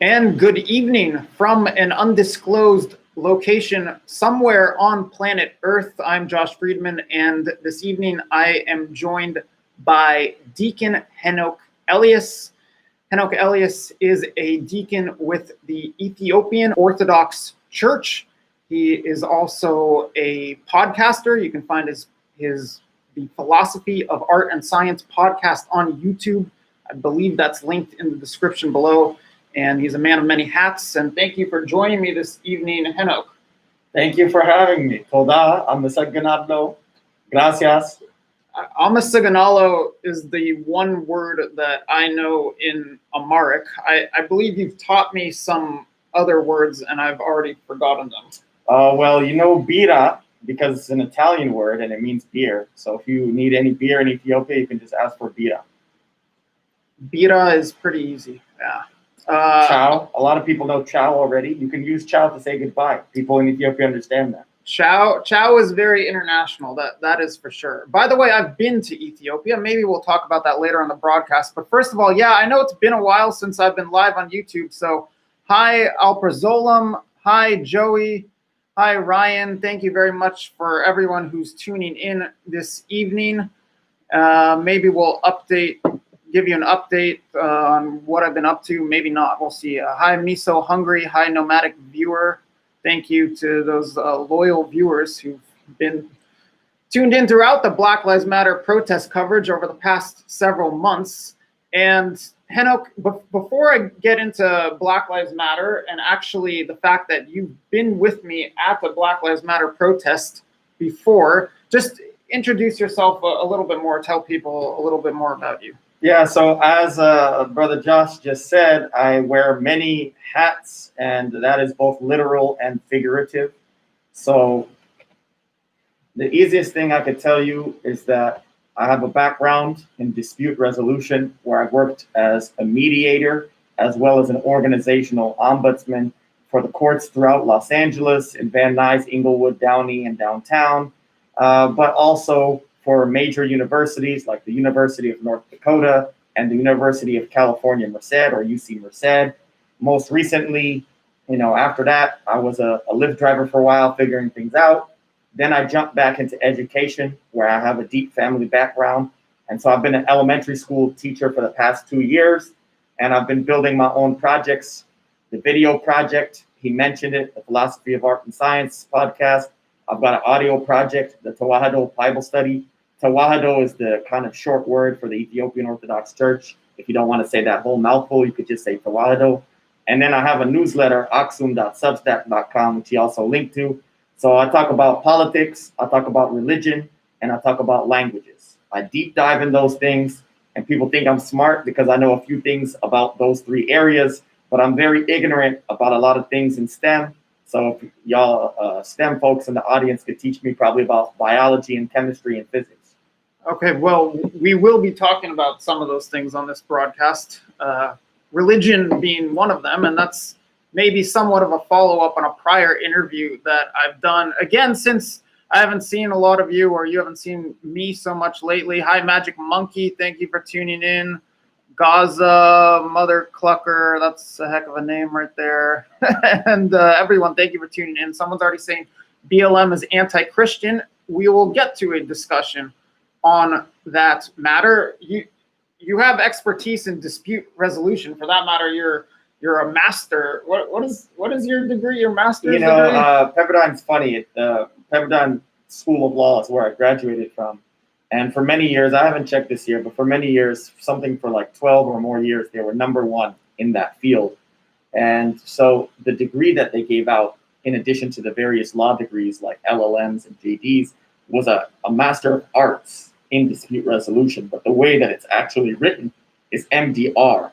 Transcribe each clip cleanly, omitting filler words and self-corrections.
And good evening from an undisclosed location somewhere on planet Earth. I'm Josh Friedman, and this evening I am joined by Deacon Henok Elias. Henok Elias is a deacon with the Ethiopian Orthodox Church. He is also a podcaster. You can find the Philosophy of Art and Science podcast on YouTube. I believe that's linked in the description below. And he's a man of many hats. And thank you for joining me this evening, Henok. Thank you for having me. Toda, amasaganalo. Gracias. Amasaganalo is the one word that I know in Amharic. I believe you've taught me some other words, and I've already forgotten them. Well, you know bira, because it's an Italian word, and it means beer. So if you need any beer in Ethiopia, you can just ask for bira. Bira is pretty easy, yeah. Ciao. A lot of people know ciao already. You can use ciao to say goodbye. People in Ethiopia understand that. Ciao is very international. That is for sure. By the way, I've been to Ethiopia. Maybe we'll talk about that later on the broadcast. But first of all, yeah, I know it's been a while since I've been live on YouTube. So hi, Alprazolam. Hi, Joey. Hi, Ryan. Thank you very much for everyone who's tuning in this evening. Maybe we'll give you an update on what I've been up to. Maybe not. We'll see. Hi, Miso Hungry. Hi, Nomadic Viewer. Thank you to those loyal viewers who've been tuned in throughout the Black Lives Matter protest coverage over the past several months. And Henok, before I get into Black Lives Matter and actually the fact that you've been with me at the Black Lives Matter protest before, just introduce yourself a little bit more. Tell people a little bit more about you. Yeah, so as Brother Josh just said, I wear many hats, and that is both literal and figurative. So the easiest thing I could tell you is that I have a background in dispute resolution where I've worked as a mediator as well as an organizational ombudsman for the courts throughout Los Angeles, in Van Nuys, Inglewood, Downey, and downtown, but also for major universities like the University of North Dakota and the University of California, Merced, or UC Merced. Most recently, after that, I was a Lyft driver for a while, figuring things out. Then I jumped back into education, where I have a deep family background. And so I've been an elementary school teacher for the past 2 years, and I've been building my own projects. The video project, he mentioned it, the Philosophy of Art and Science podcast. I've got an audio project, the Tawahado Bible Study. Tawahado is the kind of short word for the Ethiopian Orthodox Church. If you don't want to say that whole mouthful, you could just say Tawahado. And then I have a newsletter, aksum.substack.com, which he also linked to. So I talk about politics, I talk about religion, and I talk about languages. I deep dive in those things, and people think I'm smart because I know a few things about those three areas, but I'm very ignorant about a lot of things in STEM. So if y'all STEM folks in the audience could teach me probably about biology and chemistry and physics. Okay, well, we will be talking about some of those things on this broadcast, religion being one of them, and that's maybe somewhat of a follow-up on a prior interview that I've done. Again, since I haven't seen a lot of you, or you haven't seen me so much lately. Hi, Magic Monkey, thank you for tuning in. Gaza, Mother Clucker, that's a heck of a name right there. And everyone, thank you for tuning in. Someone's already saying BLM is anti-Christian. We will get to a discussion on that matter. You have expertise in dispute resolution. For that matter, you're a master. What is your degree? Your master's degree? Pepperdine's funny. Pepperdine School of Law is where I graduated from. And for many years, I haven't checked this year, but for many years, something for like 12 or more years, they were #1 in that field. And so the degree that they gave out, in addition to the various law degrees like LLMs and JDs, was a Master of Arts in dispute resolution. But the way that it's actually written is MDR,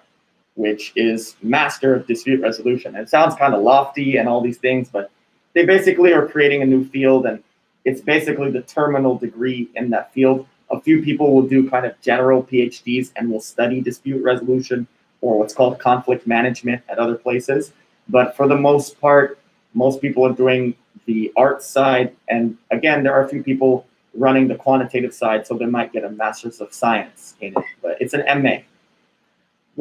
which is Master of Dispute Resolution. And it sounds kind of lofty and all these things, but they basically are creating a new field, and it's basically the terminal degree in that field. A few people will do kind of general PhDs and will study dispute resolution or what's called conflict management at other places. But for the most part, most people are doing the art side. And again, there are a few people running the quantitative side, so they might get a Master's of Science in it, but it's an MA.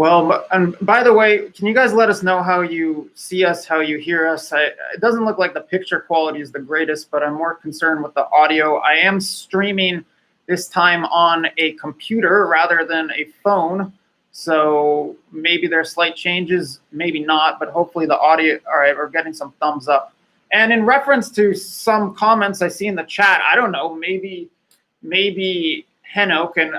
Well, and by the way, can you guys let us know how you see us, how you hear us? It doesn't look like the picture quality is the greatest, but I'm more concerned with the audio. I am streaming this time on a computer rather than a phone, so maybe there are slight changes, maybe not, but hopefully the audio, all right, we're getting some thumbs up. And in reference to some comments I see in the chat, I don't know, maybe Henok, and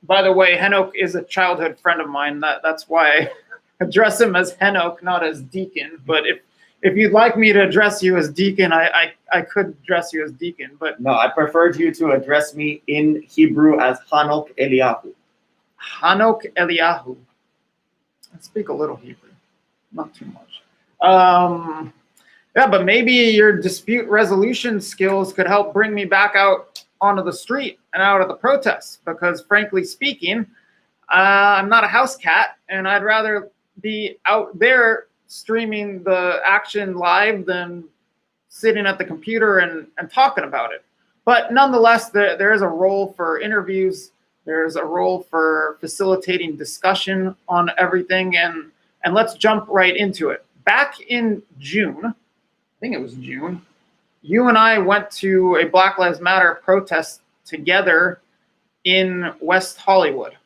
by the way, Henok is a childhood friend of mine. That's why I address him as Henok, not as Deacon. But if you'd like me to address you as Deacon, I could address you as Deacon. But no, I preferred you to address me in Hebrew as Henok Elias. Henok Elias. I speak a little Hebrew, not too much. Yeah, but maybe your dispute resolution skills could help bring me back out onto the street and out of the protests, because frankly speaking, I'm not a house cat, and I'd rather be out there streaming the action live than sitting at the computer and talking about it. But nonetheless, there is a role for interviews. There's a role for facilitating discussion on everything, and let's jump right into it. Back in June, I think it was June, you and I went to a Black Lives Matter protest together in West Hollywood.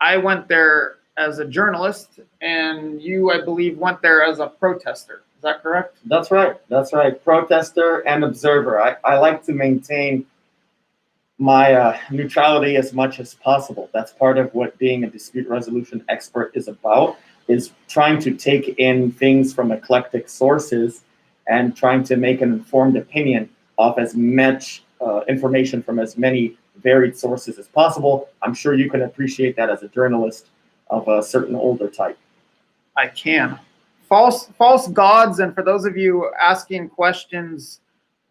I went there as a journalist, and you, I believe, went there as a protester. Is that correct? That's right. That's right. Protester and observer. I like to maintain my neutrality as much as possible. That's part of what being a dispute resolution expert is about, is trying to take in things from eclectic sources and trying to make an informed opinion off as much information from as many varied sources as possible. I'm sure you can appreciate that as a journalist of a certain older type. I can. False gods, and for those of you asking questions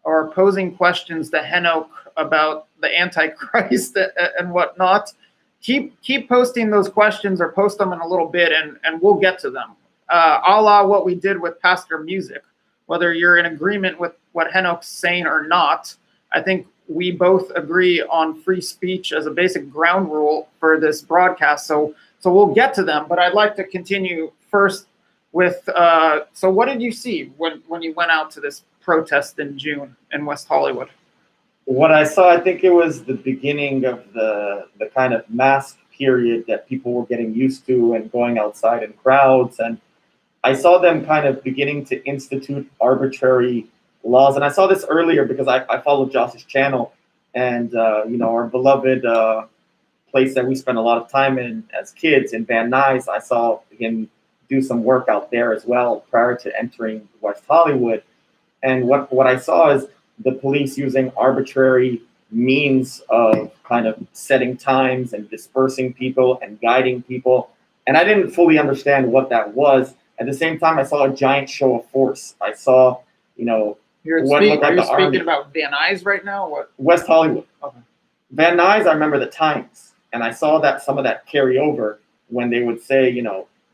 or posing questions to Henok about the Antichrist and whatnot, keep posting those questions, or post them in a little bit, and we'll get to them. A la what we did with Pastor Music. Whether you're in agreement with what Henok's saying or not, I think we both agree on free speech as a basic ground rule for this broadcast. So we'll get to them, but I'd like to continue first with, so what did you see when you went out to this protest in June in West Hollywood? What I saw, I think it was the beginning of the kind of mask period that people were getting used to and going outside in crowds. And I saw them kind of beginning to institute arbitrary laws. And I saw this earlier because I followed Josh's channel, and our beloved place that we spent a lot of time in as kids in Van Nuys. I saw him do some work out there as well prior to entering West Hollywood. And what I saw is the police using arbitrary means of kind of setting times and dispersing people and guiding people. And I didn't fully understand what that was. At the same time, I saw a giant show of force. I saw, You're what looked like the speaking army. about Van Nuys right now? What? West Hollywood. Okay. Van Nuys, I remember the times, and I saw that some of that carry over when they would say,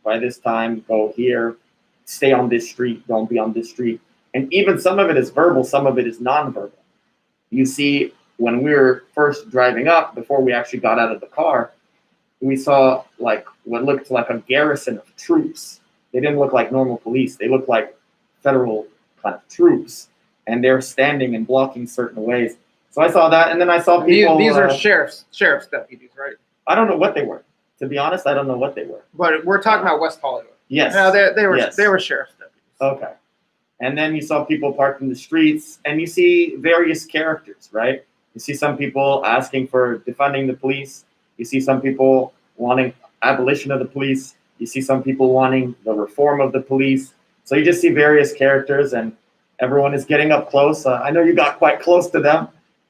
by this time, go here, stay on this street, don't be on this street. And even some of it is verbal, some of it is nonverbal. You see, when we were first driving up, before we actually got out of the car, we saw like what looked like a garrison of troops. They didn't look like normal police. They looked like federal kind of troops, and they're standing and blocking certain ways. So I saw that, and then I saw people. These are sheriff's deputies, right? I don't know what they were. To be honest, I don't know what they were. But we're talking about West Hollywood. Yes. No, they were Yes. They were sheriff's deputies. Okay. And then you saw people parked in the streets, and you see various characters, right? You see some people asking for defunding the police. You see some people wanting abolition of the police. You see some people wanting the reform of the police. So you just see various characters, and everyone is getting up close. I know you got quite close to them.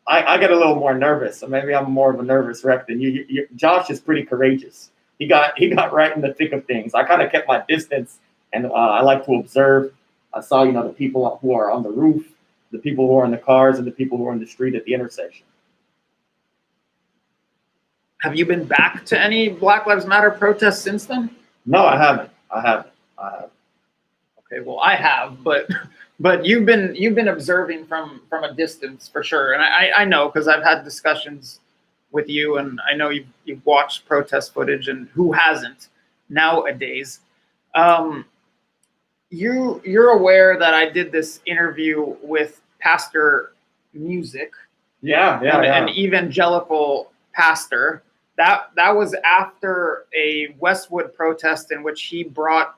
I get a little more nervous, so maybe I'm more of a nervous wreck than you. Josh is pretty courageous. He got right in the thick of things. I kind of kept my distance, and I like to observe. I saw, the people who are on the roof, the people who are in the cars, and the people who are in the street at the intersection. Have you been back to any Black Lives Matter protests since then? No, I haven't. Okay, well, I have, but you've been observing from a distance for sure, and I know because I've had discussions with you, and I know you've watched protest footage, and who hasn't? nowadays. You're aware that I did this interview with Pastor Music, an evangelical pastor. That was after a Westwood protest in which he brought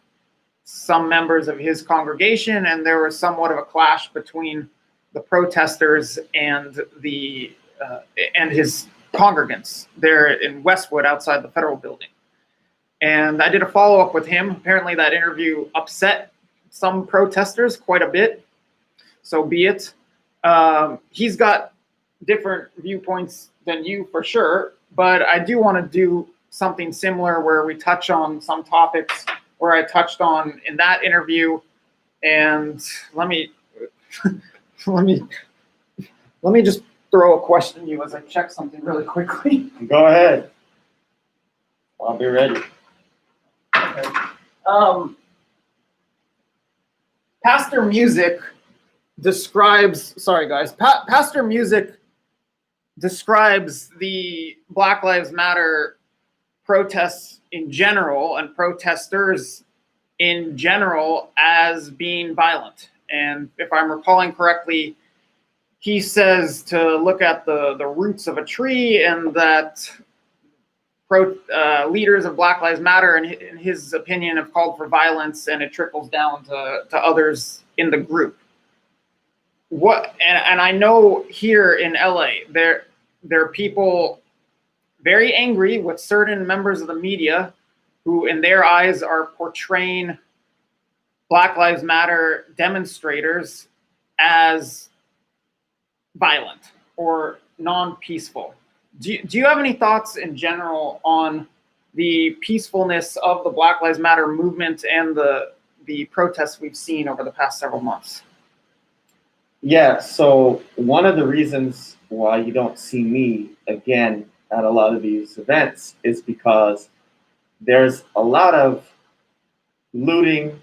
some members of his congregation, and there was somewhat of a clash between the protesters and his congregants there in Westwood outside the federal building. And I did a follow-up with him. Apparently that interview upset some protesters quite a bit. So be it. He's got different viewpoints than you for sure, but I do want to do something similar where we touch on some topics where I touched on in that interview. And let me just throw a question at you as I check something really quickly. Go ahead. I'll be ready. Okay. Pastor Music describes, Pastor Music describes the Black Lives Matter protests in general and protesters in general as being violent. And if I'm recalling correctly, he says to look at the roots of a tree, and that leaders of Black Lives Matter, in his opinion, have called for violence, and it trickles down to others in the group. And I know here in LA, there are people very angry with certain members of the media who, in their eyes, are portraying Black Lives Matter demonstrators as violent or non-peaceful. Do you have any thoughts in general on the peacefulness of the Black Lives Matter movement and the protests we've seen over the past several months? Yeah, so one of the reasons why you don't see me again at a lot of these events is because there's a lot of looting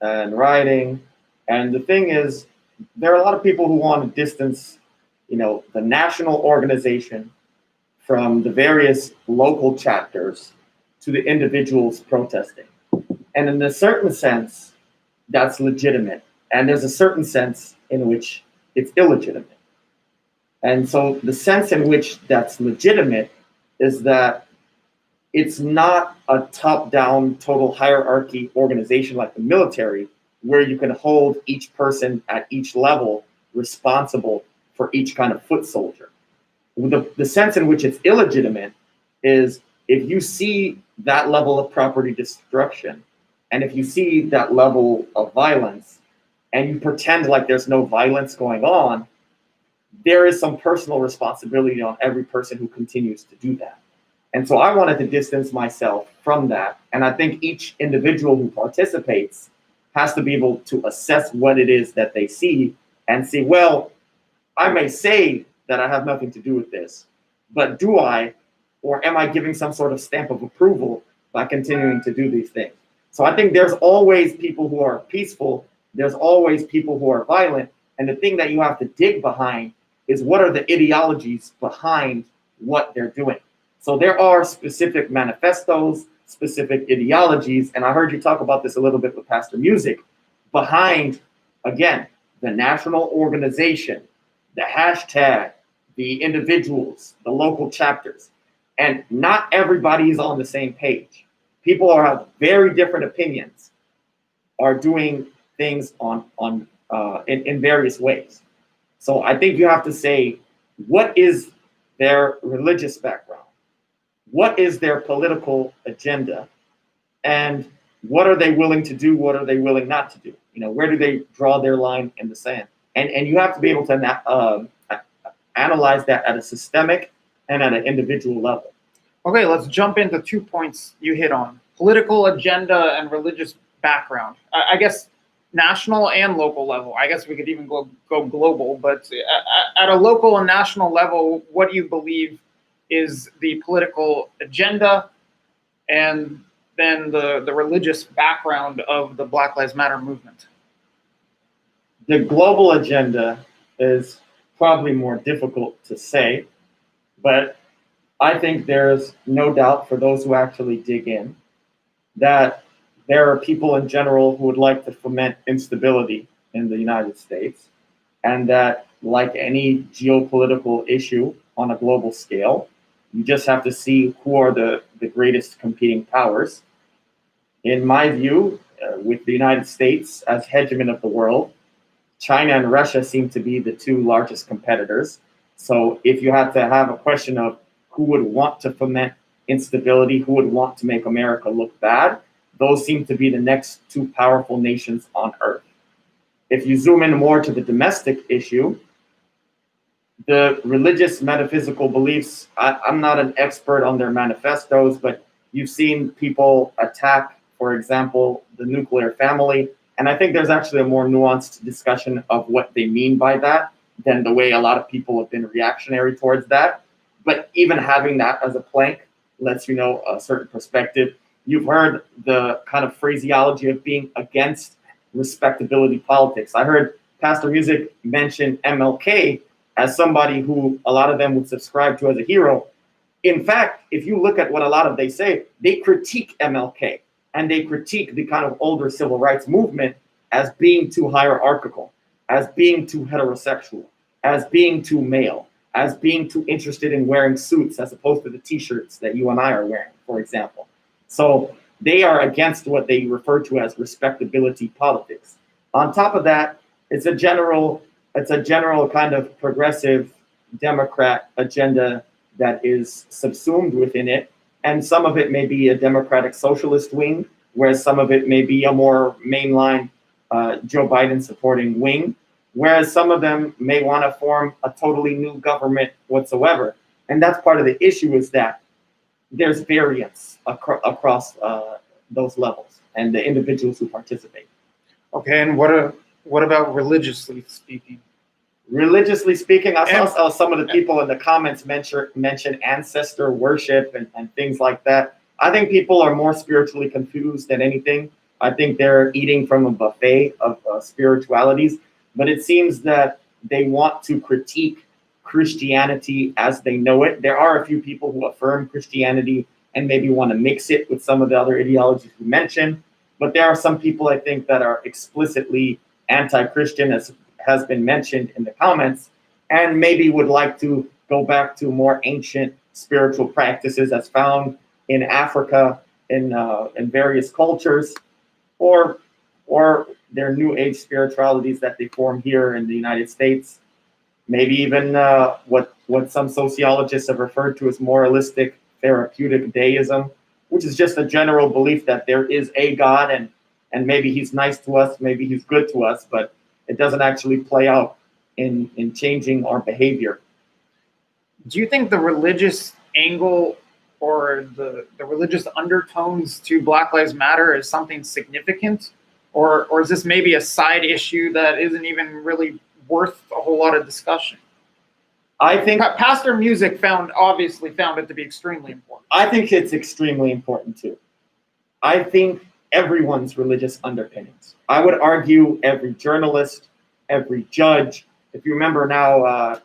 and rioting. And the thing is, there are a lot of people who want to distance, the national organization from the various local chapters to the individuals protesting. And in a certain sense, that's legitimate. And there's a certain sense in which it's illegitimate. And so the sense in which that's legitimate is that it's not a top-down total hierarchy organization like the military, where you can hold each person at each level responsible for each kind of foot soldier. The sense in which it's illegitimate is if you see that level of property destruction, and if you see that level of violence, and you pretend like there's no violence going on, there is some personal responsibility on every person who continues to do that. And so I wanted to distance myself from that. And I think each individual who participates has to be able to assess what it is that they see and see, well, I may say that I have nothing to do with this, but do I, or am I giving some sort of stamp of approval by continuing to do these things? So I think there's always people who are peaceful, there's always people who are violent, and the thing that you have to dig behind is what are the ideologies behind what they're doing. So there are specific manifestos, specific ideologies, and I heard you talk about this a little bit with Pastor Music, behind, again, the national organization, the hashtag, the individuals, the local chapters. And not everybody is on the same page. People are have very different opinions, are doing things in various ways. So I think you have to say, what is their religious background? What is their political agenda? And what are they willing to do? What are they willing not to do? Where do they draw their line in the sand? And you have to be able to analyze that at a systemic and at an individual level. Okay, let's jump into 2 points you hit on: political agenda and religious background. I guess national and local level. I guess we could even go global, but at a local and national level, what do you believe is the political agenda and then the religious background of the Black Lives Matter movement? The global agenda is probably more difficult to say, but I think there's no doubt for those who actually dig in that there are people in general who would like to foment instability in the United States, and that, like any geopolitical issue on a global scale, you just have to see who are the greatest competing powers. In my view, with the United States as hegemon of the world, China and Russia seem to be the two largest competitors. So if you had to have a question of who would want to foment instability, who would want to make America look bad, those seem to be the next two powerful nations on earth. If you zoom in more to the domestic issue, the religious metaphysical beliefs, I'm not an expert on their manifestos, but you've seen people attack, for example, the nuclear family. And I think there's actually a more nuanced discussion of what they mean by that than the way a lot of people have been reactionary towards that. But even having that as a plank lets you know a certain perspective. You've heard the kind of phraseology of being against respectability politics. I heard Pastor Music mention MLK as somebody who a lot of them would subscribe to as a hero. In fact, if you look at what a lot of they say, they critique MLK and they critique the kind of older civil rights movement as being too hierarchical, as being too heterosexual, as being too male, as being too interested in wearing suits as opposed to the t-shirts that you and I are wearing, for example. So they are against what they refer to as respectability politics. On top of that, it's a general kind of progressive Democrat agenda that is subsumed within it. And some of it may be a democratic socialist wing, whereas some of it may be a more mainline Joe Biden supporting wing, whereas some of them may want to form a totally new government whatsoever. And that's part of the issue, is that there's variance across those levels and the individuals who participate. Okay, and what about religiously speaking? Religiously speaking, I saw some of the people in the comments mention ancestor worship and things like that. I think people are more spiritually confused than anything. I think they're eating from a buffet of spiritualities, but it seems that they want to critique Christianity as they know it. There are a few people who affirm Christianity and maybe want to mix it with some of the other ideologies we mentioned, but there are some people, I think, that are explicitly anti-Christian, as has been mentioned in the comments, and maybe would like to go back to more ancient spiritual practices as found in Africa, in various cultures, or their New Age spiritualities that they form here in the United States. Maybe even what some sociologists have referred to as moralistic therapeutic deism, which is just a general belief that there is a God and maybe he's nice to us, maybe he's good to us, but it doesn't actually play out in changing our behavior. Do you think the religious angle or the religious undertones to Black Lives Matter is something significant? Or is this maybe a side issue that isn't even really worth a whole lot of discussion? I think Pastor Music obviously found it to be extremely important. I think it's extremely important too. I think everyone's religious underpinnings. I would argue every journalist, every judge. If you remember now,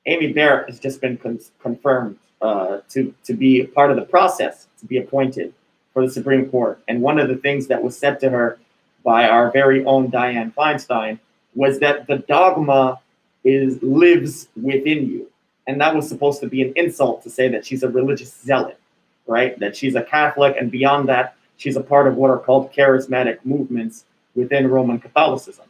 Amy Barrett has just been confirmed to be part of the process, to be appointed for the Supreme Court. And one of the things that was said to her by our very own Dianne Feinstein was that the dogma lives within you. And that was supposed to be an insult to say that she's a religious zealot, right? That she's a Catholic, and beyond that, she's a part of what are called charismatic movements within Roman Catholicism.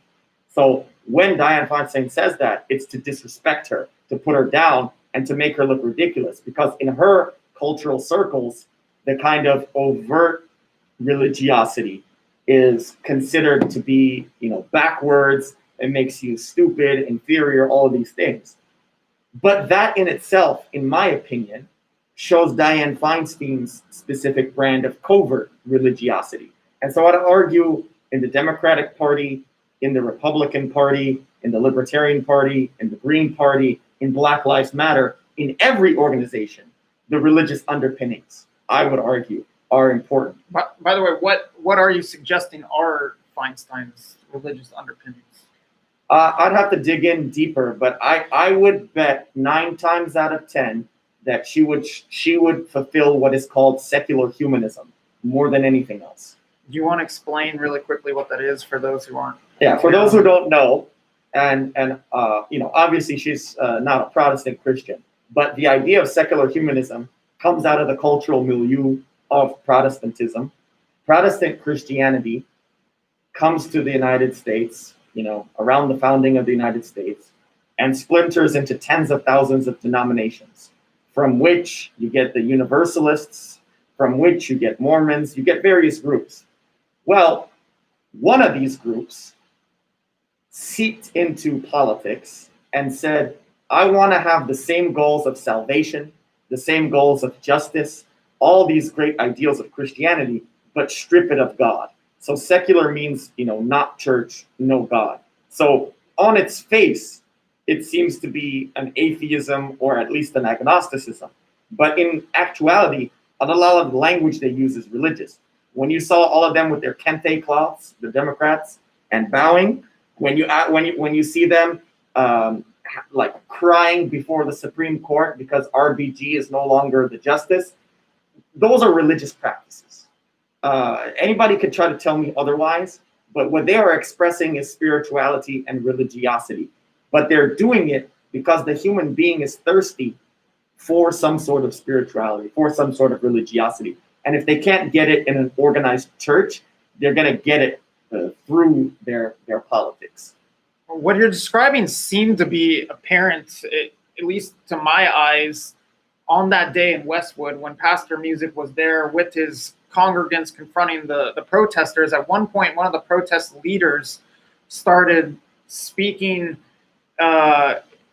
So when Dianne Feinstein says that, it's to disrespect her, to put her down, and to make her look ridiculous. Because in her cultural circles, the kind of overt religiosity is considered to be, backwards. It makes you stupid, inferior, all of these things. But that in itself, in my opinion, shows Dianne Feinstein's specific brand of covert religiosity. And so I'd argue in the Democratic Party, in the Republican Party, in the Libertarian Party, in the Green Party, in Black Lives Matter, in every organization, the religious underpinnings, I would argue, are important. By the way, what are you suggesting are Feinstein's religious underpinnings? I'd have to dig in deeper, but I would bet 9 times out of 10 that she would fulfill what is called secular humanism, more than anything else. Do you want to explain really quickly what that is for those who aren't? Yeah, for those who don't know, and obviously she's not a Protestant Christian, but the idea of secular humanism comes out of the cultural milieu of Protestantism. Protestant Christianity comes to the United States, around the founding of the United States, and splinters into tens of thousands of denominations, from which you get the Universalists, from which you get Mormons, you get various groups. Well, one of these groups seeped into politics and said, I want to have the same goals of salvation, the same goals of justice, all these great ideals of Christianity, but strip it of God. So secular means, not church, no God. So on its face, it seems to be an atheism or at least an agnosticism. But in actuality, a lot of the language they use is religious. When you saw all of them with their kente cloths, the Democrats, and bowing, when you see them like crying before the Supreme Court because RBG is no longer the justice, those are religious practices. Anybody could try to tell me otherwise, but what they are expressing is spirituality and religiosity. But they're doing it because the human being is thirsty for some sort of spirituality, for some sort of religiosity. And if they can't get it in an organized church, they're going to get it through their politics. What you're describing seemed to be apparent, at least to my eyes, on that day in Westwood when Pastor Music was there with his congregants confronting the protesters. At one point, one of the protest leaders started speaking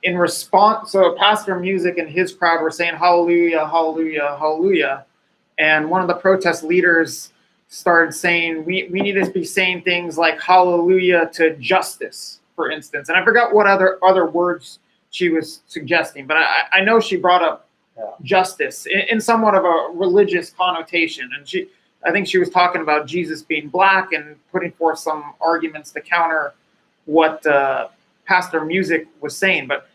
in response. So Pastor Music and his crowd were saying, hallelujah, hallelujah, hallelujah. And one of the protest leaders started saying, we need to be saying things like hallelujah to justice, for instance. And I forgot what other words she was suggesting, but I know she brought up justice in somewhat of a religious connotation. And I think she was talking about Jesus being black and putting forth some arguments to counter what Pastor Music was saying. But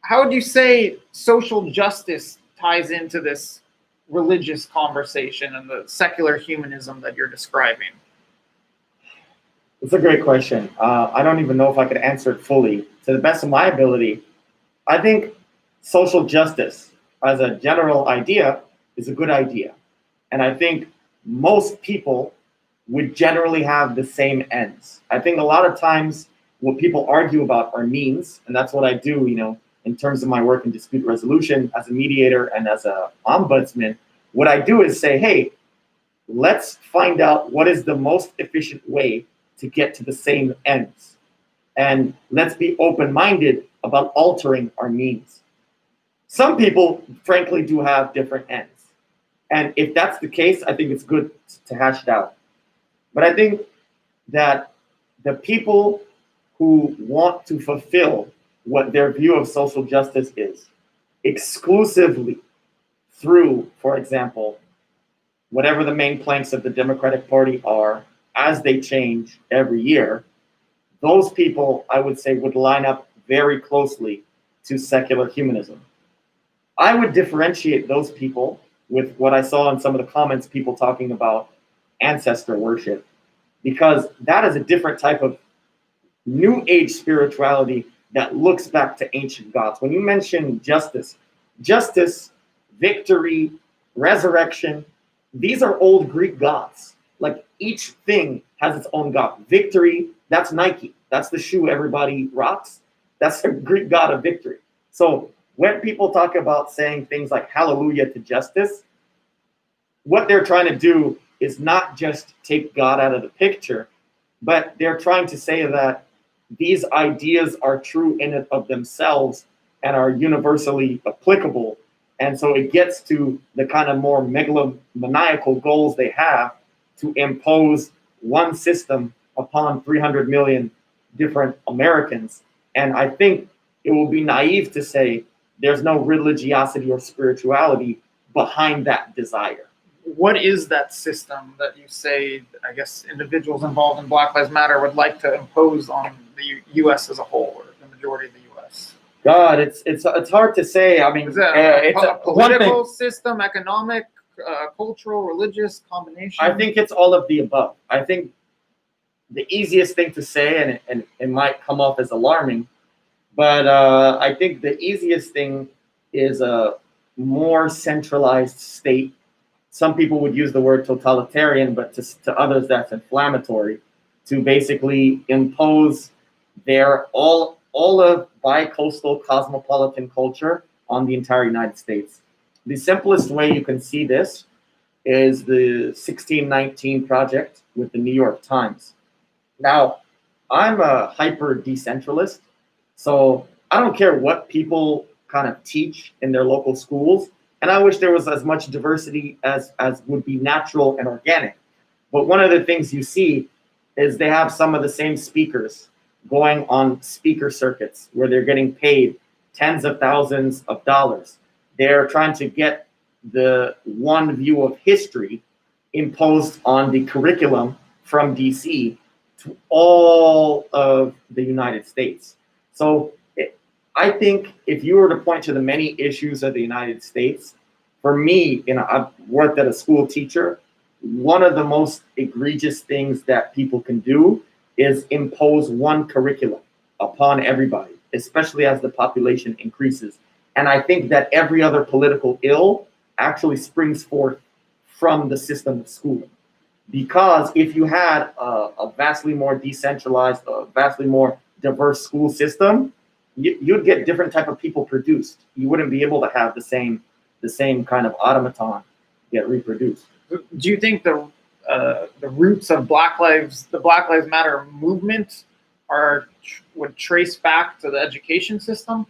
how would you say social justice ties into this religious conversation and the secular humanism that you're describing? It's a great question. I don't even know if I could answer it fully. To the best of my ability, I think social justice as a general idea is a good idea. And I think most people would generally have the same ends. I think a lot of times what people argue about are means, and that's what I do, in terms of my work in dispute resolution as a mediator and as an ombudsman. What I do is say, hey, let's find out what is the most efficient way to get to the same ends. And let's be open-minded about altering our means. Some people, frankly, do have different ends. And if that's the case, I think it's good to hash it out. But I think that the people who want to fulfill what their view of social justice is exclusively through, for example, whatever the main planks of the Democratic Party are as they change every year, those people, I would say, would line up very closely to secular humanism. I would differentiate those people with what I saw in some of the comments, people talking about ancestor worship, because that is a different type of New Age spirituality that looks back to ancient gods. When you mention justice, victory, resurrection, these are old Greek gods. Like each thing has its own god. Victory, that's Nike. That's the shoe everybody rocks. That's the Greek god of victory. So when people talk about saying things like hallelujah to justice, what they're trying to do is not just take God out of the picture, but they're trying to say that these ideas are true in and of themselves and are universally applicable. And so it gets to the kind of more megalomaniacal goals they have to impose one system upon 300 million different Americans. And I think it will be naive to say there's no religiosity or spirituality behind that desire. What is that system that you say, I guess, individuals involved in Black Lives Matter would like to impose on the U.S. as a whole, or the majority of the U.S.? God, it's hard to say. I mean, Is that it's a political system, economic, cultural, religious combination? I think it's all of the above. I think the easiest thing to say, and it might come off as alarming, but I think the easiest thing is a more centralized state. Some people would use the word totalitarian, but to others that's inflammatory, to basically impose their all of bi-coastal cosmopolitan culture on the entire United States. The simplest way you can see this is the 1619 Project with the New York Times. Now, I'm a hyper decentralist, so I don't care what people kind of teach in their local schools, and I wish there was as much diversity as would be natural and organic. But one of the things you see is they have some of the same speakers going on speaker circuits where they're getting paid tens of thousands of dollars. They're trying to get the one view of history imposed on the curriculum from DC to all of the United States. So I think if you were to point to the many issues of the United States, for me, I've worked as a school teacher, one of the most egregious things that people can do is impose one curriculum upon everybody, especially as the population increases. And I think that every other political ill actually springs forth from the system of schooling. Because if you had a vastly more decentralized, a vastly more diverse school system, you'd get different type of people produced. You wouldn't be able to have the same kind of automaton get reproduced. Do you think the roots of the Black Lives Matter movement would trace back to the education system?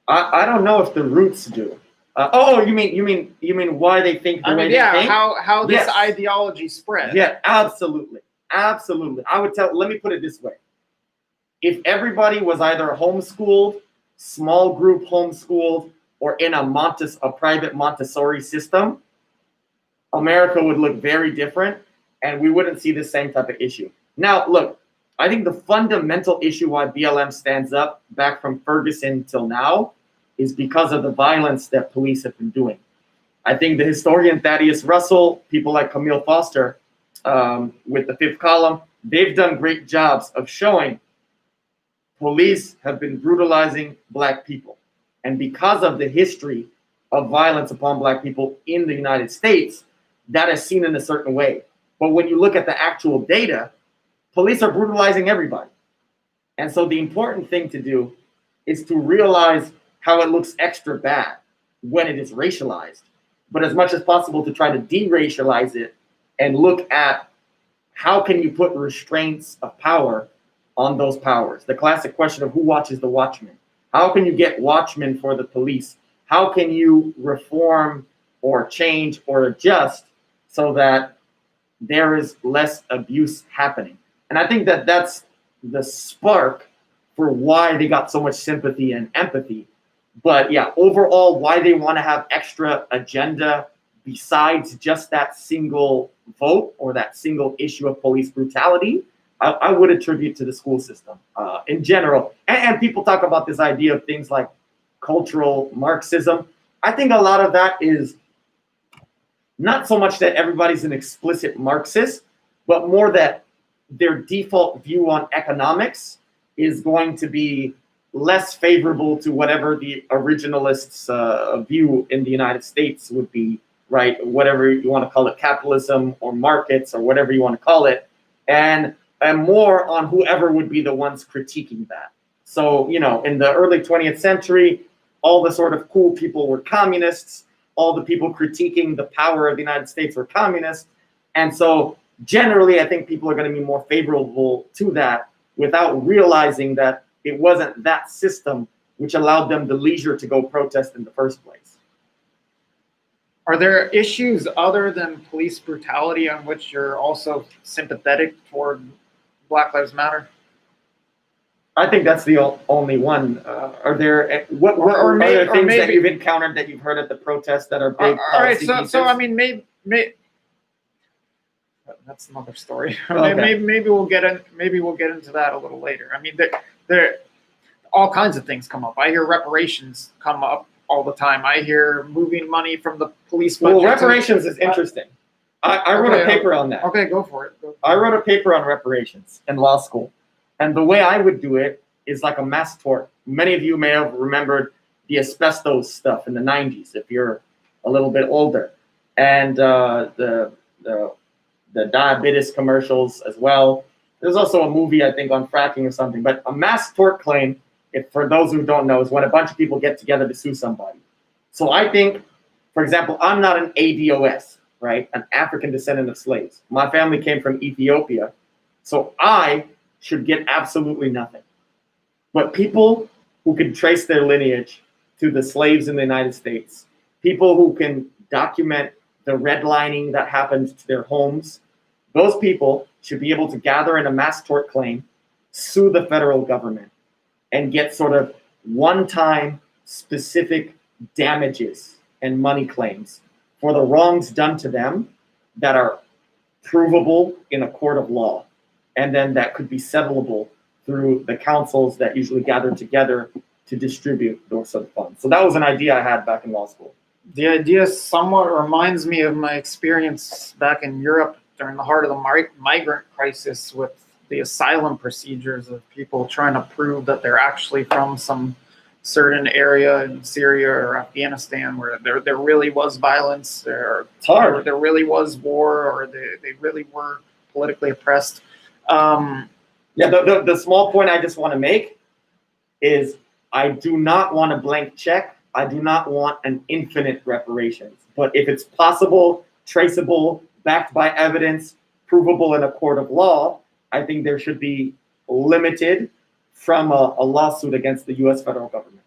I don't know if the roots do. You mean why they think the way they think? How this ideology spread. Yeah, absolutely. Let me put it this way. If everybody was either homeschooled, small group homeschooled, or in a private Montessori system, America would look very different, and we wouldn't see the same type of issue. Now, look, I think the fundamental issue why BLM stands up back from Ferguson till now is because of the violence that police have been doing. I think the historian Thaddeus Russell, people like Camille Foster with the Fifth Column, they've done great jobs of showing police have been brutalizing Black people. And because of the history of violence upon Black people in the United States, that is seen in a certain way. But when you look at the actual data, police are brutalizing everybody. And so the important thing to do is to realize how it looks extra bad when it is racialized, but as much as possible to try to de-racialize it and look at how can you put restraints of power on those powers. The classic question of who watches the watchmen. How can you get watchmen for the police? How can you reform or change or adjust so that there is less abuse happening? And I think that that's the spark for why they got so much sympathy and empathy. But yeah, overall, why they want to have extra agenda besides just that single vote or that single issue of police brutality, I would attribute to the school system in general. And people talk about this idea of things like cultural Marxism. I think a lot of that is not so much that everybody's an explicit Marxist, but more that their default view on economics is going to be less favorable to whatever the originalists' view in the United States would be, right? Whatever you want to call it, capitalism or markets or whatever you want to call it, and more on whoever would be the ones critiquing that. So, in the early 20th century, all the sort of cool people were communists. All the people critiquing the power of the United States were communists. And so generally, I think people are going to be more favorable to that without realizing that it wasn't that system which allowed them the leisure to go protest in the first place. Are there issues other than police brutality on which you're also sympathetic toward Black Lives Matter? I think that's the only one. Are there what are there things that you've encountered that you've heard at the protests that are big? All right, so I mean, maybe that's another story. Okay. Maybe we'll get into that a little later. I mean, there all kinds of things come up. I hear reparations come up all the time. I hear moving money from the police budget. Well, reparations is interesting. I wrote a paper on that. Okay, go for it. I wrote a paper on reparations in law school. And the way I would do it is like a mass tort. Many of you may have remembered the asbestos stuff in the 90s, if you're a little bit older. And the diabetes commercials as well. There's also a movie, I think, on fracking or something. But a mass tort claim, if for those who don't know, is when a bunch of people get together to sue somebody. So I think, for example, I'm not an ADOS, right? An African descendant of slaves. My family came from Ethiopia. So I should get absolutely nothing. But people who can trace their lineage to the slaves in the United States, people who can document the redlining that happened to their homes, those people should be able to gather in a mass tort claim, sue the federal government, and get sort of one-time specific damages and money claims for the wrongs done to them that are provable in a court of law, and then that could be settlable through the councils that usually gather together to distribute those sort of funds. So that was an idea I had back in law school. The idea somewhat reminds me of my experience back in Europe during the heart of the migrant crisis with the asylum procedures of people trying to prove that they're actually from some certain area in Syria or Afghanistan where there really was violence, there really was war, or they really were politically oppressed. The small point I just want to make is I do not want a blank check. I do not want an infinite reparations. But if it's possible, traceable, backed by evidence, provable in a court of law, I think there should be limited from a lawsuit against the U.S. federal government.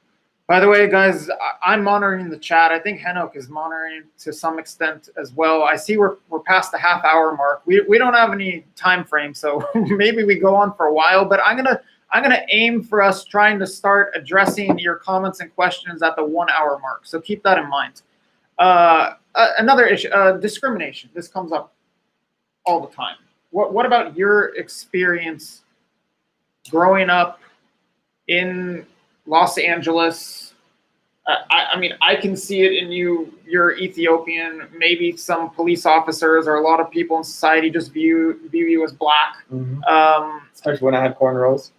By the way, guys, I'm monitoring the chat. I think Henok is monitoring to some extent as well. I see we're past the half-hour mark. We don't have any time frame, so maybe we go on for a while. But I'm gonna aim for us trying to start addressing your comments and questions at the 1 hour mark. So keep that in mind. Another issue, discrimination. This comes up all the time. What about your experience growing up in Los Angeles? I mean, I can see it in you. You're Ethiopian. Maybe some police officers or a lot of people in society just view you as black. Mm-hmm. Especially when I had cornrows.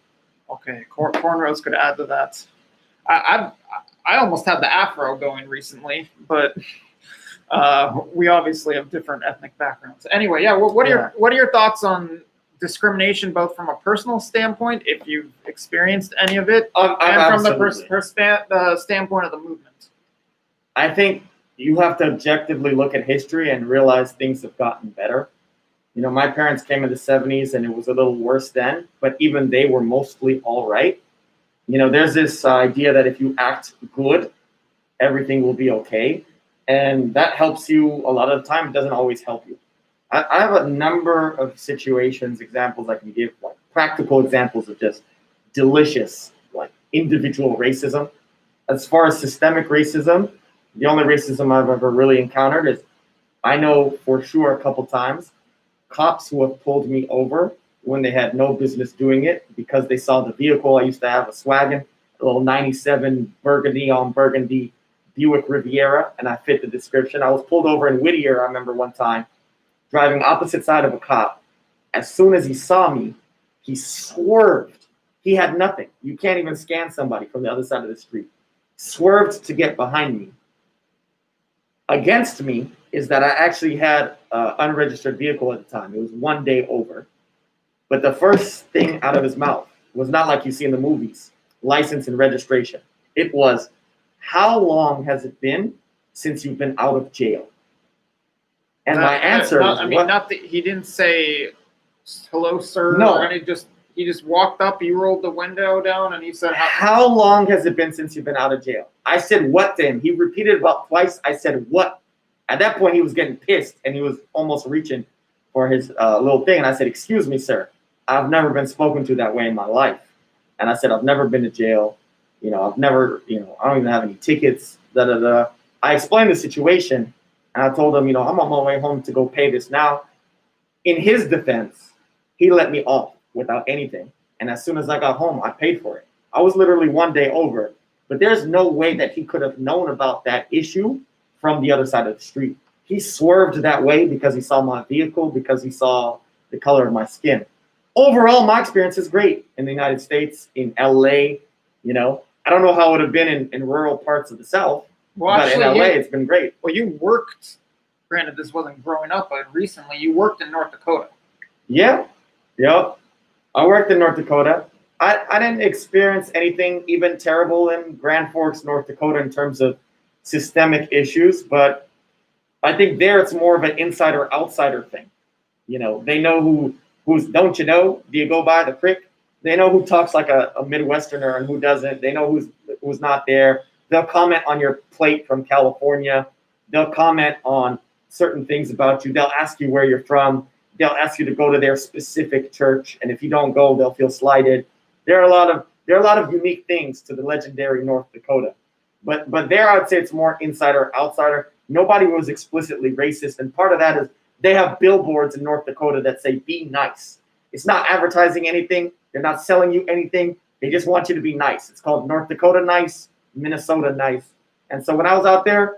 Okay, cornrows could add to that. I almost had the afro going recently, but we obviously have different ethnic backgrounds. Anyway, yeah. What are your thoughts on discrimination, both from a personal standpoint, if you've experienced any of it, and from the standpoint of the movement? I think you have to objectively look at history and realize things have gotten better. You know, my parents came in the 70s and it was a little worse then, but even they were mostly all right. You know, there's this idea that if you act good, everything will be okay. And that helps you a lot of the time. It doesn't always help you. I have a number of situations, examples I can give, like practical examples of just delicious, like individual racism. As far as systemic racism, the only racism I've ever really encountered is, I know for sure a couple times, cops who have pulled me over when they had no business doing it because they saw the vehicle. I used to have a Swagon, a little 97 burgundy on burgundy Buick Riviera, and I fit the description. I was pulled over in Whittier, I remember one time, driving opposite side of a cop. As soon as he saw me, he swerved. He had nothing. You can't even scan somebody from the other side of the street. Swerved to get behind me. Against me is that I actually had an unregistered vehicle at the time. It was 1 day over. But the first thing out of his mouth was not like you see in the movies, license and registration. It was, how long has it been since you've been out of jail? And my answer was, not that he didn't say, hello, sir. No. And he just walked up, he rolled the window down, and he said, how long has it been since you've been out of jail? I said, what then? He repeated about twice. I said, what? At that point, he was getting pissed, and he was almost reaching for his little thing. And I said, excuse me, sir. I've never been spoken to that way in my life. And I said, I've never been to jail. You know, I've never, I don't even have any tickets, I explained the situation, and I told him, I'm on my way home to go pay this now. In his defense, he let me off without anything. And as soon as I got home, I paid for it. I was literally 1 day over, But there's no way that he could have known about that issue from the other side of the street. He swerved that way because he saw my vehicle, because he saw the color of my skin. Overall, my experience is great in the United States, in LA. You know, I don't know how it would have been in rural parts of the South, Well, but in actually, LA, it's been great. well, you worked, granted this wasn't growing up, but recently you worked in North Dakota. Yeah, yep. I worked in North Dakota. I didn't experience anything even terrible in Grand Forks, North Dakota, in terms of systemic issues, but I think there it's more of an insider-outsider thing. You know, they know who's, don't you know, do you go by the creek? They know who talks like a Midwesterner and who doesn't. They know who's not there. They'll comment on your plate from California. They'll comment on certain things about you. They'll ask you where you're from. They'll ask you to go to their specific church, and if you don't go, they'll feel slighted. There are a lot of unique things to the legendary North Dakota, but there I'd say it's more insider outsider. Nobody was explicitly racist, and part of that is they have billboards in North Dakota that say "Be nice." It's not advertising anything. They're not selling you anything. They just want you to be nice. It's called North Dakota Nice, Minnesota Nice. And so when I was out there,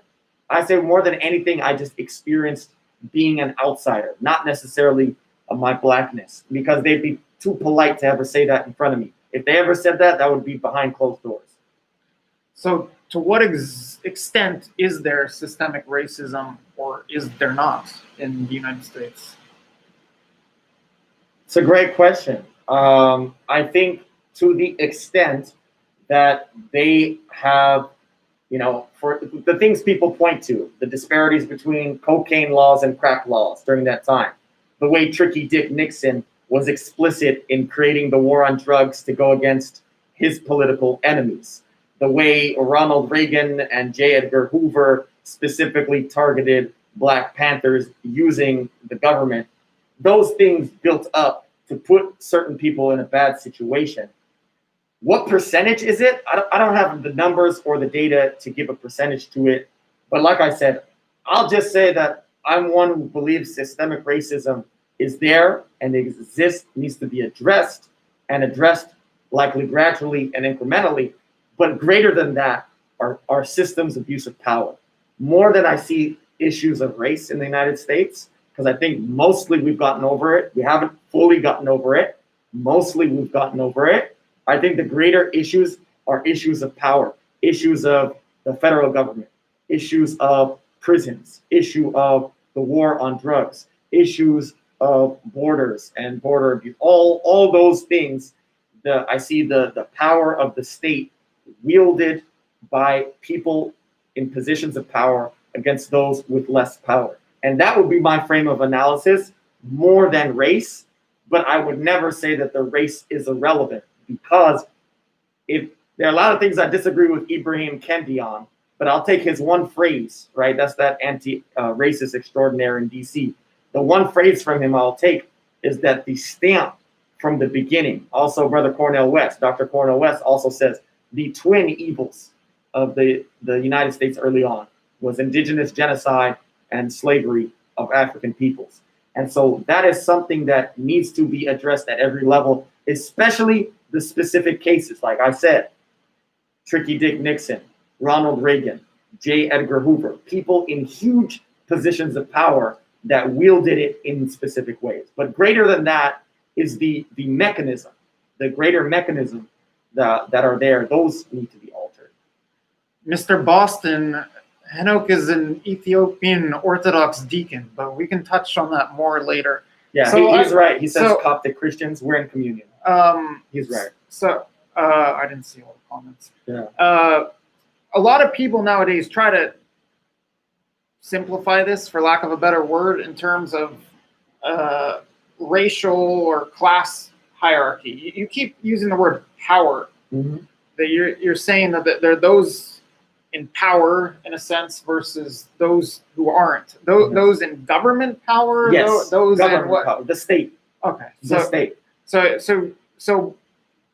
I say more than anything, I just experienced being an outsider, not necessarily of my blackness, because they'd be too polite to ever say that in front of me. If they ever said that, that would be behind closed doors. So to what extent is there systemic racism, or is there not, in the United States? It's a great question. I think to the extent that they have, you know, for the things people point to, the disparities between cocaine laws and crack laws during that time, the way Tricky Dick Nixon was explicit in creating the war on drugs to go against his political enemies, the way Ronald Reagan and J. Edgar Hoover specifically targeted Black Panthers using the government. Those things built up to put certain people in a bad situation. What percentage is it? I don't have the numbers or the data to give a percentage to it. But like I said, I'll just say that I'm one who believes systemic racism is there and exists, needs to be addressed, and addressed likely gradually and incrementally. But greater than that are systems of abuse of power. More than I see issues of race in the United States, because I think mostly we've gotten over it. We haven't fully gotten over it. Mostly we've gotten over it. I think the greater issues are issues of power, issues of the federal government, issues of prisons, issue of the war on drugs, issues of borders and border abuse, all those things. I see the power of the state wielded by people in positions of power against those with less power. And that would be my frame of analysis more than race. But I would never say that the race is irrelevant, because if there are a lot of things I disagree with Ibrahim Kendi on, but I'll take his one phrase, right? That's that anti-racist extraordinaire in DC. The one phrase from him I'll take is that the stamp from the beginning, also Brother Cornel West, Dr. Cornel West also says the twin evils of the United States early on was indigenous genocide and slavery of African peoples. And so that is something that needs to be addressed at every level, especially the specific cases. Like I said, Tricky Dick Nixon, Ronald Reagan, J. Edgar Hoover, people in huge positions of power that wielded it in specific ways. But greater than that is the mechanism, the greater mechanism that are there. Those need to be altered. Mr. Boston, Henok is an Ethiopian Orthodox deacon, but we can touch on that more later. Yeah, so he's right. He says Coptic Christians, we're in communion. He's right. So I didn't see all the comments. Yeah. A lot of people nowadays try to simplify this, for lack of a better word, in terms of racial or class hierarchy. You keep using the word power. Mm-hmm. That you're saying that there are those in power, in a sense, versus those who aren't. Those in government power. Yes. Those government in what? power. The state. Okay. The state. So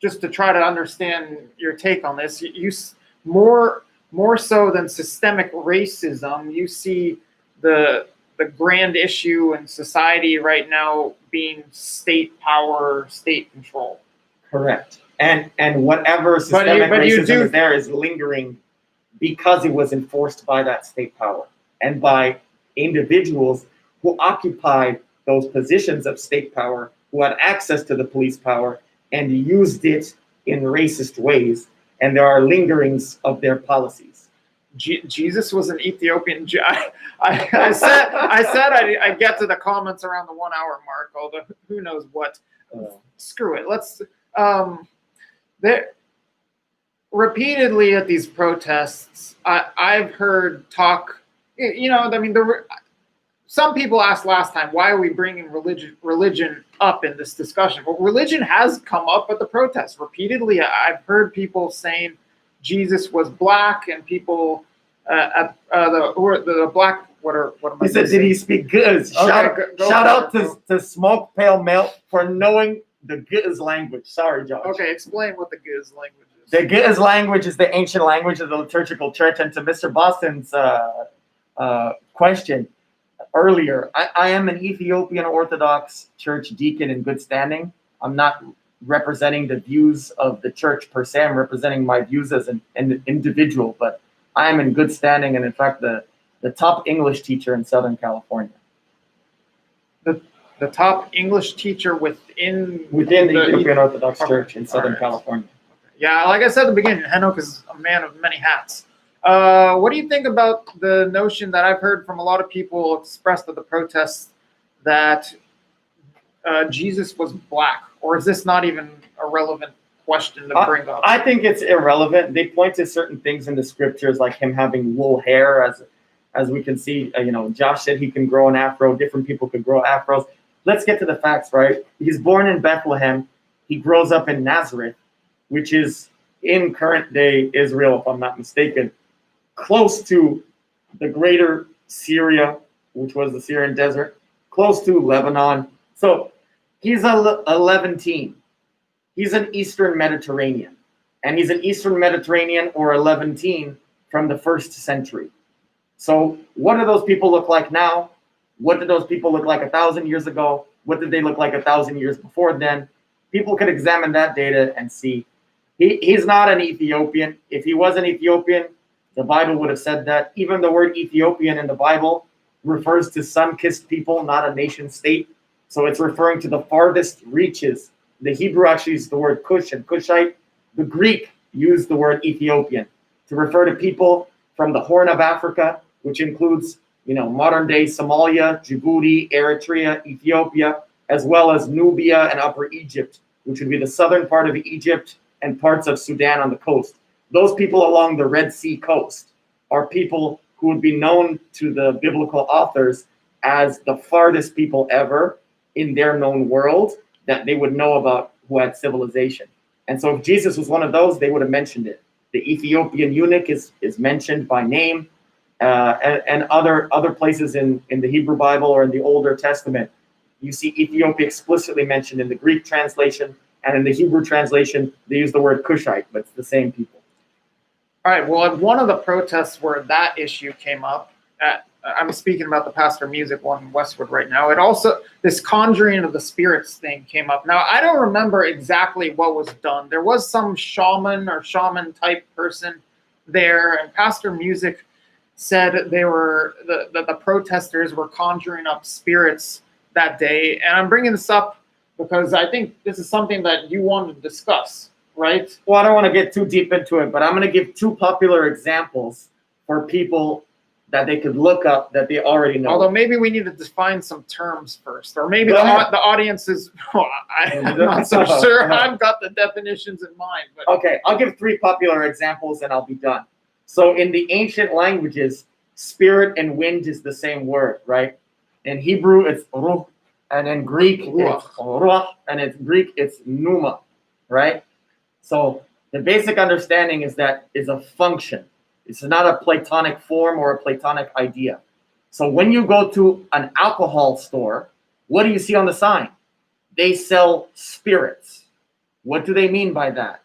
just to try to understand your take on this, you more so than systemic racism, you see the grand issue in society right now being state power, state control. Correct. And whatever systemic but you racism do- is there is lingering because it was enforced by that state power and by individuals who occupied those positions of state power, who had access to the police power and used it in racist ways. And there are lingerings of their policies. Jesus was an Ethiopian. I said I'd get to the comments around the 1 hour mark, although who knows what. Screw it. Let's there repeatedly at these protests, I've heard talk. You know, I mean, some people asked last time, why are we bringing religion up in this discussion? Well, religion has come up at the protests repeatedly. I've heard people saying Jesus was black, and people the black. What am I? He said, "Did he speak good?" Okay, shout out to Smoke Pale Melt for knowing the Giz language. Sorry, Josh. Okay, explain what the Giz language is. The Giz language is the ancient language of the liturgical church. And to Mr. Boston's question earlier, I am an Ethiopian Orthodox Church deacon in good standing. I'm not representing the views of the church per se. I'm representing my views as an individual, but I am in good standing, and in fact, the top English teacher in Southern California. The top English teacher within the Ethiopian Orthodox Church in Southern California. Yeah, like I said at the beginning, Henok is a man of many hats. What do you think about the notion that I've heard from a lot of people expressed at the protests that Jesus was black? Or is this not even a relevant question to bring up? I think it's irrelevant. They point to certain things in the scriptures, like him having wool hair, as we can see. Josh said he can grow an afro. Different people could grow afros. Let's get to the facts, right? He's born in Bethlehem. He grows up in Nazareth, which is in current day Israel, if I'm not mistaken, close to the greater Syria, which was the Syrian desert, close to Lebanon. So he's a Levantine. He's an Eastern Mediterranean. And he's an Eastern Mediterranean or a Levantine from the 1st century. So what do those people look like now? What did those people look like 1,000 years ago? What did they look like 1,000 years before then? People could examine that data and see. He's not an Ethiopian. If he was an Ethiopian, the Bible would have said that. Even the word Ethiopian in the Bible refers to sun-kissed people, not a nation state. So it's referring to the farthest reaches. The Hebrew actually used the word Cush and Cushite. The Greek used the word Ethiopian to refer to people from the Horn of Africa, which includes, modern day Somalia, Djibouti, Eritrea, Ethiopia, as well as Nubia and Upper Egypt, which would be the southern part of Egypt and parts of Sudan on the coast. Those people along the Red Sea coast are people who would be known to the biblical authors as the farthest people ever in their known world that they would know about, who had civilization. And so if Jesus was one of those, they would have mentioned it. The Ethiopian eunuch is mentioned by name, and other places in the Hebrew Bible or in the Older Testament. You see Ethiopia explicitly mentioned in the Greek translation, and in the Hebrew translation, they use the word Cushite, but it's the same people. All right, well, at one of the protests where that issue came up, I'm speaking about the Pastor Music one in Westwood right now. It also, this conjuring of the spirits thing came up. Now, I don't remember exactly what was done. There was some shaman or shaman type person there, and Pastor Music said they were the protesters were conjuring up spirits that day. And I'm bringing this up because I think this is something that you wanted to discuss, right? Well, I don't want to get too deep into it, but I'm going to give two popular examples for people that they could look up that they already know. Although maybe we need to define some terms first, or maybe the audience is, I'm not so sure I've got the definitions in mind. But okay, I'll give three popular examples and I'll be done. So in the ancient languages, spirit and wind is the same word, right? In Hebrew, it's ruh, and in Greek, it's ruach, and in Greek, it's pneuma, right? So the basic understanding is that is a function. It's not a Platonic form or a Platonic idea. So when you go to an alcohol store, what do you see on the sign? They sell spirits. What do they mean by that?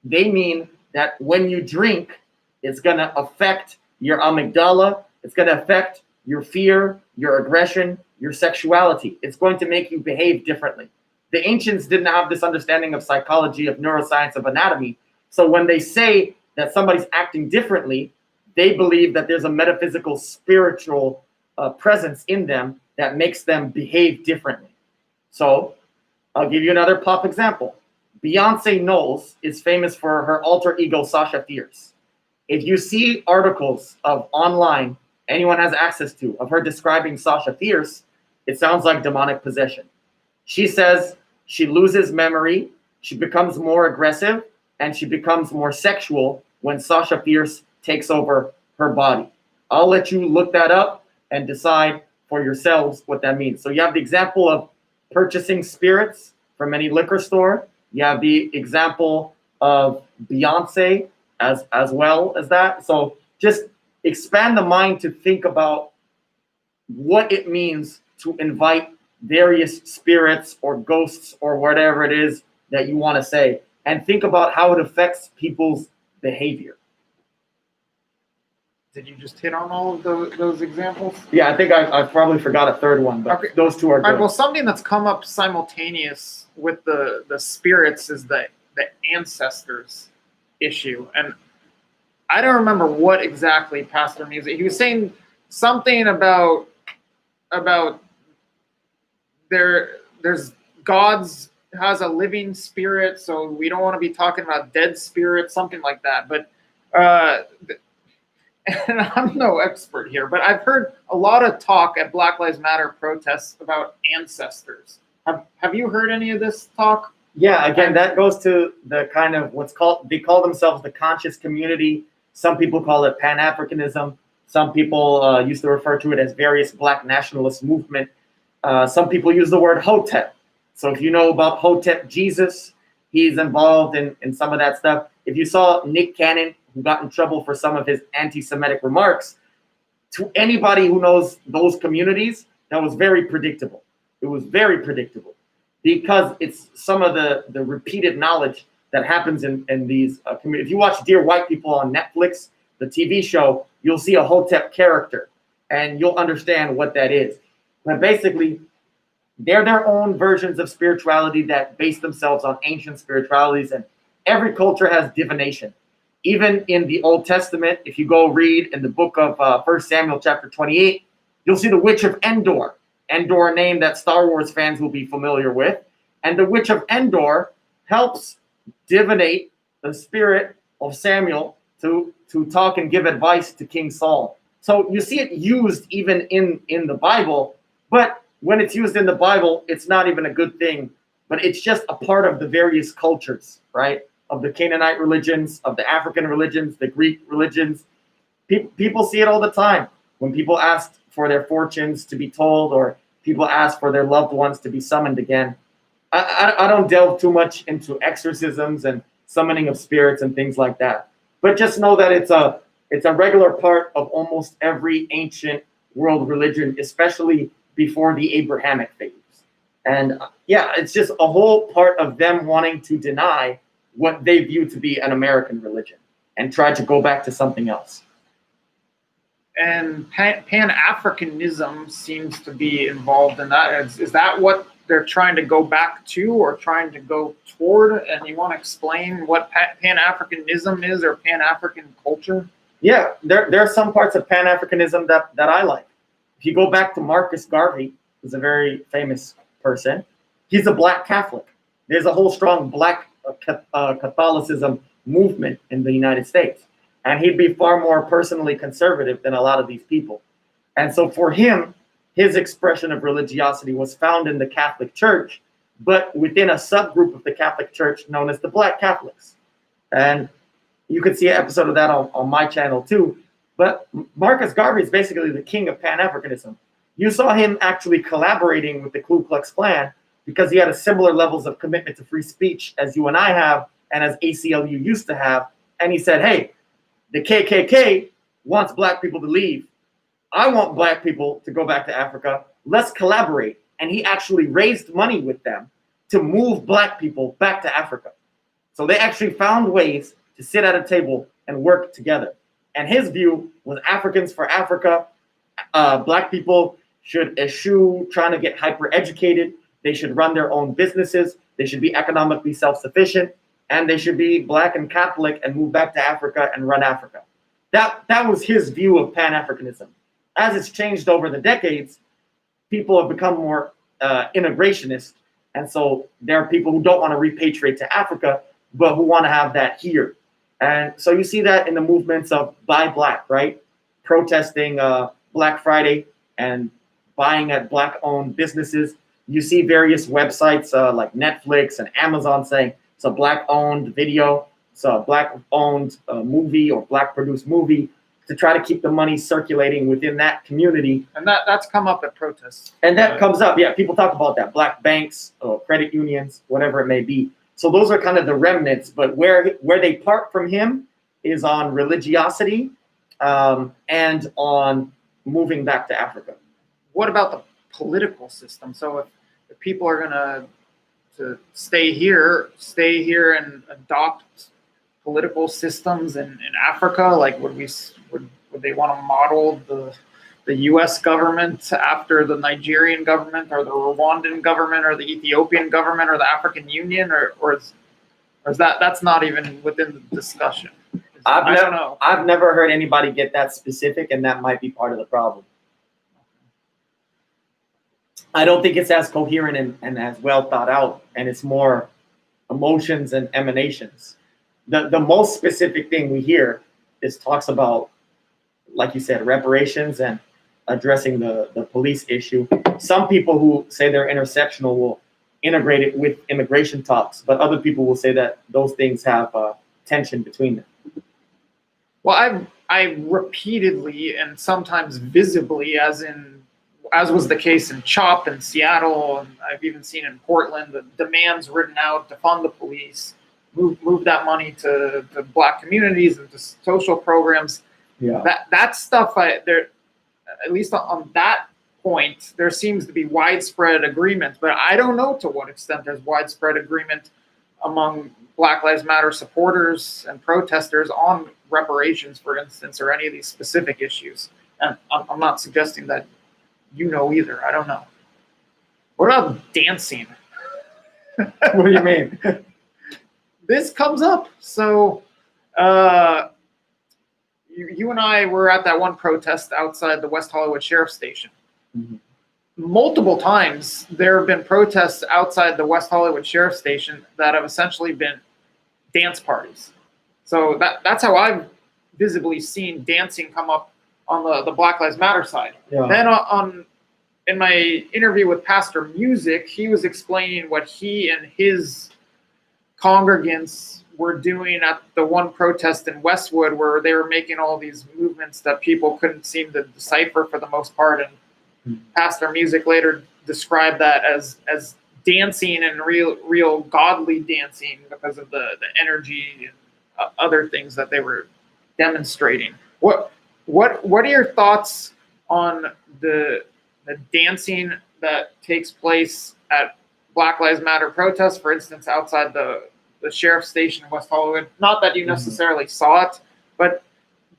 They mean that when you drink, it's going to affect your amygdala. It's going to affect your fear, your aggression, your sexuality. It's going to make you behave differently. The ancients didn't have this understanding of psychology, of neuroscience, of anatomy. So when they say that somebody's acting differently, they believe that there's a metaphysical, spiritual presence in them that makes them behave differently. So I'll give you another pop example. Beyonce Knowles is famous for her alter ego, Sasha Fierce. If you see articles of online, anyone has access to, of her describing Sasha Fierce, it sounds like demonic possession. She says she loses memory, she becomes more aggressive, and she becomes more sexual when Sasha Fierce takes over her body. I'll let you look that up and decide for yourselves what that means. So you have the example of purchasing spirits from any liquor store. You have the example of Beyonce as well as that. So just expand the mind to think about what it means to invite various spirits or ghosts or whatever it is that you want to say, and think about how it affects people's behavior. Did you just hit on all of those examples? Yeah, I think I probably forgot a third one, but okay. Those two are good. All right, well, something that's come up simultaneous with the spirits is the ancestors issue. And I don't remember what exactly Pastor Music, he was saying something about there's God's has a living spirit, so we don't want to be talking about dead spirits, something like that. But and I'm no expert here, but I've heard a lot of talk at Black Lives Matter protests about ancestors. Have you heard any of this talk? Yeah, again, that goes to the kind of they call themselves the conscious community. Some people call it Pan-Africanism. Some people used to refer to it as various Black nationalist movement. Some people use the word Hotep. So if you know about Hotep Jesus, he's involved in some of that stuff. If you saw Nick Cannon, who got in trouble for some of his anti-Semitic remarks, to anybody who knows those communities, that was very predictable. It was very predictable because it's some of the repeated knowledge that happens in these communities. If you watch Dear White People on Netflix, the TV show, you'll see a Hotep character and you'll understand what that is. But basically, they're their own versions of spirituality that base themselves on ancient spiritualities, and every culture has divination. Even in the Old Testament, if you go read in the book of 1 Samuel chapter 28, you'll see the Witch of Endor. Endor, a name that Star Wars fans will be familiar with. And the Witch of Endor helps divinate the spirit of Samuel to talk and give advice to King Saul. So you see it used even in the Bible, but when it's used in the Bible, it's not even a good thing, but it's just a part of the various cultures, right? Of the Canaanite religions, of the African religions, the Greek religions. People see it all the time. When people ask for their fortunes to be told, or people ask for their loved ones to be summoned again. I don't delve too much into exorcisms and summoning of spirits and things like that. But just know that it's a regular part of almost every ancient world religion, especially before the Abrahamic phase. And yeah, it's just a whole part of them wanting to deny what they view to be an American religion and try to go back to something else. And Pan-Africanism seems to be involved in that. Is that what they're trying to go back to or trying to go toward? And you want to explain what Pan-Africanism is, or Pan-African culture? Yeah, there are some parts of Pan-Africanism that I like. If you go back to Marcus Garvey, who's a very famous person, he's a Black Catholic. There's a whole strong Black Catholicism movement in the United States. And he'd be far more personally conservative than a lot of these people. And so for him, his expression of religiosity was found in the Catholic Church, but within a subgroup of the Catholic Church known as the Black Catholics. And you could see an episode of that on my channel too. But Marcus Garvey is basically the king of Pan-Africanism. You saw him actually collaborating with the Ku Klux Klan because he had a similar levels of commitment to free speech as you and I have, and as ACLU used to have. And he said, hey, the KKK wants Black people to leave. I want Black people to go back to Africa. Let's collaborate. And he actually raised money with them to move Black people back to Africa. So they actually found ways to sit at a table and work together. And his view was Africans for Africa. Black people should eschew trying to get hyper educated. They should run their own businesses. They should be economically self-sufficient, and they should be black and Catholic and move back to Africa and run Africa. That was his view of Pan-Africanism. As it's changed over the decades, people have become more integrationist, and so there are people who don't want to repatriate to Africa, but who want to have that here. And so you see that in the movements of Buy Black, right? Protesting Black Friday and buying at Black-owned businesses. You see various websites like Netflix and Amazon saying it's a Black-owned video, it's a Black-owned movie or Black-produced movie, to try to keep the money circulating within that community. And that's come up at protests. And that comes up, yeah, people talk about that. Black banks, or credit unions, whatever it may be. So those are kind of the remnants, but where they part from him is on religiosity and on moving back to Africa. What about the political system? So if people are going to stay here and adopt political systems in Africa, like would they want to model the U.S. government after the Nigerian government or the Rwandan government or the Ethiopian government or the African Union, or is that's not even within the discussion? I don't know. I've never heard anybody get that specific, and that might be part of the problem. I don't think it's as coherent and as well thought out, and it's more emotions and emanations. The most specific thing we hear is talks about, like you said, reparations and addressing the police issue. Some people who say they're intersectional will integrate it with immigration talks, but other people will say that those things have tension between them. Well, I repeatedly and sometimes visibly, as was the case in CHOP in Seattle, and I've even seen in Portland, the demands written out to fund the police, move that money to Black communities and to social programs. Yeah, that stuff, there, at least on that point, there seems to be widespread agreement, but I don't know to what extent there's widespread agreement among Black Lives Matter supporters and protesters on reparations, for instance, or any of these specific issues. And I'm not suggesting that you know either. I don't know. What about dancing? What do you mean? This comes up. So you and I were at that one protest outside the West Hollywood Sheriff's Station. Mm-hmm. Multiple times there have been protests outside the West Hollywood Sheriff's Station that have essentially been dance parties. So that's how I've visibly seen dancing come up on the Black Lives Matter side. Yeah. Then in my interview with Pastor Music, he was explaining what he and his congregants were doing at the one protest in Westwood, where they were making all these movements that people couldn't seem to decipher for the most part. And Pastor Music later described that as dancing and real godly dancing because of the energy and other things that they were demonstrating. What are your thoughts on the dancing that takes place at Black Lives Matter protests, for instance, outside the sheriff's station in West Hollywood? Not that you necessarily saw it, but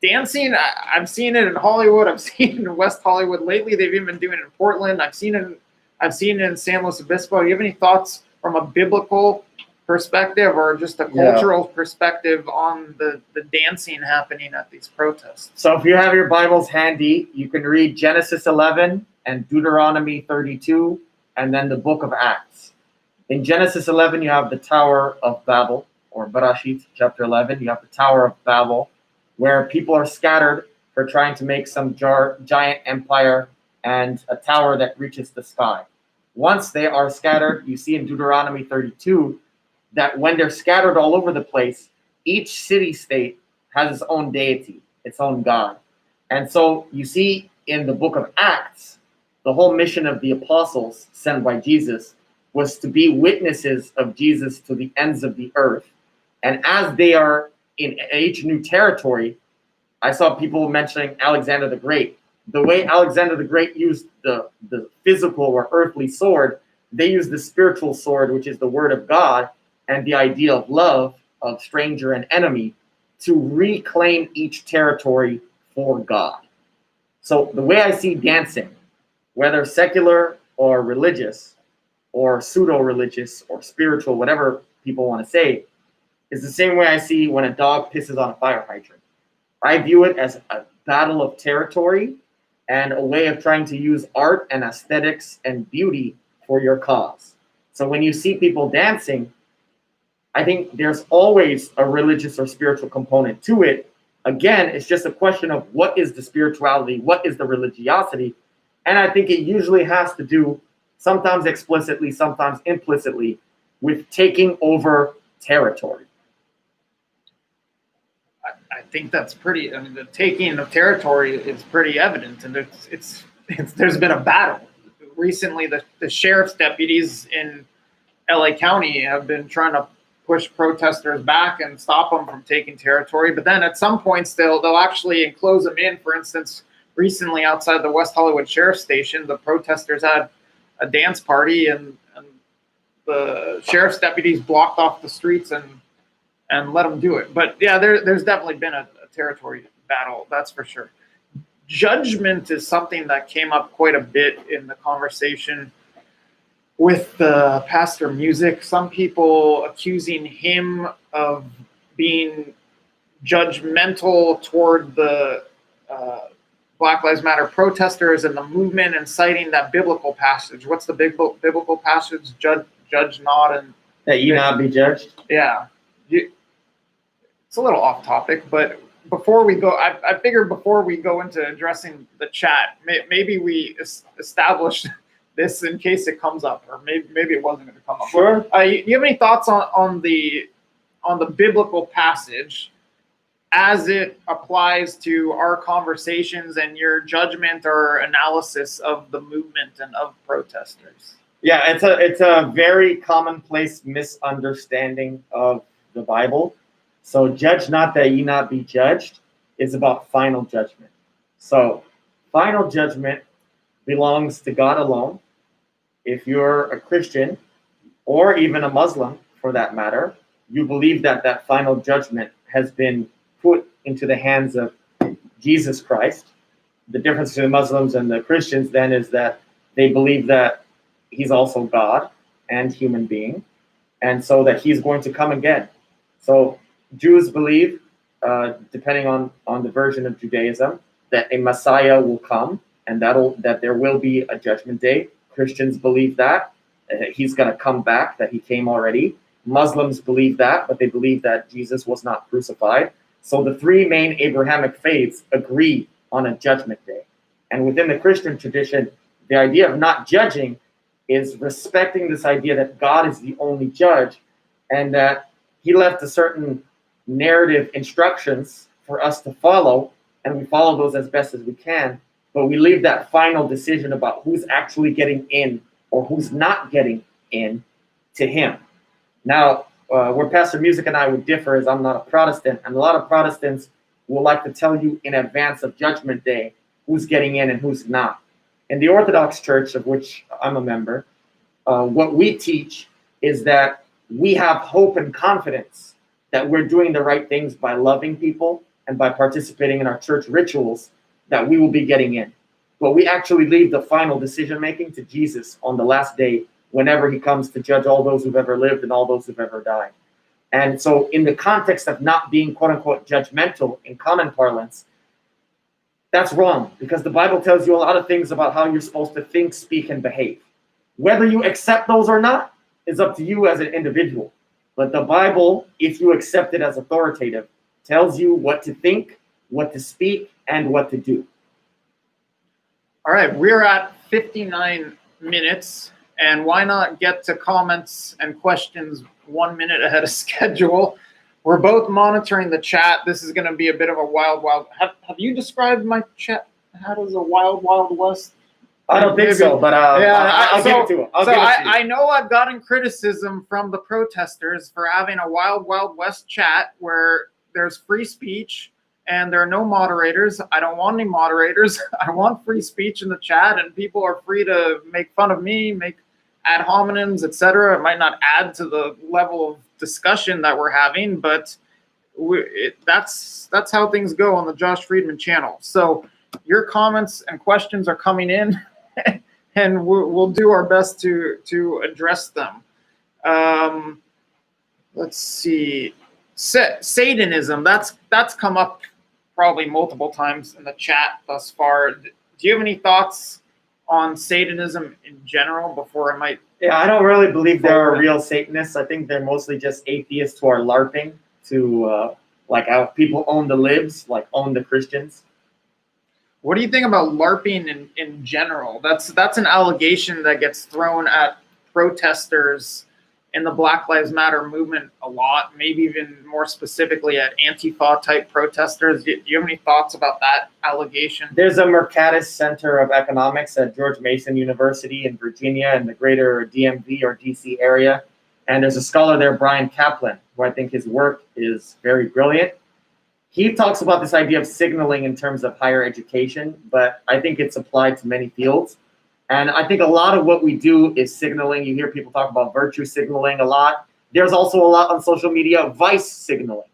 dancing, I've seen it in Hollywood. I've seen it in West Hollywood lately. They've even been doing it in Portland. I've seen it in San Luis Obispo. Do you have any thoughts from a biblical perspective or just a cultural perspective on the dancing happening at these protests? So if you have your Bibles handy, you can read Genesis 11 and Deuteronomy 32, and then the book of Acts. In Genesis 11, you have the Tower of Babel, or Bereshit, chapter 11. You have the Tower of Babel, where people are scattered for trying to make some giant empire and a tower that reaches the sky. Once they are scattered, you see in Deuteronomy 32 that when they're scattered all over the place, each city-state has its own deity, its own god. And so you see in the book of Acts, the whole mission of the apostles sent by Jesus was to be witnesses of Jesus to the ends of the earth. And as they are in each new territory, I saw people mentioning Alexander the Great. The way Alexander the Great used the physical or earthly sword, they used the spiritual sword, which is the word of God, and the idea of love, of stranger and enemy, to reclaim each territory for God. So the way I see dancing, whether secular or religious, or pseudo-religious or spiritual, whatever people want to say, is the same way I see when a dog pisses on a fire hydrant. I view it as a battle of territory and a way of trying to use art and aesthetics and beauty for your cause. So when you see people dancing, I think there's always a religious or spiritual component to it. Again, it's just a question of what is the spirituality, what is the religiosity, and I think it usually has to do, sometimes explicitly, sometimes implicitly, with taking over territory. I think that's pretty. I mean, the taking of territory is pretty evident, and there's been a battle recently. The sheriff's deputies in LA County have been trying to push protesters back and stop them from taking territory, but then at some points they'll actually enclose them in. For instance, recently outside the West Hollywood Sheriff's Station, the protesters had a dance party, and the sheriff's deputies blocked off the streets and let them do it. But yeah, there's definitely been a territory battle, that's for sure. Judgment is something that came up quite a bit in the conversation with Pastor Music. Some people accusing him of being judgmental toward the Black Lives Matter protesters and the movement, and citing that biblical passage. What's the biblical passage? Judge not, and that ye not be judged. Yeah. It's a little off topic, but before we go, I figured before we go into addressing the chat, maybe we establish this in case it comes up, or maybe it wasn't going to come up. Sure. Do you have any thoughts on the biblical passage as it applies to our conversations and your judgment or analysis of the movement and of protesters? Yeah, it's a very commonplace misunderstanding of the Bible. So judge not that ye not be judged is about final judgment. So final judgment belongs to God alone. If you're a Christian, or even a Muslim for that matter, you believe that final judgment has been put into the hands of Jesus Christ. The difference between the Muslims and the Christians then is that they believe that he's also God and human being, and so that he's going to come again. So Jews believe, depending on the version of Judaism, that a Messiah will come, and that there will be a judgment day. Christians believe that he's going to come back, that he came already. Muslims believe that, but they believe that Jesus was not crucified. So the three main Abrahamic faiths agree on a judgment day. And within the Christian tradition, the idea of not judging is respecting this idea that God is the only judge, and that he left a certain narrative instructions for us to follow, and we follow those as best as we can, but we leave that final decision about who's actually getting in or who's not getting in to him. Now, where Pastor Music and I would differ is I'm not a Protestant, and a lot of Protestants will like to tell you in advance of Judgment Day who's getting in and who's not. In the Orthodox Church, of which I'm a member, what we teach is that we have hope and confidence that we're doing the right things by loving people and by participating in our church rituals, that we will be getting in. But we actually leave the final decision-making to Jesus on the last day, whenever he comes to judge all those who've ever lived and all those who've ever died. And so in the context of not being quote-unquote judgmental in common parlance, that's wrong, because the Bible tells you a lot of things about how you're supposed to think, speak, and behave. Whether you accept those or not is up to you as an individual. But the Bible, if you accept it as authoritative, tells you what to think, what to speak, and what to do. All right, we're at 59 minutes, and why not get to comments and questions 1 minute ahead of schedule? We're both monitoring the chat. This is going to be a bit of a wild. Have you described my chat? How does a wild west? I don't think so, but I'll give it to him. I know I've gotten criticism from the protesters for having a wild west chat where there's free speech and there are no moderators. I don't want any moderators. I want free speech in the chat, and people are free to make fun of me, make ad hominems, etc. It might not add to the level of discussion that we're having, but that's how things go on the Josh Friedman channel. So your comments and questions are coming in, and we'll do our best to address them. Let's see, Satanism. That's come up probably multiple times in the chat thus far. Do you have any thoughts on Satanism in general before I might? Yeah, I don't really believe there are real Satanists. I think they're mostly just atheists who are LARPing to like how people own the libs, like own the Christians. What do you think about LARPing in general? That's an allegation that gets thrown at protesters in the Black Lives Matter movement a lot, maybe even more specifically at Antifa type protesters. Do you have any thoughts about that allegation? There's a Mercatus Center of Economics at George Mason University in Virginia in the greater DMV or DC area. And there's a scholar there, Brian Kaplan, who I think his work is very brilliant. He talks about this idea of signaling in terms of higher education, but I think it's applied to many fields. And I think a lot of what we do is signaling. You hear people talk about virtue signaling a lot. There's also a lot on social media of vice signaling.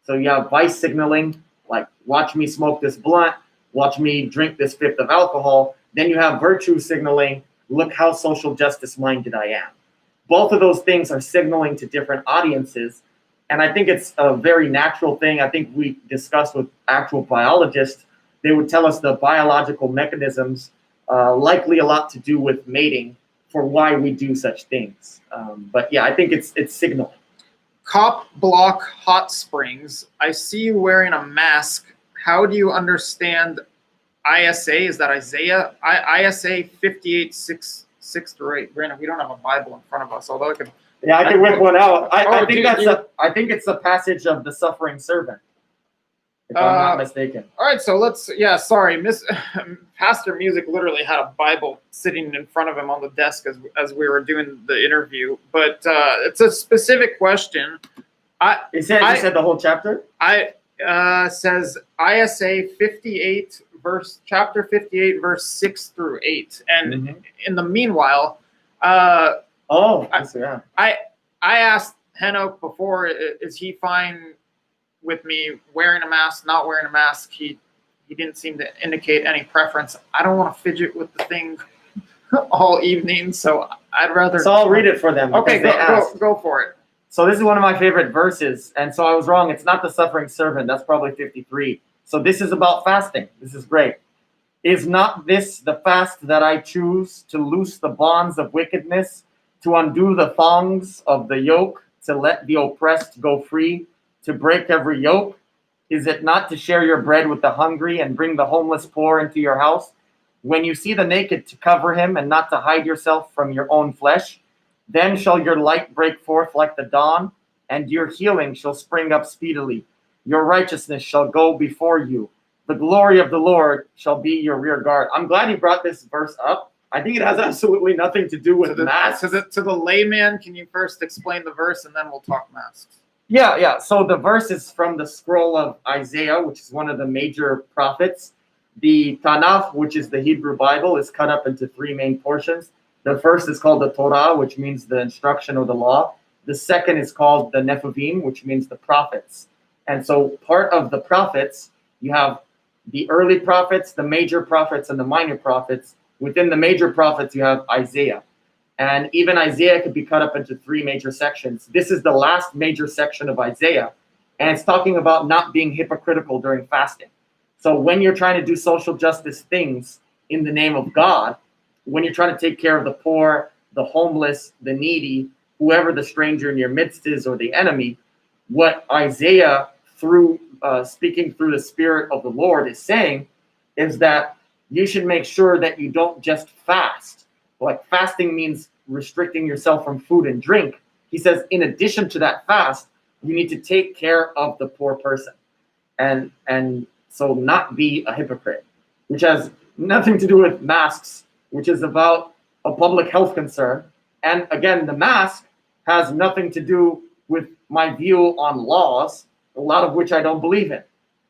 So you have vice signaling, like watch me smoke this blunt, watch me drink this fifth of alcohol. Then you have virtue signaling, look how social justice minded I am. Both of those things are signaling to different audiences. And I think it's a very natural thing. I think we discussed with actual biologists, they would tell us the biological mechanisms, likely a lot to do with mating, for why we do such things. But yeah, I think it's signaling. Cop Block Hot Springs. I see you wearing a mask. How do you understand ISA? Is that Isaiah? ISA 58:6-8. Brandon, we don't have a Bible in front of us, although I could. Yeah, I can whip one out. I think dude, I think it's a passage of the suffering servant, if I'm not mistaken. All right, so let's. Yeah, sorry, Pastor Music literally had a Bible sitting in front of him on the desk as we were doing the interview. But it's a specific question. You said the whole chapter? Says ISA 58 chapter 58 verse 6-8, and in the meanwhile, I asked Henok before, is he fine with me wearing a mask, not wearing a mask? He didn't seem to indicate any preference. I don't want to fidget with the thing all evening, so I'd rather. So I'll read it for them. Okay, go for it. So this is one of my favorite verses, and so I was wrong. It's not the suffering servant. That's probably 53. So this is about fasting. This is great. Is not this the fast that I choose, to loose the bonds of wickedness, to undo the thongs of the yoke, to let the oppressed go free, to break every yoke? Is it not to share your bread with the hungry and bring the homeless poor into your house? When you see the naked, to cover him and not to hide yourself from your own flesh? Then shall your light break forth like the dawn, and your healing shall spring up speedily. Your righteousness shall go before you. The glory of the Lord shall be your rear guard. I'm glad you brought this verse up. I think it has absolutely nothing to do with masks. To the layman, can you first explain the verse and then we'll talk masks? Yeah. So the verse is from the scroll of Isaiah, which is one of the major prophets. The Tanakh, which is the Hebrew Bible, is cut up into three main portions. The first is called the Torah, which means the instruction or the law. The second is called the Nephivim, which means the prophets. And so part of the prophets, you have the early prophets, the major prophets, and the minor prophets. Within the major prophets, you have Isaiah. And even Isaiah could be cut up into three major sections. This is the last major section of Isaiah, and it's talking about not being hypocritical during fasting. So when you're trying to do social justice things in the name of God, when you're trying to take care of the poor, the homeless, the needy, whoever the stranger in your midst is or the enemy, what Isaiah, through speaking through the Spirit of the Lord, is saying is that you should make sure that you don't just fast. Like fasting means restricting yourself from food and drink. He says, in addition to that fast, you need to take care of the poor person. And so not be a hypocrite, which has nothing to do with masks, which is about a public health concern. And again, the mask has nothing to do with my view on laws, a lot of which I don't believe in.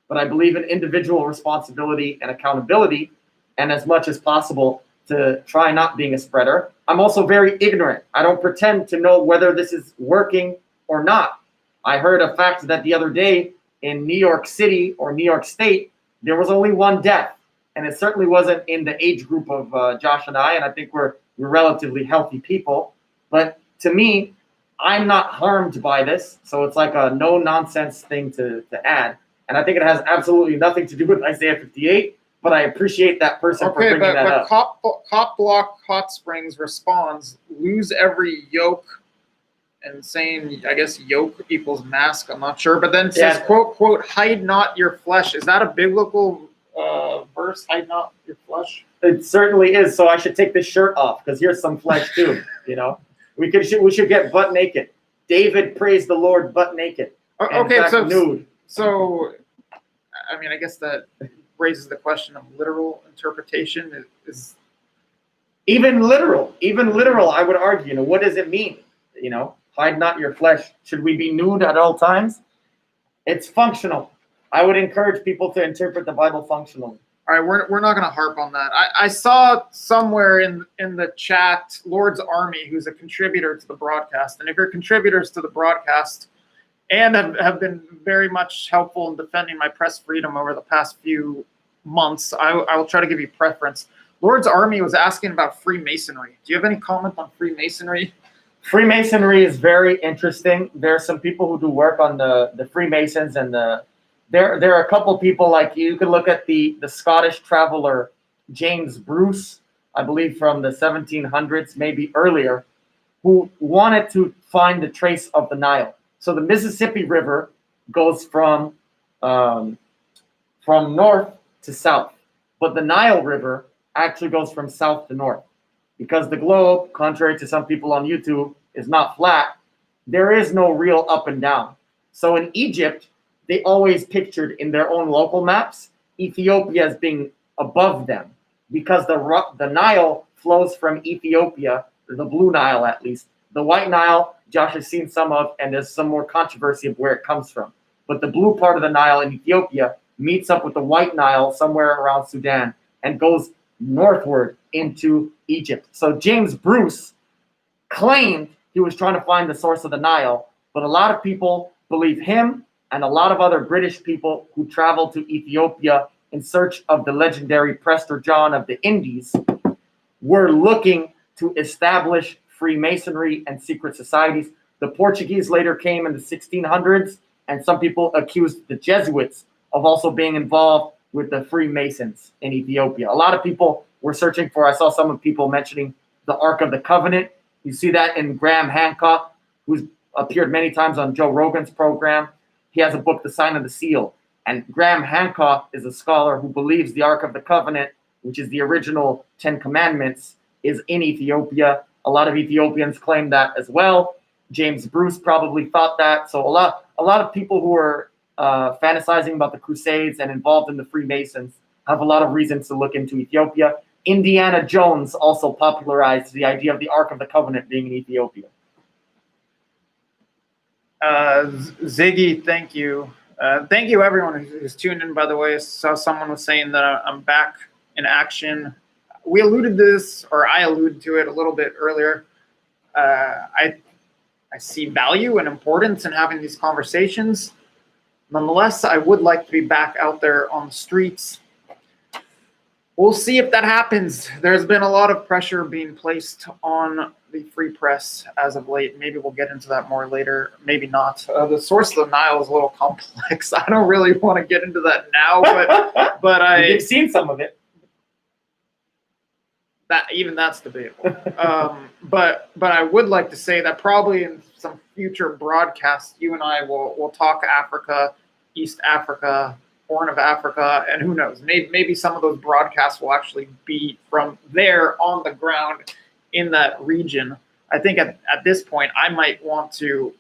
But I believe in individual responsibility and accountability, and as much as possible to try not being a spreader. I'm also very ignorant. I don't pretend to know whether this is working or not. I heard a fact that the other day in New York City or New York State, there was only one death and it certainly wasn't in the age group of Josh and I. And I think we're relatively healthy people. But to me, I'm not harmed by this, so it's like a no nonsense thing to add. And I think it has absolutely nothing to do with Isaiah 58. But I appreciate that person for bringing that up. Cop Block Hot Springs responds, lose every yoke, and saying, I guess yoke equals mask, I'm not sure. But then says, quote, hide not your flesh. Is that a biblical verse, hide not your flesh? It certainly is. So I should take this shirt off because here's some flesh too, you know? We should get butt naked. David praised the Lord butt naked. Okay, so nude. So, I mean, I guess that raises the question of literal interpretation. Is even literal, I would argue, you know, what does it mean? You know, hide not your flesh. Should we be nude at all times? It's functional. I would encourage people to interpret the Bible functionally. All right, we're not going to harp on that. I saw somewhere in the chat, Lord's Army, who's a contributor to the broadcast. And if you're contributors to the broadcast and have been very much helpful in defending my press freedom over the past few months, I will try to give you preference. Lord's Army was asking about Freemasonry. Do you have any comment on Freemasonry? Freemasonry is very interesting. There are some people who do work on the Freemasons, and there are a couple people, like you could look at the Scottish traveler James Bruce, I believe from the 1700s, maybe earlier, who wanted to find the trace of the Nile. So the Mississippi River goes from north to south, but the Nile River actually goes from south to north. Because the globe, contrary to some people on YouTube, is not flat, there is no real up and down. So in Egypt, they always pictured in their own local maps Ethiopia as being above them, because the Nile flows from Ethiopia, the Blue Nile at least. The White Nile, Josh has seen some of, and there's some more controversy of where it comes from. But the blue part of the Nile in Ethiopia meets up with the White Nile somewhere around Sudan and goes northward into Egypt. So James Bruce claimed he was trying to find the source of the Nile, but a lot of people believe him and a lot of other British people who traveled to Ethiopia in search of the legendary Prester John of the Indies were looking to establish Freemasonry and secret societies. The Portuguese later came in the 1600s, and some people accused the Jesuits of also being involved with the Freemasons in Ethiopia. A lot of people were searching for, I saw some people mentioning the Ark of the Covenant. You see that in Graham Hancock, who's appeared many times on Joe Rogan's program. He has a book, The Sign of the Seal. And Graham Hancock is a scholar who believes the Ark of the Covenant, which is the original 10 Commandments, is in Ethiopia. A lot of Ethiopians claim that as well. James Bruce probably thought that. So a lot of people who are fantasizing about the Crusades and involved in the Freemasons have a lot of reasons to look into Ethiopia. Indiana Jones also popularized the idea of the Ark of the Covenant being in Ethiopia. Ziggy, thank you. Thank you, everyone who's tuned in, by the way. I saw someone was saying that I'm back in action. We alluded to this, or I alluded to it a little bit earlier. I see value and importance in having these conversations. Nonetheless, I would like to be back out there on the streets. We'll see if that happens. There's been a lot of pressure being placed on the free press as of late. Maybe we'll get into that more later. Maybe not. The source of the Nile is a little complex. I don't really want to get into that now, but I've seen some of it. That's debatable. But I would like to say that probably in some future broadcasts, you and I will talk Africa, East Africa, Horn of Africa, and who knows, maybe some of those broadcasts will actually be from there on the ground in that region. I think at this point, I might want to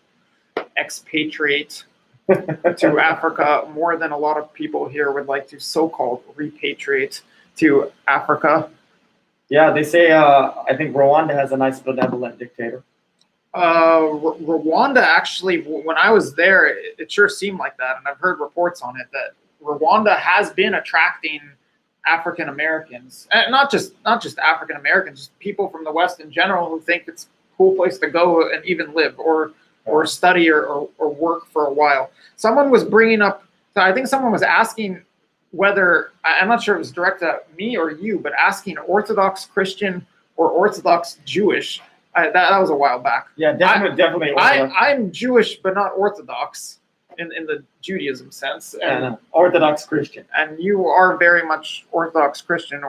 expatriate to Africa more than a lot of people here would like to so-called repatriate to Africa. Yeah, they say, I think Rwanda has a nice benevolent dictator. Rwanda, actually, when I was there, it sure seemed like that. And I've heard reports on it that Rwanda has been attracting African Americans, and not just African Americans, just people from the West in general who think it's a cool place to go and even live or study or work for a while. Someone was bringing up, I think someone was asking whether, I'm not sure if it was directed at me or you, but asking Orthodox Christian or Orthodox Jewish, that was a while back. Yeah, definitely. I'm Jewish, but not Orthodox in the Judaism sense. And Orthodox Christian. And you are very much Orthodox Christian.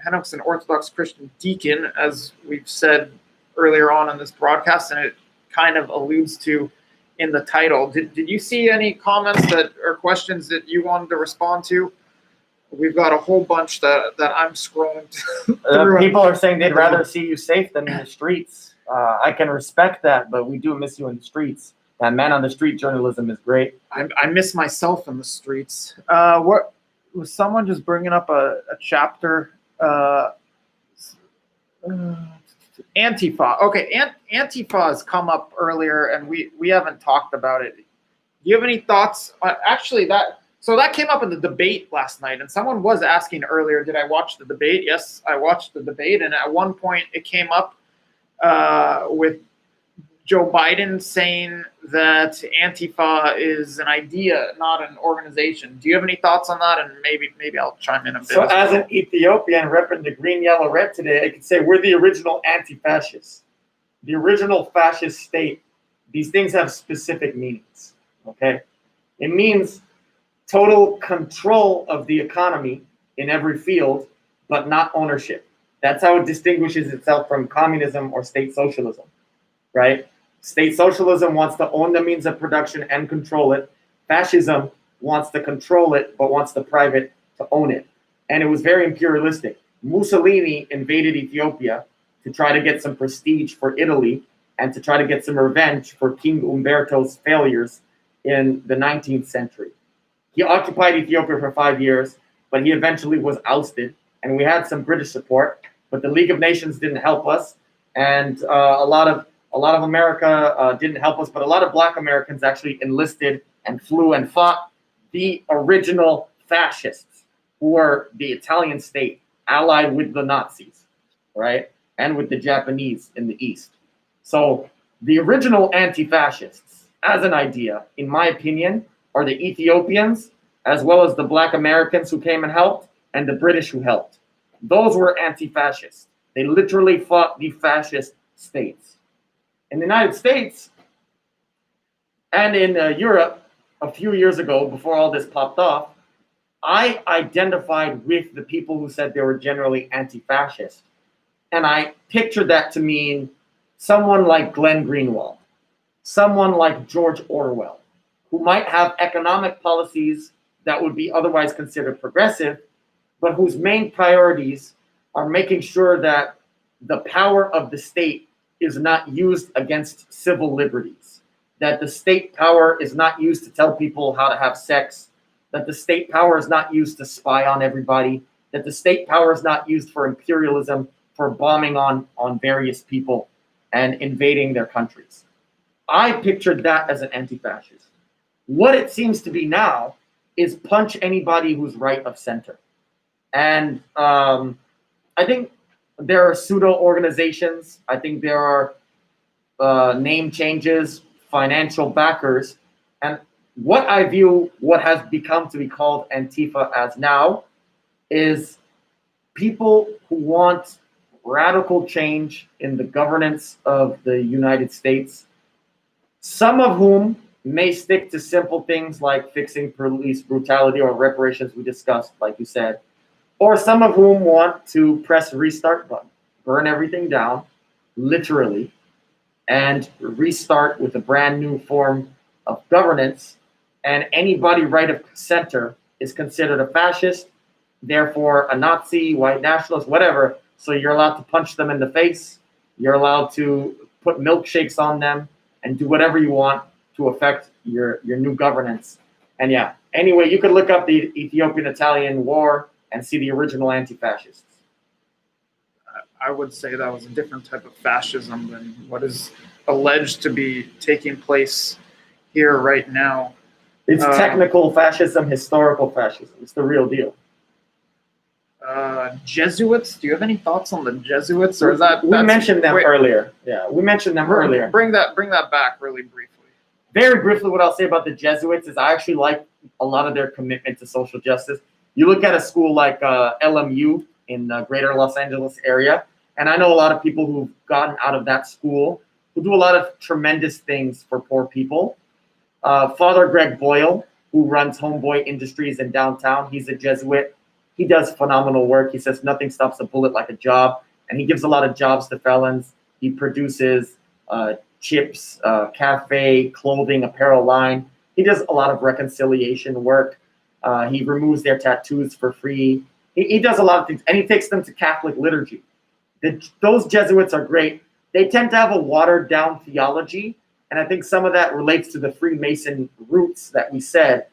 Henok's an Orthodox Christian deacon, as we've said earlier on in this broadcast, and it kind of alludes to in the title. Did you see any comments or questions that you wanted to respond to? We've got a whole bunch that I'm scrolling through. People are saying they'd rather see you safe than in the streets. I can respect that, but we do miss you in the streets. That man on the street journalism is great. I miss myself in the streets. What was someone just bringing up a chapter? Antifa. Okay, Antifa has come up earlier, and we haven't talked about it. Do you have any thoughts? Actually, that came up in the debate last night, and someone was asking earlier, did I watch the debate? Yes, I watched the debate, and at one point it came up with Joe Biden saying that Antifa is an idea, not an organization. Do you have any thoughts on that? And maybe I'll chime in a bit. So as an Ethiopian repping the green, yellow, red today, I could say we're the original anti-fascists, the original fascist state. These things have specific meanings, okay? It means total control of the economy in every field, but not ownership. That's how it distinguishes itself from communism or state socialism, right? State socialism wants to own the means of production and control it. Fascism wants to control it, but wants the private to own it. And it was very imperialistic. Mussolini invaded Ethiopia to try to get some prestige for Italy and to try to get some revenge for King Umberto's failures in the 19th century. He occupied Ethiopia for 5 years, but he eventually was ousted. And we had some British support, but the League of Nations didn't help us. And a lot of America didn't help us, but a lot of Black Americans actually enlisted and flew and fought the original fascists, who were the Italian state, allied with the Nazis, right? And with the Japanese in the East. So the original anti-fascists, as an idea, in my opinion, are the Ethiopians, as well as the Black Americans who came and helped, and the British who helped. Those were anti-fascists. They literally fought the fascist states. In the United States and in Europe a few years ago, before all this popped off, I identified with the people who said they were generally anti-fascist. And I pictured that to mean someone like Glenn Greenwald, someone like George Orwell, who might have economic policies that would be otherwise considered progressive, but whose main priorities are making sure that the power of the state is not used against civil liberties, that the state power is not used to tell people how to have sex, that the state power is not used to spy on everybody, that the state power is not used for imperialism, for bombing on various people and invading their countries. I pictured that as an anti-fascist. What it seems to be now is punch anybody who's right of center. And I think there are pseudo organizations. I think there are name changes, financial backers. And what I view what has become to be called Antifa as now is people who want radical change in the governance of the United States, some of whom may stick to simple things like fixing police brutality or reparations we discussed, like you said, or some of whom want to press restart button, burn everything down, literally, and restart with a brand new form of governance. And anybody right of center is considered a fascist, therefore a Nazi, white nationalist, whatever. So you're allowed to punch them in the face. You're allowed to put milkshakes on them and do whatever you want to affect your new governance. And yeah, anyway, you could look up the Ethiopian-Italian War and see the original anti-fascists. I would say that was a different type of fascism than what is alleged to be taking place here right now. It's technical fascism, historical fascism. It's the real deal. Jesuits. Do you have any thoughts on the Jesuits, or is that we mentioned them earlier? Yeah, we mentioned them earlier. Bring that back really briefly. Very briefly, what I'll say about the Jesuits is I actually like a lot of their commitment to social justice. You look at a school like LMU in the greater Los Angeles area, and I know a lot of people who've gotten out of that school who do a lot of tremendous things for poor people. Father Greg Boyle, who runs Homeboy Industries in downtown, he's a Jesuit. He does phenomenal work. He says nothing stops a bullet like a job, and he gives a lot of jobs to felons. He produces chips, cafe, clothing, apparel line. He does a lot of reconciliation work. He removes their tattoos for free. He does a lot of things, and he takes them to Catholic liturgy. Those Jesuits are great. They tend to have a watered-down theology, and I think some of that relates to the Freemason roots that we said,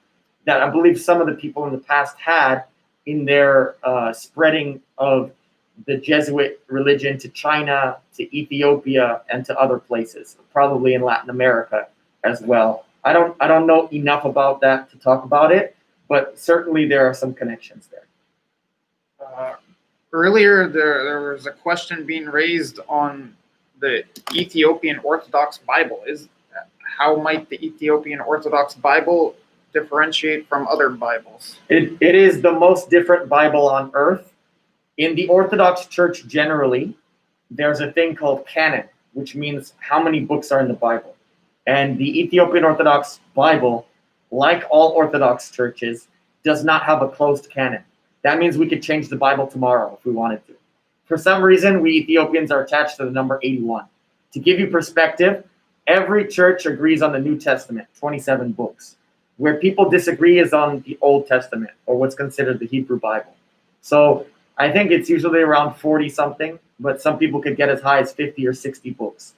that I believe some of the people in the past had in their spreading of the Jesuit religion to China, to Ethiopia, and to other places, probably in Latin America as well. I don't know enough about that to talk about it, but certainly there are some connections there. Earlier, there was a question being raised on the Ethiopian Orthodox Bible. How might the Ethiopian Orthodox Bible differentiate from other Bibles? It is the most different Bible on earth. In the Orthodox Church generally, there's a thing called canon, which means how many books are in the Bible. And the Ethiopian Orthodox Bible, like all Orthodox churches, does not have a closed canon. That means we could change the Bible tomorrow if we wanted to. For some reason, we Ethiopians are attached to the number 81. To give you perspective, every church agrees on the New Testament, 27 books. Where people disagree is on the Old Testament, or what's considered the Hebrew Bible. So I think it's usually around 40-something, but some people could get as high as 50 or 60 books.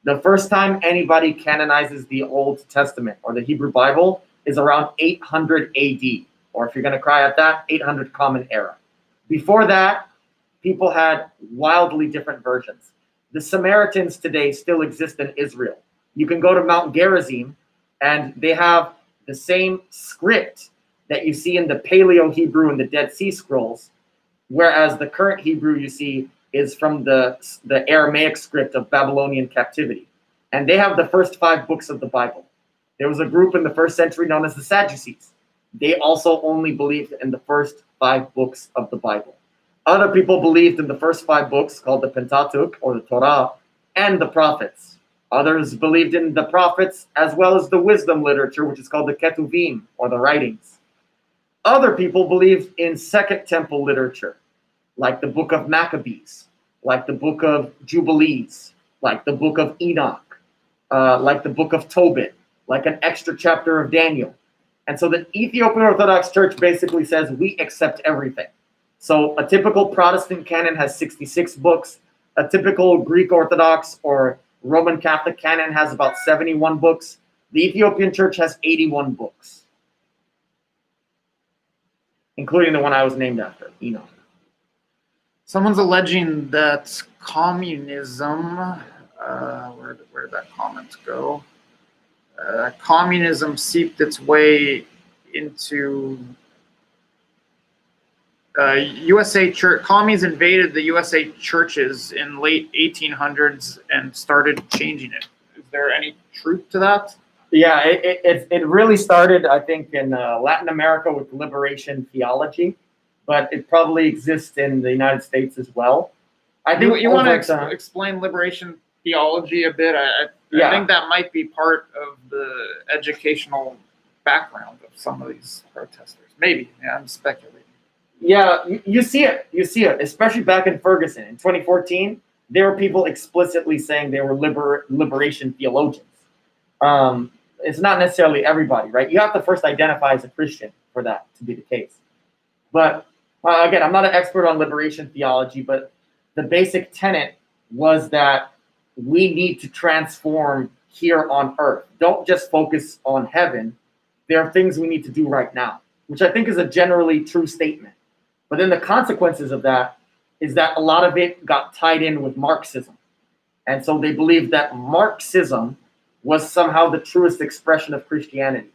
The first time anybody canonizes the Old Testament, or the Hebrew Bible, is around 800 AD. Or if you're going to cry at that, 800 Common Era. Before that, people had wildly different versions. The Samaritans today still exist in Israel. You can go to Mount Gerizim, and they have the same script that you see in the Paleo-Hebrew and the Dead Sea Scrolls, whereas the current Hebrew you see is from the Aramaic script of Babylonian captivity. And they have the first 5 books of the Bible. There was a group in the 1st century known as the Sadducees. They also only believed in the first 5 books of the Bible. Other people believed in the first 5 books called the Pentateuch, or the Torah, and the prophets. Others believed in the prophets as well as the wisdom literature, which is called the Ketuvim, or the writings. Other people believed in Second Temple literature, like the book of Maccabees, like the book of Jubilees, like the book of Enoch, like the book of Tobit, like an extra chapter of Daniel. And so the Ethiopian Orthodox Church basically says we accept everything. So a typical Protestant canon has 66 books. A typical Greek Orthodox or Roman Catholic canon has about 71 books. The Ethiopian Church has 81 books, including the one I was named after, Enoch. Someone's alleging that communism, where did that comment go? Communism seeped its way into USA church. Commies invaded the USA churches in late 1800s and started changing it. Is there any truth to that? Yeah, it really started, I think, in Latin America with liberation theology, but it probably exists in the United States as well. I think you want to explain liberation theology a bit? I think that might be part of the educational background of some of these protesters. Maybe. Yeah, I'm speculating. Yeah, you see it, especially back in Ferguson. In 2014, there were people explicitly saying they were liberation theologians. It's not necessarily everybody, right? You have to first identify as a Christian for that to be the case. But again, I'm not an expert on liberation theology, but the basic tenet was that we need to transform here on earth. Don't just focus on heaven. There are things we need to do right now, which I think is a generally true statement. But then the consequences of that is that a lot of it got tied in with Marxism. And so they believed that Marxism was somehow the truest expression of Christianity.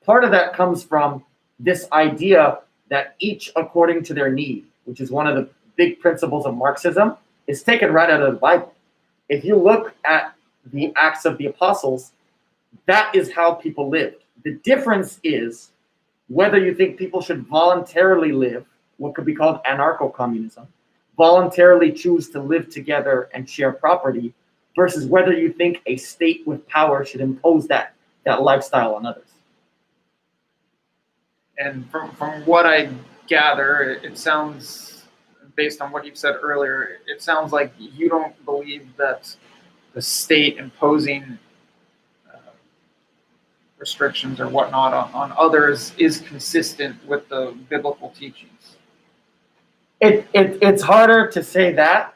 Part of that comes from this idea that each according to their need, which is one of the big principles of Marxism, is taken right out of the Bible. If you look at the Acts of the Apostles, that is how people lived. The difference is whether you think people should voluntarily live what could be called anarcho-communism, voluntarily choose to live together and share property, versus whether you think a state with power should impose that lifestyle on others. And from what I gather, it sounds, based on what you've said earlier, it sounds like you don't believe that the state imposing restrictions or whatnot on others is consistent with the biblical teachings. It's harder to say that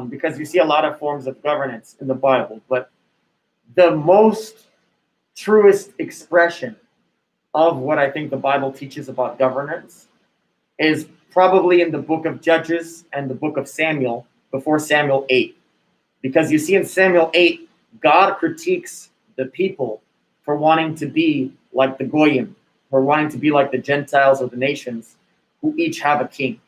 because you see a lot of forms of governance in the Bible, but the most truest expression of what I think the Bible teaches about governance is probably in the book of Judges and the book of Samuel before Samuel 8. Because you see in Samuel 8, God critiques the people for wanting to be like the Goyim, for wanting to be like the Gentiles or the nations who each have a king.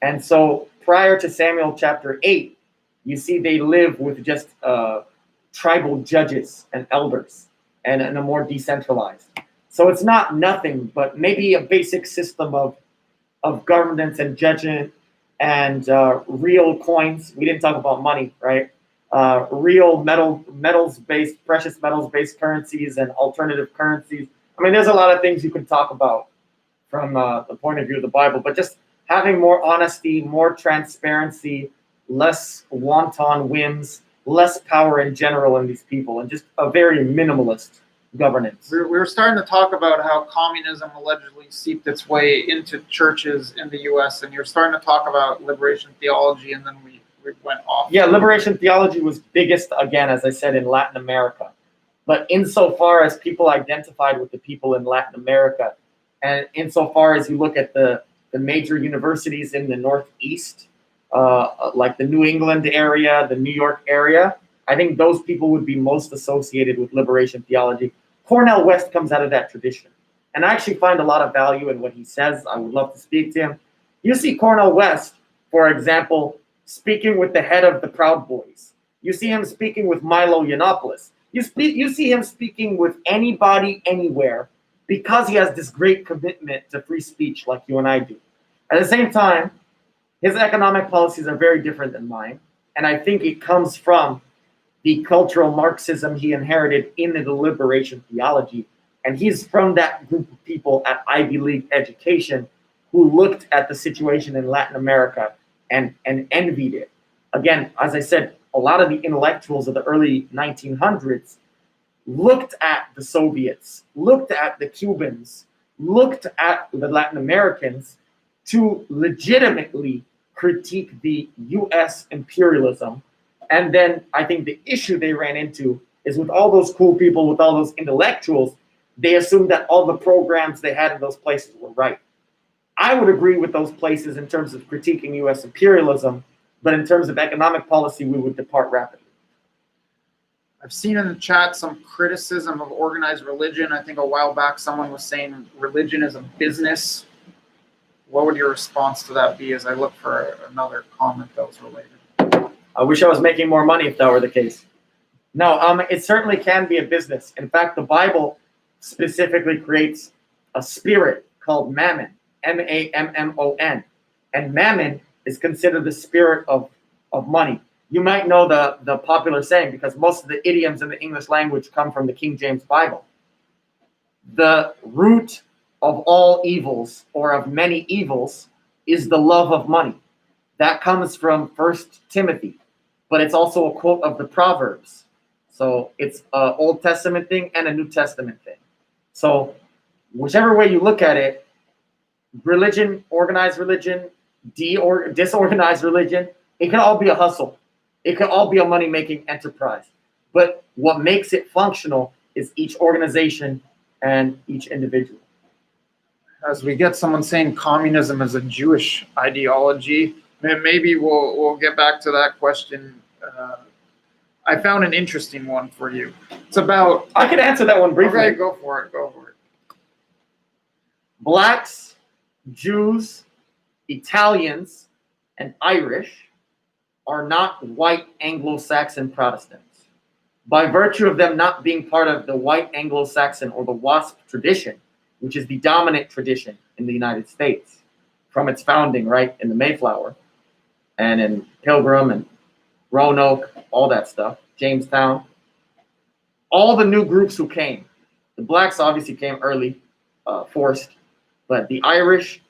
And so prior to Samuel chapter 8, you see they live with just tribal judges and elders and a more decentralized. So it's not nothing, but maybe a basic system of governance and judgment and real coins. We didn't talk about money, right? Real metals-based, precious metals-based currencies and alternative currencies. I mean, there's a lot of things you can talk about from the point of view of the Bible, but just having more honesty, more transparency, less wanton whims, less power in general in these people, and just a very minimalist governance. We were starting to talk about how communism allegedly seeped its way into churches in the U.S., and you're starting to talk about liberation theology, and then we went off. Yeah, liberation theology was biggest, again, as I said, in Latin America. But insofar as people identified with the people in Latin America, and insofar as you look at the major universities in the Northeast, like the New England area, the New York area, I think those people would be most associated with liberation theology. Cornel West comes out of that tradition. And I actually find a lot of value in what he says. I would love to speak to him. You see Cornel West, for example, speaking with the head of the Proud Boys. You see him speaking with Milo Yiannopoulos. You see him speaking with anybody, anywhere, because he has this great commitment to free speech like you and I do. At the same time, his economic policies are very different than mine. And I think it comes from the cultural Marxism he inherited in the liberation theology. And he's from that group of people at Ivy League education who looked at the situation in Latin America and envied it. Again, as I said, a lot of the intellectuals of the early 1900s looked at the Soviets, looked at the Cubans, looked at the Latin Americans to legitimately critique the US imperialism. And then I think the issue they ran into is with all those cool people, with all those intellectuals, they assumed that all the programs they had in those places were right. I would agree with those places in terms of critiquing US imperialism, but in terms of economic policy, we would depart rapidly. I've seen in the chat some criticism of organized religion. I think a while back someone was saying religion is a business. What would your response to that be as I look for another comment that was related? I wish I was making more money if that were the case. No, it certainly can be a business. In fact, the Bible specifically creates a spirit called mammon, M-A-M-M-O-N. And mammon is considered the spirit of money. You might know the popular saying, because most of the idioms in the English language come from the King James Bible. The root of all evils, or of many evils, is the love of money. That comes from 1 Timothy, but it's also a quote of the Proverbs. So it's an Old Testament thing and a New Testament thing. So whichever way you look at it, religion, organized religion, disorganized religion, it can all be a hustle. It can all be a money-making enterprise. But what makes it functional is each organization and each individual. As we get someone saying communism is a Jewish ideology, maybe we'll get back to that question. I found an interesting one for you. It's about... I can answer that one briefly. Okay, go for it. Blacks, Jews, Italians, and Irish are not white Anglo-Saxon Protestants. By virtue of them not being part of the white Anglo-Saxon or the WASP tradition, which is the dominant tradition in the United States from its founding, right, in the Mayflower and in Pilgrim and Roanoke, all that stuff, Jamestown. All the new groups who came, the blacks obviously came early, forced, but the Irish,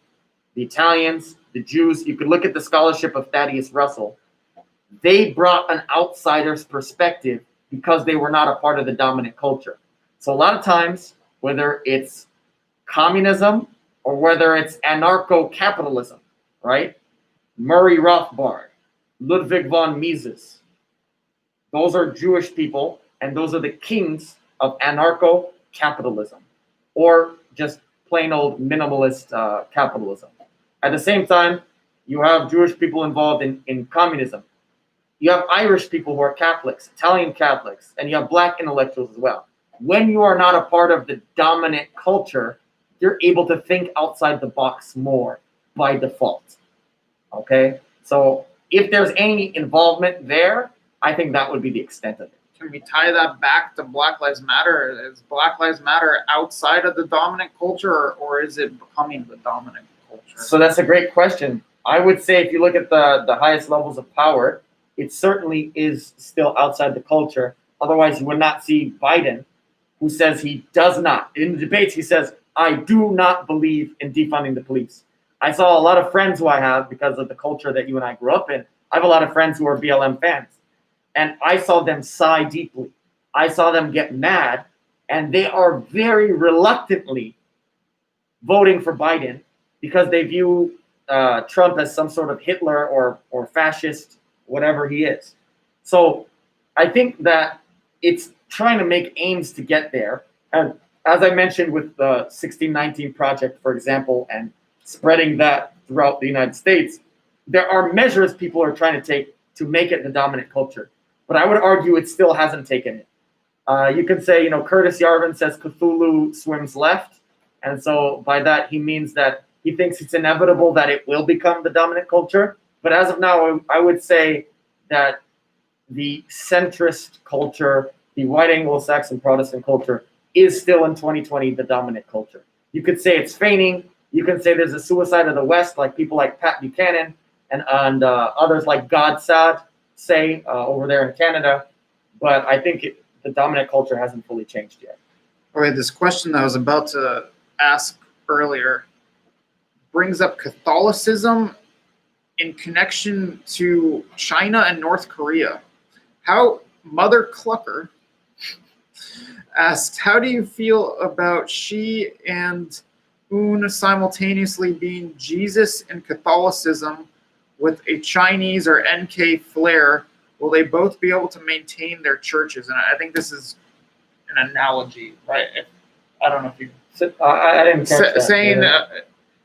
the Italians, the Jews, you could look at the scholarship of Thaddeus Russell. They brought an outsider's perspective because they were not a part of the dominant culture. So a lot of times, whether it's communism or whether it's anarcho-capitalism, right? Murray Rothbard, Ludwig von Mises, those are Jewish people, and those are the kings of anarcho-capitalism, or just plain old minimalist capitalism. At the same time, you have Jewish people involved in communism. You have Irish people who are Catholics, Italian Catholics, and you have black intellectuals as well. When you are not a part of the dominant culture, you're able to think outside the box more by default. Okay? So if there's any involvement there, I think that would be the extent of it. Can we tie that back to Black Lives Matter? Is Black Lives Matter outside of the dominant culture, or is it becoming the dominant culture? So that's a great question. I would say if you look at the highest levels of power, it certainly is still outside the culture. Otherwise, you would not see Biden, who says he does not. In the debates, he says, I do not believe in defunding the police. I saw a lot of friends who I have, because of the culture that you and I grew up in, I have a lot of friends who are BLM fans. And I saw them sigh deeply. I saw them get mad, and they are very reluctantly voting for Biden because they view Trump as some sort of Hitler or fascist, whatever he is. So I think that it's trying to make aims to get there. And as I mentioned with the 1619 Project, for example, and spreading that throughout the United States, there are measures people are trying to take to make it the dominant culture. But I would argue it still hasn't taken it. You can say, Curtis Yarvin says Cthulhu swims left. And so by that, he means that he thinks it's inevitable that it will become the dominant culture. But as of now, I would say that the centrist culture, the white Anglo-Saxon Protestant culture, is still in 2020 the dominant culture. You could say it's feigning. You can say there's a suicide of the West, like people like Pat Buchanan and others like God Sad say over there in Canada. But I think the dominant culture hasn't fully changed yet. Okay, this question that I was about to ask earlier brings up Catholicism in connection to China and North Korea. How Mother Clucker asked, how do you feel about Xi and Un simultaneously being Jesus in Catholicism with a Chinese or NK flair? Will they both be able to maintain their churches? And I think this is an analogy, right? I don't know if you... I didn't catch that. Saying,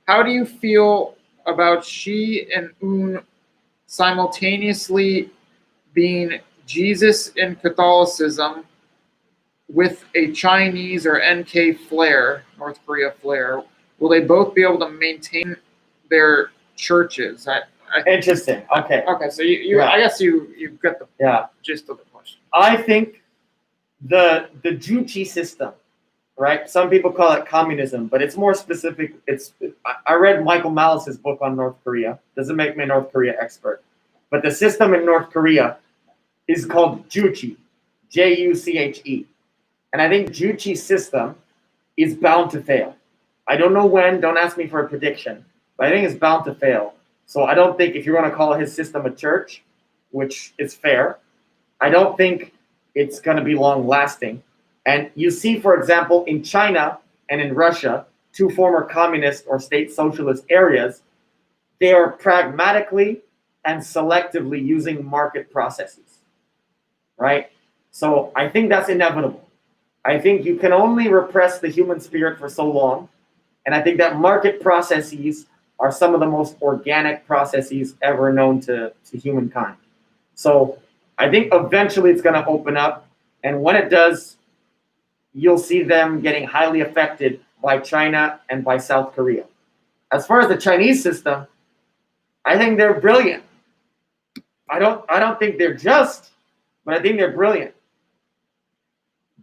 how do you feel about Xi and Un simultaneously being Jesus in Catholicism with a Chinese or NK flair, North Korea flair? Will they both be able to maintain their churches? Interesting. Okay. Okay, so you I guess you got the gist of the question. I think the Juche system, right? Some people call it communism, but it's more specific. I read Michael Malice's book on North Korea. Doesn't make me a North Korea expert, but the system in North Korea is called Juche, Juche, and I think Juche's system is bound to fail. I don't know when. Don't ask me for a prediction, but I think it's bound to fail. So I don't think if you're going to call his system a church, which is fair, I don't think it's going to be long lasting. And you see, for example, in China and in Russia, two former communist or state socialist areas, they are pragmatically and selectively using market processes, right? So I think that's inevitable. I think you can only repress the human spirit for so long. And I think that market processes are some of the most organic processes ever known to humankind. So I think eventually it's going to open up. And when it does, you'll see them getting highly affected by China and by South Korea. As far as the Chinese system, I think they're brilliant. I don't think they're just, but I think they're brilliant.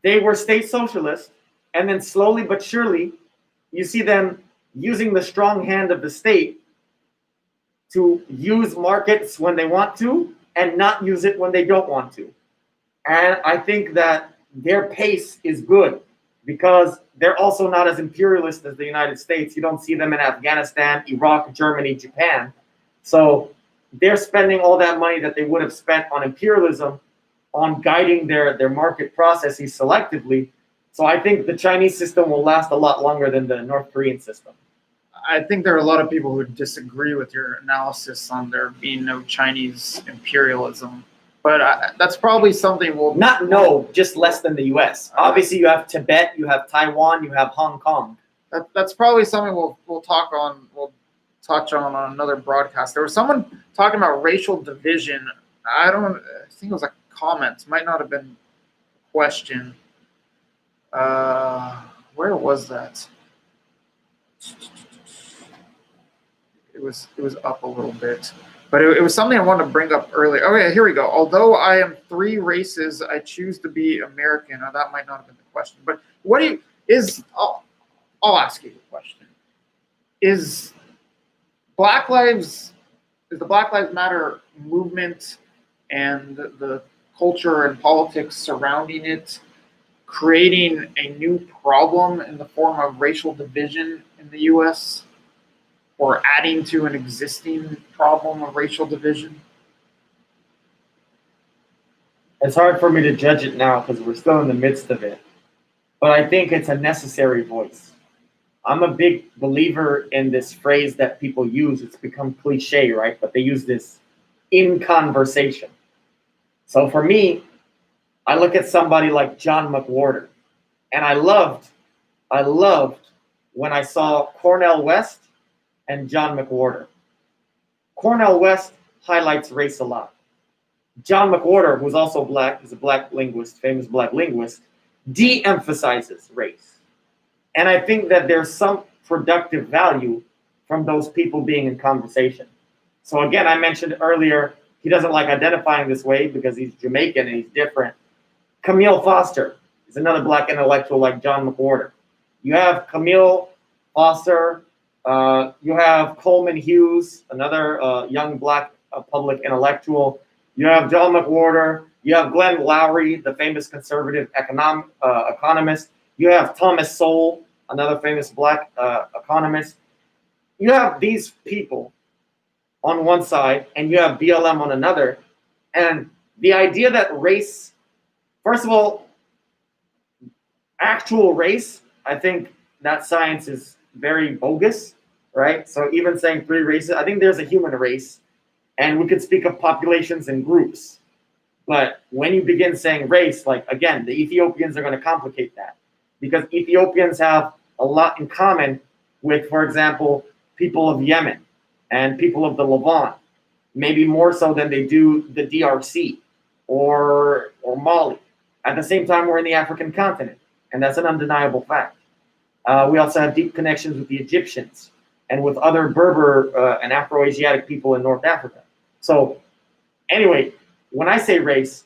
They were state socialists, and then slowly but surely, you see them using the strong hand of the state to use markets when they want to and not use it when they don't want to. And I think that their pace is good because they're also not as imperialist as the United States. You don't see them in Afghanistan, Iraq, Germany, Japan. So they're spending all that money that they would have spent on imperialism on guiding their market processes selectively. So I think the Chinese system will last a lot longer than the North Korean system. I think there are a lot of people who disagree with your analysis on there being no Chinese imperialism, but that's probably something we'll just less than the U.S. Obviously, you have Tibet, you have Taiwan, you have Hong Kong. That's probably something we'll talk on. We'll touch on another broadcast. There was someone talking about racial division. I think it was a comment. Might not have been a question. Where was that? It was up a little bit, but it was something I wanted to bring up earlier. Oh yeah, here we go. Although I am 3 races, I choose to be American. Now, that might not have been the question, but I'll ask you the question. Is the Black Lives Matter movement and the culture and politics surrounding it creating a new problem in the form of racial division in the U.S., or adding to an existing problem of racial division? It's hard for me to judge it now because we're still in the midst of it. But I think it's a necessary voice. I'm a big believer in this phrase that people use. It's become cliche, right? But they use this in conversation. So for me, I look at somebody like John McWhorter, and I loved when I saw Cornel West and John McWhorter. Cornel West highlights race a lot. John McWhorter, who's also black, is a black linguist, famous black linguist, de-emphasizes race. And I think that there's some productive value from those people being in conversation. So again, I mentioned earlier, he doesn't like identifying this way because he's Jamaican and he's different. Camille Foster is another black intellectual like John McWhorter. You have Camille Foster, you have Coleman Hughes, another young black public intellectual. You have John McWhorter. You have Glenn Lowry, the famous conservative economist. You have Thomas Sowell, another famous black economist. You have these people on one side, and you have BLM on another. And the idea that race, first of all, actual race, I think that science is very bogus, right? So even saying 3 races, I think there's a human race, and we could speak of populations and groups. But when you begin saying race, like again, the Ethiopians are going to complicate that because Ethiopians have a lot in common with, for example, people of Yemen and people of the Levant, maybe more so than they do the DRC or Mali. At the same time, we're in the African continent, and that's an undeniable fact. We also have deep connections with the Egyptians and with other Berber and Afro-Asiatic people in North Africa. So anyway, when I say race,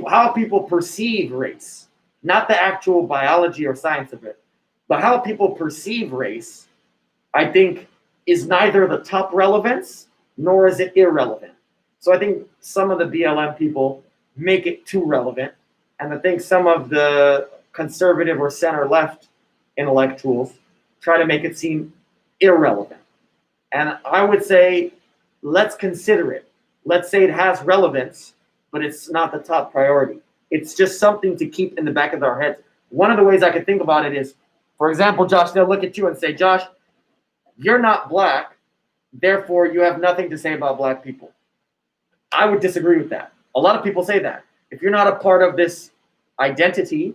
how people perceive race, not the actual biology or science of it, but how people perceive race, I think is neither the top relevance nor is it irrelevant. So I think some of the BLM people make it too relevant, and I think some of the conservative or center-left intellectuals try to make it seem irrelevant. And I would say, let's consider it. Let's say it has relevance, but it's not the top priority. It's just something to keep in the back of our heads. One of the ways I could think about it is, for example, Josh, they'll look at you and say, Josh, you're not black, therefore you have nothing to say about black people. I would disagree with that. A lot of people say that. If you're not a part of this identity,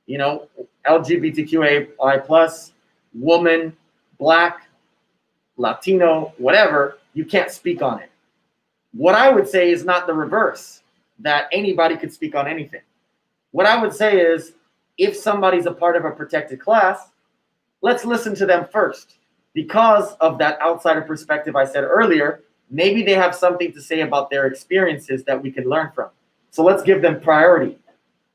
you know, LGBTQI+, woman, black, Latino, whatever, you can't speak on it. What I would say is not the reverse, that anybody could speak on anything. What I would say is, if somebody's a part of a protected class, let's listen to them first. Because of that outsider perspective I said earlier, maybe they have something to say about their experiences that we can learn from. So let's give them priority.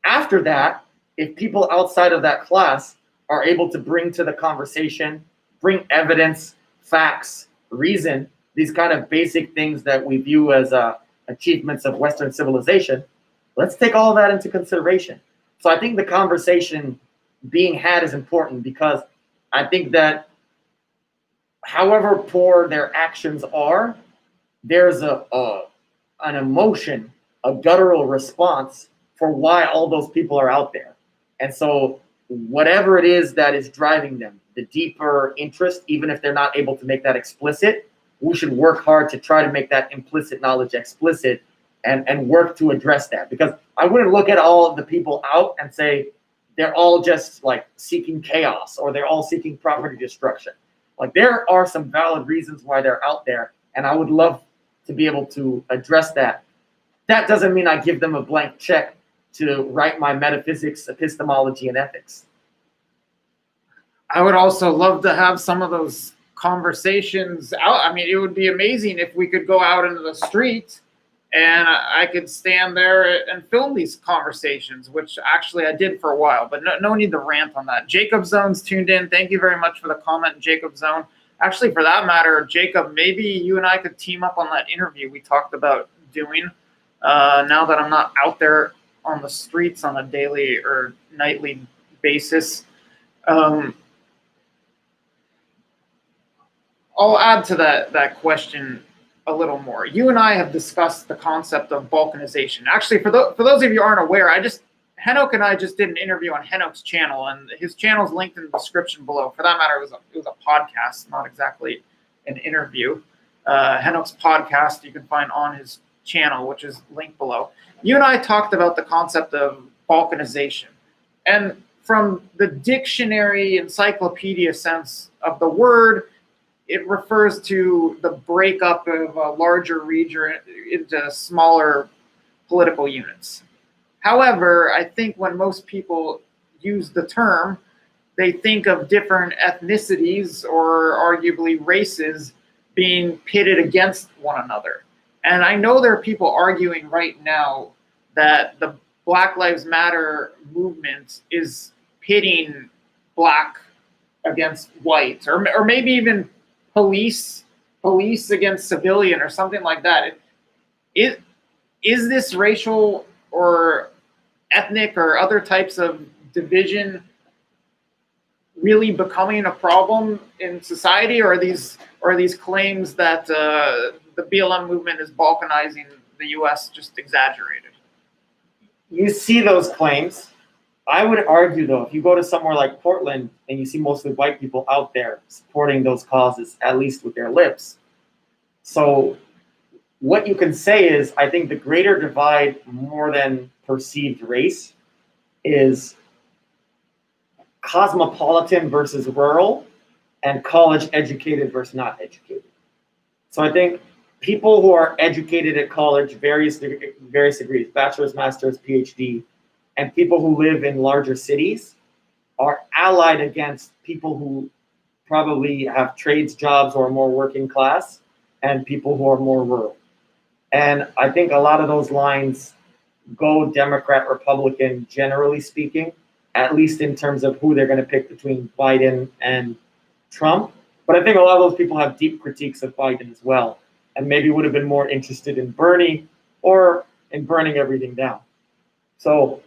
After that, if people outside of that class are able to bring to the conversation bring evidence, facts, reason, these kind of basic things that we view as achievements of Western civilization. Let's take all of that into consideration. So I think the conversation being had is important, because I think that however poor their actions are, there's an emotion, a guttural response for why all those people are out there. And so whatever it is that is driving them, the deeper interest, even if they're not able to make that explicit, we should work hard to try to make that implicit knowledge explicit, and work to address that. Because I wouldn't look at all of the people out and say they're all just like seeking chaos, or they're all seeking property destruction. Like, there are some valid reasons why they're out there, and I would love to be able to address that. That doesn't mean I give them a blank check to write my metaphysics, epistemology, and ethics. I would also love to have some of those conversations out. I mean, it would be amazing if we could go out into the street and I could stand there and film these conversations, which actually I did for a while, but no need to rant on that. Jacob Zone's tuned in. Thank you very much for the comment, Jacob Zone. Actually, for that matter, Jacob, maybe you and I could team up on that interview we talked about doing. Now that I'm not out there on the streets on a daily or nightly basis. I'll add to that question a little more. You and I have discussed the concept of balkanization. Actually, for those of you who aren't aware, Henok and I just did an interview on Henok's channel, and his channel is linked in the description below. For that matter, it was a podcast, not exactly an interview. Henok's podcast you can find on his channel, which is linked below. You and I talked about the concept of balkanization, and from the dictionary encyclopedia sense of the word, it refers to the breakup of a larger region into smaller political units. However, I think when most people use the term, they think of different ethnicities or arguably races being pitted against one another. And I know there are people arguing right now that the Black Lives Matter movement is pitting black against white, or maybe even police against civilian, or something like that. Is this racial or ethnic or other types of division really becoming a problem in society, or are these claims that the BLM movement is balkanizing the U.S. just exaggerated? You see those claims. I would argue, though, if you go to somewhere like Portland and you see mostly white people out there supporting those causes, at least with their lips. So what you can say is, I think the greater divide, more than perceived race, is cosmopolitan versus rural, and college educated versus not educated. So I think people who are educated at college, various degrees, bachelor's, master's, PhD, and people who live in larger cities are allied against people who probably have trades jobs or are more working class, and people who are more rural. And I think a lot of those lines go Democrat, Republican, generally speaking, at least in terms of who they're going to pick between Biden and Trump. But I think a lot of those people have deep critiques of Biden as well, and maybe would have been more interested in Bernie or in burning everything down. So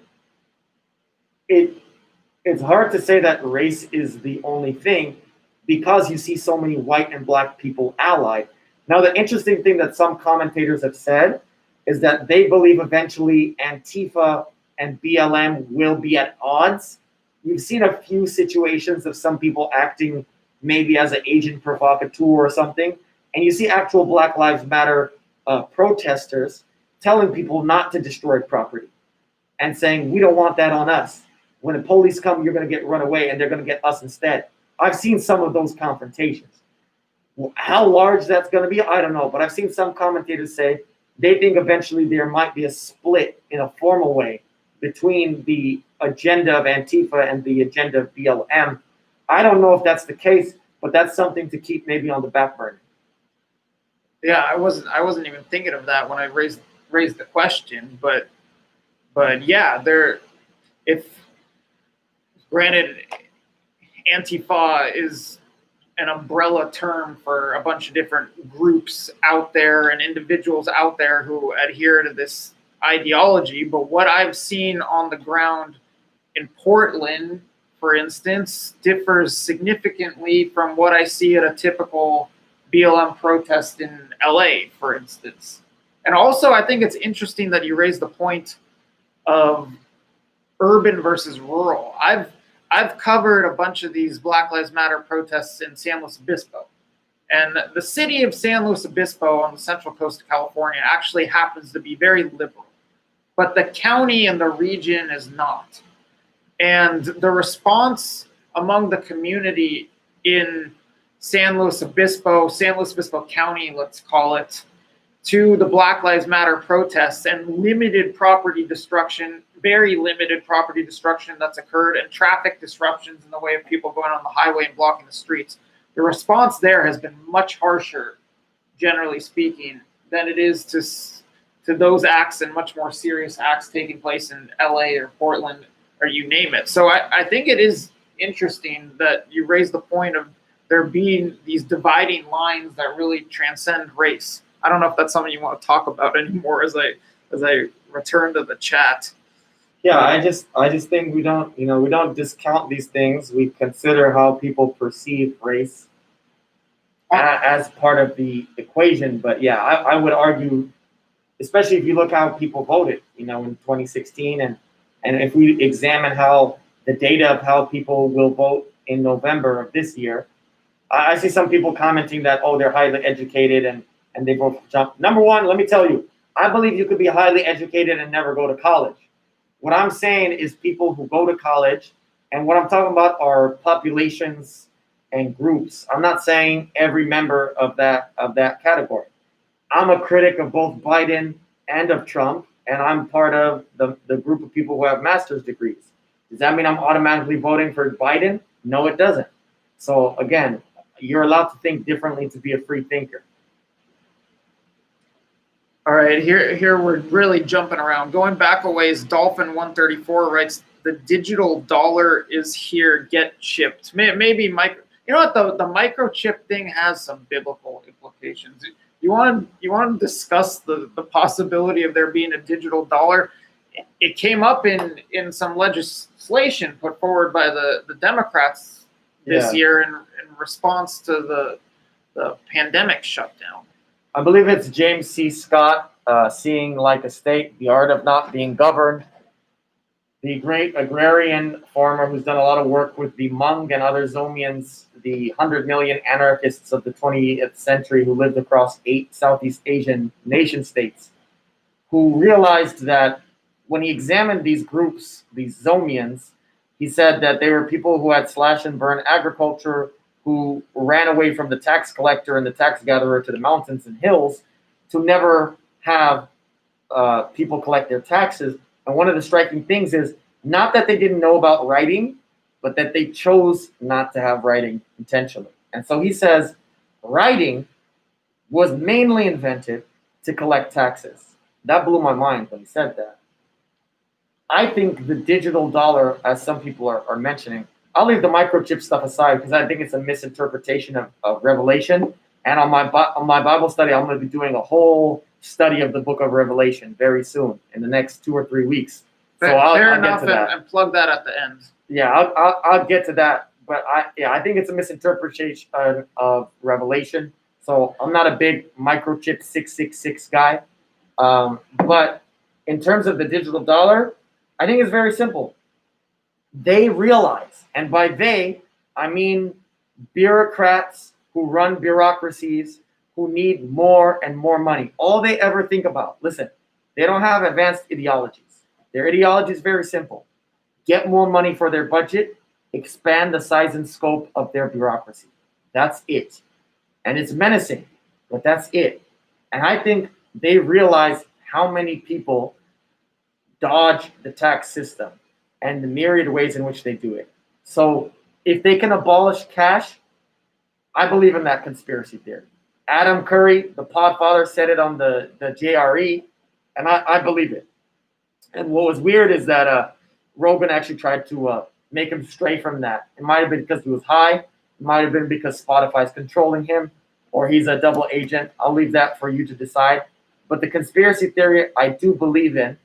it's hard to say that race is the only thing, because you see so many white and black people allied. Now, the interesting thing that some commentators have said is that they believe eventually Antifa and BLM will be at odds. You've seen a few situations of some people acting maybe as an agent provocateur or something, and you see actual Black Lives Matter protesters telling people not to destroy property and saying, we don't want that on us. When the police come, you're going to get run away, and they're going to get us instead. I've seen some of those confrontations. Well, how large that's going to be, I don't know. But I've seen some commentators say they think eventually there might be a split in a formal way between the agenda of Antifa and the agenda of BLM. I don't know if that's the case, but that's something to keep maybe on the back burner. Yeah, I wasn't even thinking of that when I raised the question, but yeah, if granted, Antifa is an umbrella term for a bunch of different groups out there and individuals out there who adhere to this ideology. But what I've seen on the ground in Portland, for instance, differs significantly from what I see at a typical BLM protest in LA, for instance. And also, I think it's interesting that you raised the point of urban versus rural. I've covered a bunch of these Black Lives Matter protests in San Luis Obispo. And the city of San Luis Obispo on the central coast of California actually happens to be very liberal. But the county and the region is not. And the response among the community in San Luis Obispo County, let's call it, to the Black Lives Matter protests and limited property destruction, very limited property destruction that's occurred, and traffic disruptions in the way of people going on the highway and blocking the streets. The response there has been much harsher, generally speaking, than it is to those acts and much more serious acts taking place in LA or Portland or you name it. So I think it is interesting that you raise the point of there being these dividing lines that really transcend race. I don't know if that's something you want to talk about anymore as I return to the chat. Yeah, I just think we don't discount these things. We consider how people perceive race as part of the equation. But yeah, I would argue, especially if you look how people voted, in 2016, and if we examine how the data of how people will vote in November of this year, I see some people commenting that, they're highly educated and they vote for Trump. Number one, let me tell you, I believe you could be highly educated and never go to college. What I'm saying is people who go to college, and what I'm talking about are populations and groups. I'm not saying every member of that category. I'm a critic of both Biden and of Trump, and I'm part of the group of people who have master's degrees. Does that mean I'm automatically voting for Biden? No, it doesn't. So again, you're allowed to think differently to be a free thinker. All right, here we're really jumping around. Going back a ways, Dolphin134 writes, the digital dollar is here, get chipped. Maybe micro. You know what, the microchip thing has some biblical implications. You want to discuss the possibility of there being a digital dollar? It came up in some legislation put forward by the Democrats this year in response to the pandemic shutdown. I believe it's James C. Scott, Seeing Like a State, The Art of Not Being Governed. The great agrarian farmer who's done a lot of work with the Hmong and other Zomians, the 100 million anarchists of the 20th century who lived across 8 Southeast Asian nation states, who realized that when he examined these groups, these Zomians, he said that they were people who had slash and burn agriculture, who ran away from the tax collector and the tax gatherer to the mountains and hills to never have people collect their taxes. And one of the striking things is not that they didn't know about writing, but that they chose not to have writing intentionally. And so he says writing was mainly invented to collect taxes. That blew my mind when he said that. I think the digital dollar, as some people are mentioning, I'll leave the microchip stuff aside because I think it's a misinterpretation of Revelation. And on my Bible study, I'm going to be doing a whole study of the book of Revelation very soon in the next 2 or 3 weeks. So I'll get to that. And plug that at the end. Yeah, I'll get to that. But I think it's a misinterpretation of Revelation. So I'm not a big microchip 666 guy. But in terms of the digital dollar, I think it's very simple. They realize, and by they, I mean bureaucrats who run bureaucracies who need more and more money. All they ever think about, listen, they don't have advanced ideologies. Their ideology is very simple. Get more money for their budget, expand the size and scope of their bureaucracy. That's it. And it's menacing, but that's it. And I think they realize how many people dodge the tax system and the myriad ways in which they do it. So if they can abolish cash, I believe in that conspiracy theory. Adam Curry, the podfather, said it on the JRE, and I believe it. And what was weird is that Rogan actually tried to make him stray from that. It might have been because he was high, might have been because Spotify is controlling him, or he's a double agent. I'll leave that for you to decide. But the conspiracy theory I do believe in,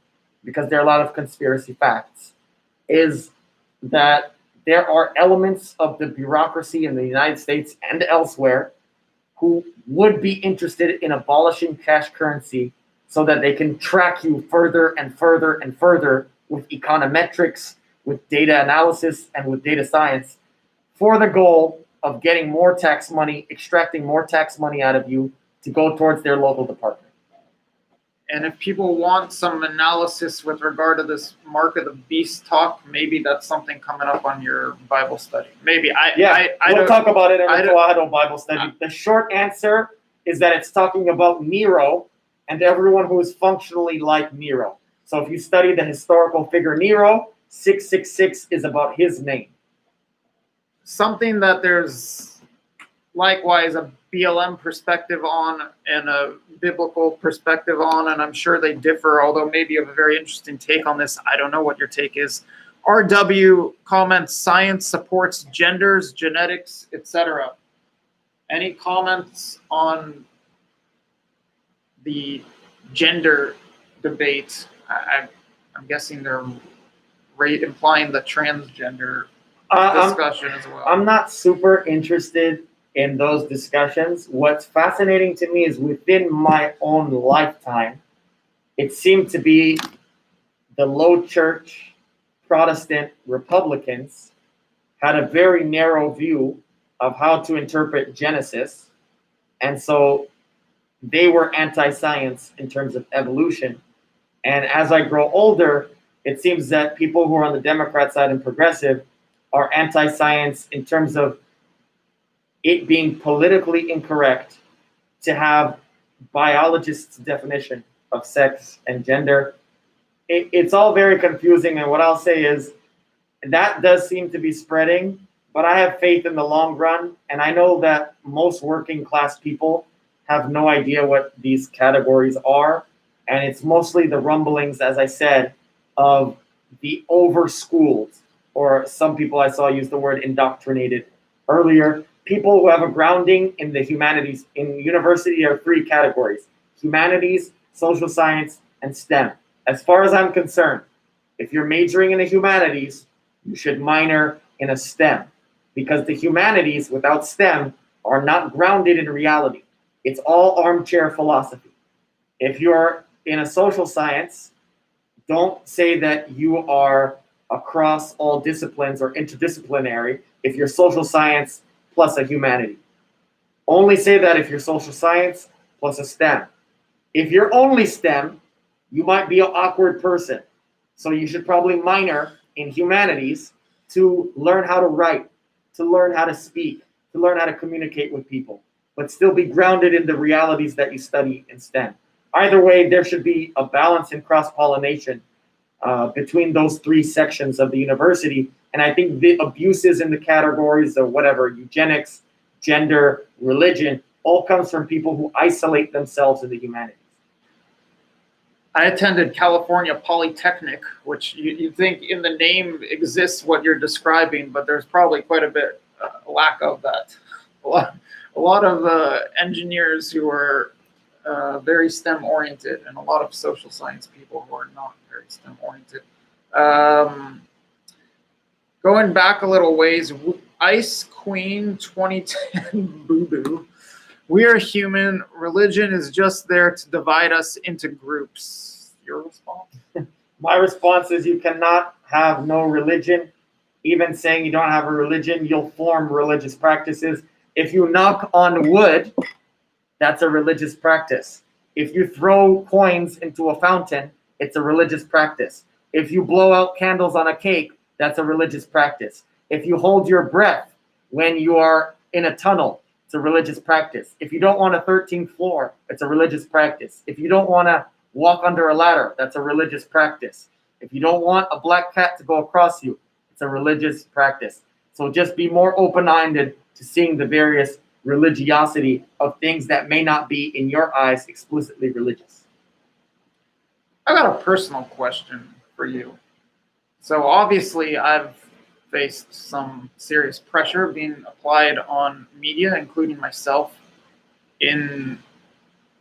because there are a lot of conspiracy facts, is that there are elements of the bureaucracy in the United States and elsewhere who would be interested in abolishing cash currency so that they can track you further and further and further with econometrics, with data analysis, and with data science, for the goal of getting more tax money, extracting more tax money out of you to go towards their local department. And if people want some analysis with regard to this mark of the beast talk, maybe that's something coming up on your Bible study. Maybe. We'll talk about it in the Theology Bible study. The short answer is that it's talking about Nero and everyone who is functionally like Nero. So if you study the historical figure Nero, 666 is about his name. Something that there's likewise a BLM perspective on and a biblical perspective on, and I'm sure they differ, although maybe you have a very interesting take on this. I don't know what your take is. RW comments, science supports genders, genetics, etc. Any comments on the gender debate? I'm guessing they're implying the transgender discussion as well. I'm not super interested in those discussions. What's fascinating to me is within my own lifetime, it seemed to be the low church Protestant Republicans had a very narrow view of how to interpret Genesis. And so they were anti-science in terms of evolution. And as I grow older, it seems that people who are on the Democrat side and progressive are anti-science in terms of it being politically incorrect to have biologists' definition of sex and gender. It's all very confusing, and what I'll say is that does seem to be spreading, but I have faith in the long run, and I know that most working class people have no idea what these categories are, and it's mostly the rumblings, as I said, of the over-schooled, or some people I saw use the word indoctrinated earlier. People who have a grounding in the humanities. In university are three categories: humanities, social science, and STEM. As far as I'm concerned, if you're majoring in the humanities, you should minor in a STEM, because the humanities without STEM are not grounded in reality. It's all armchair philosophy. If you're in a social science, don't say that you are across all disciplines or interdisciplinary if you're social science plus a humanity. Only say that if you're social science plus a STEM. If you're only STEM, you might be an awkward person. So you should probably minor in humanities to learn how to write, to learn how to speak, to learn how to communicate with people, but still be grounded in the realities that you study in STEM. Either way, there should be a balance in cross-pollination between those three sections of the university. And I think the abuses in the categories of whatever, eugenics, gender, religion, all comes from people who isolate themselves in the humanities. I attended California Polytechnic, which you think in the name exists what you're describing, but there's probably quite a bit lack of that. A lot of engineers who are very STEM oriented, and a lot of social science people who are not very STEM oriented. Going back a little ways, Ice Queen 2010 Boo Boo. We are human. Religion is just there to divide us into groups. Your response? My response is you cannot have no religion. Even saying you don't have a religion, you'll form religious practices. If you knock on wood, that's a religious practice. If you throw coins into a fountain, it's a religious practice. If you blow out candles on a cake, that's a religious practice. If you hold your breath when you are in a tunnel, it's a religious practice. If you don't want a 13th floor, it's a religious practice. If you don't want to walk under a ladder, that's a religious practice. If you don't want a black cat to go across you, it's a religious practice. So just be more open-minded to seeing the various religiosity of things that may not be, in your eyes, explicitly religious. I got a personal question for you. So obviously I've faced some serious pressure being applied on media, including myself, in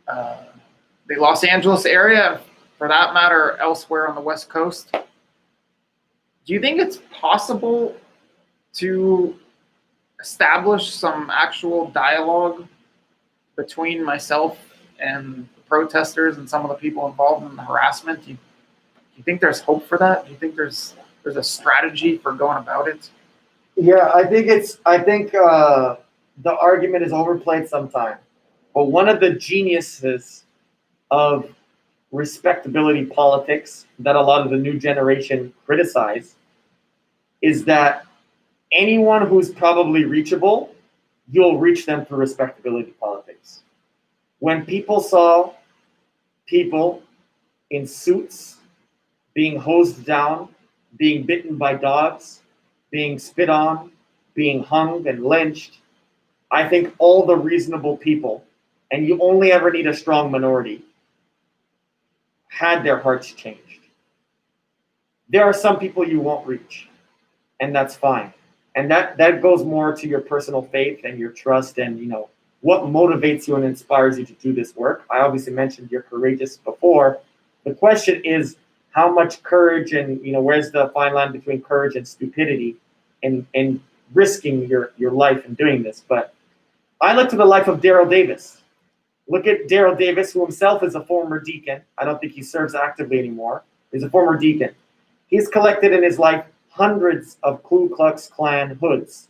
the Los Angeles area, for that matter, elsewhere on the West Coast. Do you think it's possible to establish some actual dialogue between myself and the protesters and some of the people involved in the harassment? Do you think there's hope for that? Do you think there's a strategy for going about it? Yeah, I think the argument is overplayed sometimes. But one of the geniuses of respectability politics that a lot of the new generation criticize is that anyone who's probably reachable, you'll reach them through respectability politics. When people saw people in suits being hosed down, being bitten by dogs, being spit on, being hung and lynched, I think all the reasonable people, and you only ever need a strong minority, had their hearts changed. There are some people you won't reach, and that's fine. And that goes more to your personal faith and your trust and, what motivates you and inspires you to do this work. I obviously mentioned you're courageous before. The question is how much courage and, where's the fine line between courage and stupidity and risking your life in doing this. But I look to the life of Daryl Davis. Look at Daryl Davis, who himself is a former deacon. I don't think he serves actively anymore. He's a former deacon. He's collected in his life hundreds of Ku Klux Klan hoods.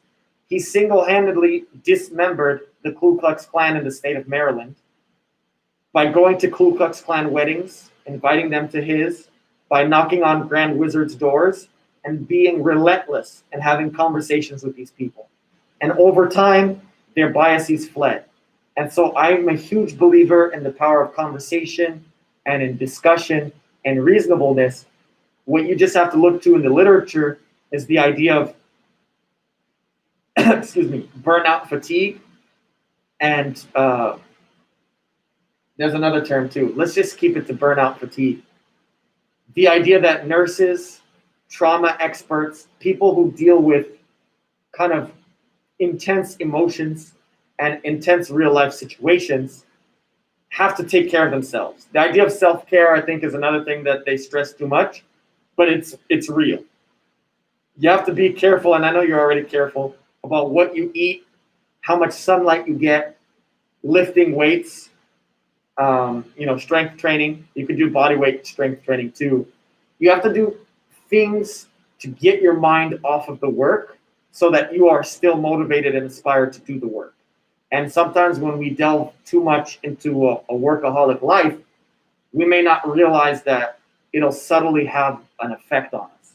He single-handedly dismembered the Ku Klux Klan in the state of Maryland by going to Ku Klux Klan weddings, inviting them to his, by knocking on Grand Wizard's doors, and being relentless and having conversations with these people. And over time, their biases fled. And so I'm a huge believer in the power of conversation and in discussion and reasonableness. What you just have to look to in the literature is the idea of burnout fatigue. And there's another term too. Let's just keep it to burnout fatigue. The idea that nurses, trauma experts, people who deal with kind of intense emotions and intense real life situations have to take care of themselves. The idea of self-care, I think, is another thing that they stress too much, but it's real. You have to be careful, and I know you're already careful, about what you eat, how much sunlight you get, lifting weights, strength training. You can do body weight strength training too. You have to do things to get your mind off of the work so that you are still motivated and inspired to do the work. And sometimes when we delve too much into a workaholic life, we may not realize that it'll subtly have an effect on us.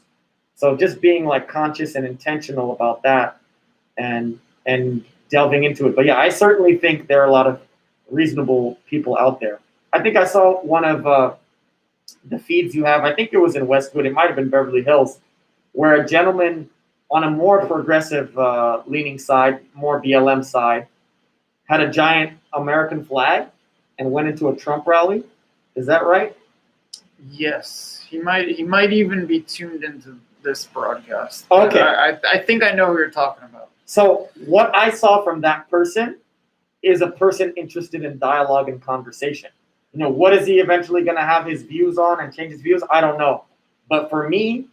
So just being conscious and intentional about that and delving into it. But yeah, I certainly think there are a lot of reasonable people out there. I think I saw one of the feeds you have, I think it was in Westwood, it might have been Beverly Hills, where a gentleman on a more progressive leaning side, more BLM side, had a giant American flag and went into a Trump rally. Is that right? Yes, he might even be tuned into this broadcast. Okay. I think I know who you're talking about. So what I saw from that person is a person interested in dialogue and conversation. What is he eventually going to have his views on and change his views? I don't know. But for me,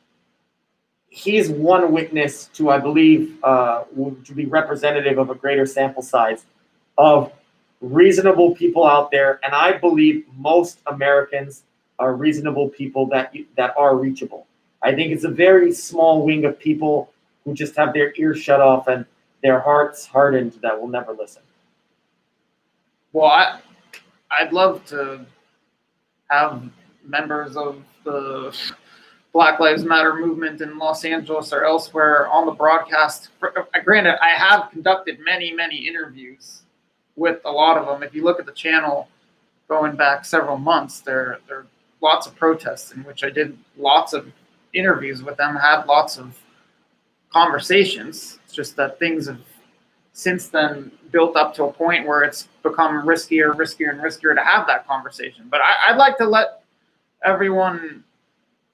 he's one witness to, I believe, to be representative of a greater sample size of reasonable people out there. And I believe most Americans are reasonable people that are reachable. I think it's a very small wing of people who just have their ears shut off and their hearts hardened that will never listen. Well, I'd love to have members of the Black Lives Matter movement in Los Angeles or elsewhere on the broadcast. Granted, I have conducted many, many interviews with a lot of them. If you look at the channel going back several months, there are lots of protests in which I did lots of interviews with them, had lots of conversations. It's just that things have since then built up to a point where it's become riskier and riskier to have that conversation. But I'd like to let everyone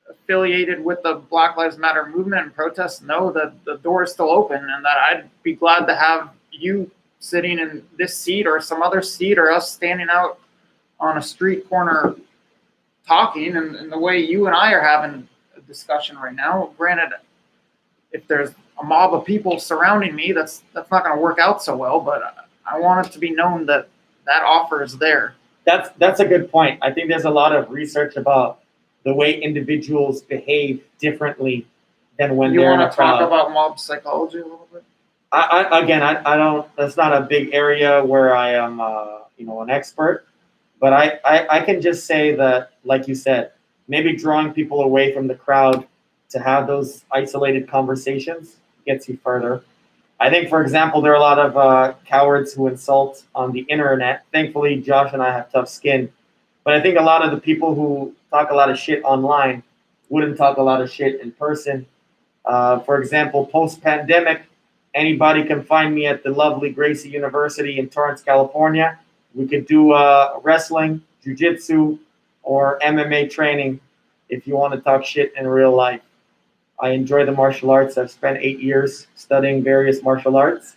affiliated with the Black Lives Matter movement and protests know that the door is still open, and that I'd be glad to have you sitting in this seat or some other seat, or us standing out on a street corner talking, and the way you and I are having a discussion right now. Granted, if there's a mob of people surrounding me, that's not going to work out so well, but I want it to be known that that offer is there. That's a good point. I think there's a lot of research about the way individuals behave differently than when they're in a crowd. You want to talk about mob psychology a little bit? I don't. That's not a big area where I am, an expert. But I can just say that, like you said, maybe drawing people away from the crowd to have those isolated conversations gets you further. I think, for example, there are a lot of cowards who insult on the internet. Thankfully, Josh and I have tough skin. But I think a lot of the people who talk a lot of shit online wouldn't talk a lot of shit in person. For example, post-pandemic, anybody can find me at the lovely Gracie University in Torrance, California. We could do wrestling, jiu-jitsu, or MMA training if you want to talk shit in real life. I enjoy the martial arts. I've spent 8 years studying various martial arts.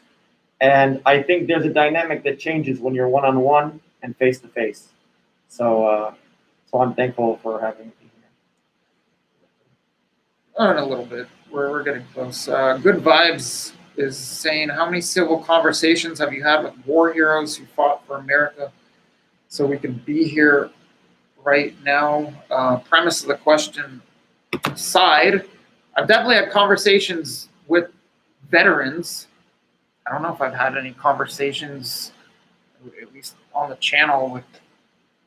And I think there's a dynamic that changes when you're one-on-one and face-to-face. So I'm thankful for having me here. In a little bit. We're getting close. Good Vibes is saying, how many civil conversations have you had with war heroes who fought for America so we can be here right now? Premise of the question aside, I've definitely had conversations with veterans. I don't know if I've had any conversations, at least on the channel, with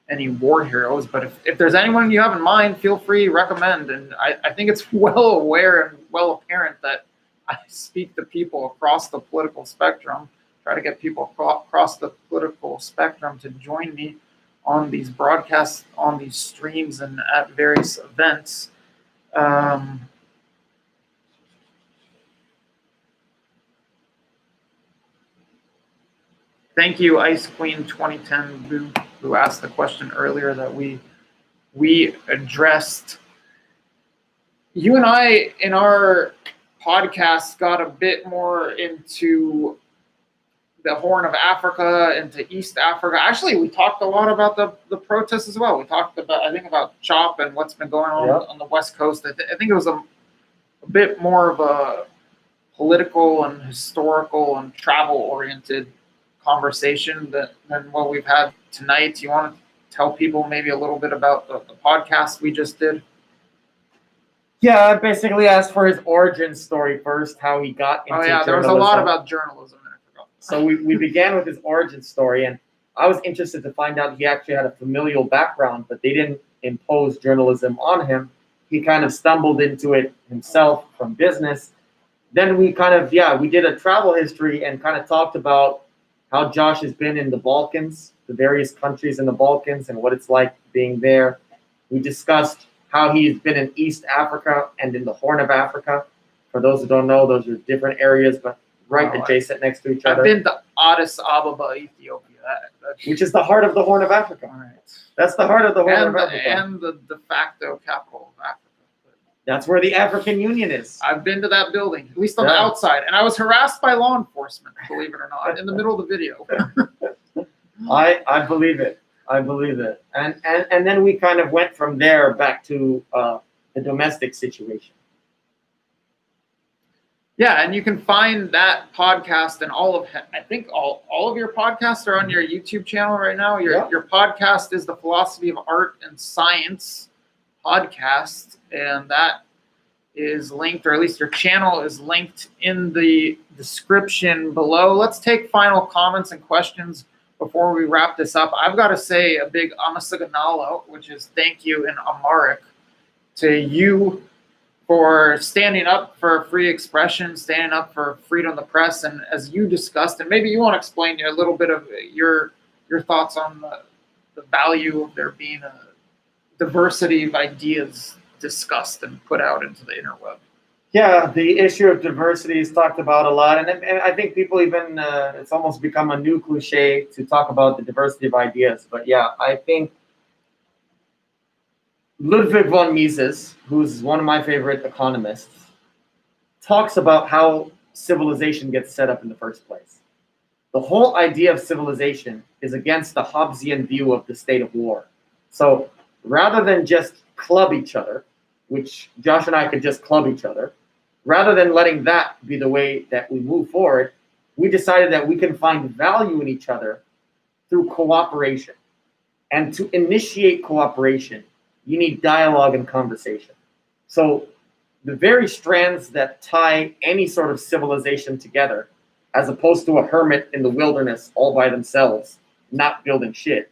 any war heroes, but if there's anyone you have in mind, feel free to recommend. And I think it's well aware and well apparent that I speak to people across the political spectrum, try to get people across the political spectrum to join me on these broadcasts, on these streams, and at various events. Thank you, Ice Queen 2010, who asked the question earlier that we addressed. You and I, in our podcast, got a bit more into the Horn of Africa, into East Africa. Actually, we talked a lot about the protests as well. We talked about, I think, about CHOP and what's been going on on the West Coast. I think it was a bit more of a political and historical and travel-oriented conversation than what we've had tonight. You want to tell people maybe a little bit about the podcast we just did? Yeah, I basically asked for his origin story first, how he got into journalism. There was a lot about journalism. So we began with his origin story, and I was interested to find out he actually had a familial background, but they didn't impose journalism on him. He kind of stumbled into it himself from business. Then we did a travel history and kind of talked about how Josh has been in the Balkans, the various countries in the Balkans, and what it's like being there. We discussed how he's been in East Africa and in the Horn of Africa. For those who don't know, those are different areas, but adjacent next to each other. I've been to Addis Ababa, Ethiopia, which is the heart of the Horn of Africa. All right. That's the heart of the Horn of Africa. And the de facto capital of Africa. That's where the African Union is. I've been to that building, at least on the outside, and I was harassed by law enforcement, believe it or not, in the middle of the video. I believe it. I believe it. And then we kind of went from there back to the domestic situation. Yeah, and you can find that podcast and all of your podcasts are on your YouTube channel right now. Your podcast is the Philosophy of Art and Science podcast, and that is linked, or at least your channel is linked in the description below. Let's take final comments and questions before we wrap this up. I've got to say a big amasaganalo, which is thank you in Amharic, to you for standing up for free expression, standing up for freedom of the press, and as you discussed, and maybe you want to explain a little bit of your thoughts on the value of there being a diversity of ideas discussed and put out into the interweb. Yeah, the issue of diversity is talked about a lot, and I think people even, it's almost become a new cliche to talk about the diversity of ideas. But yeah, I think Ludwig von Mises, who's one of my favorite economists, talks about how civilization gets set up in the first place. The whole idea of civilization is against the Hobbesian view of the state of war. So rather than just club each other, which Josh and I could just club each other, rather than letting that be the way that we move forward, we decided that we can find value in each other through cooperation. And to initiate cooperation, you need dialogue and conversation. So the very strands that tie any sort of civilization together, as opposed to a hermit in the wilderness all by themselves, not building shit,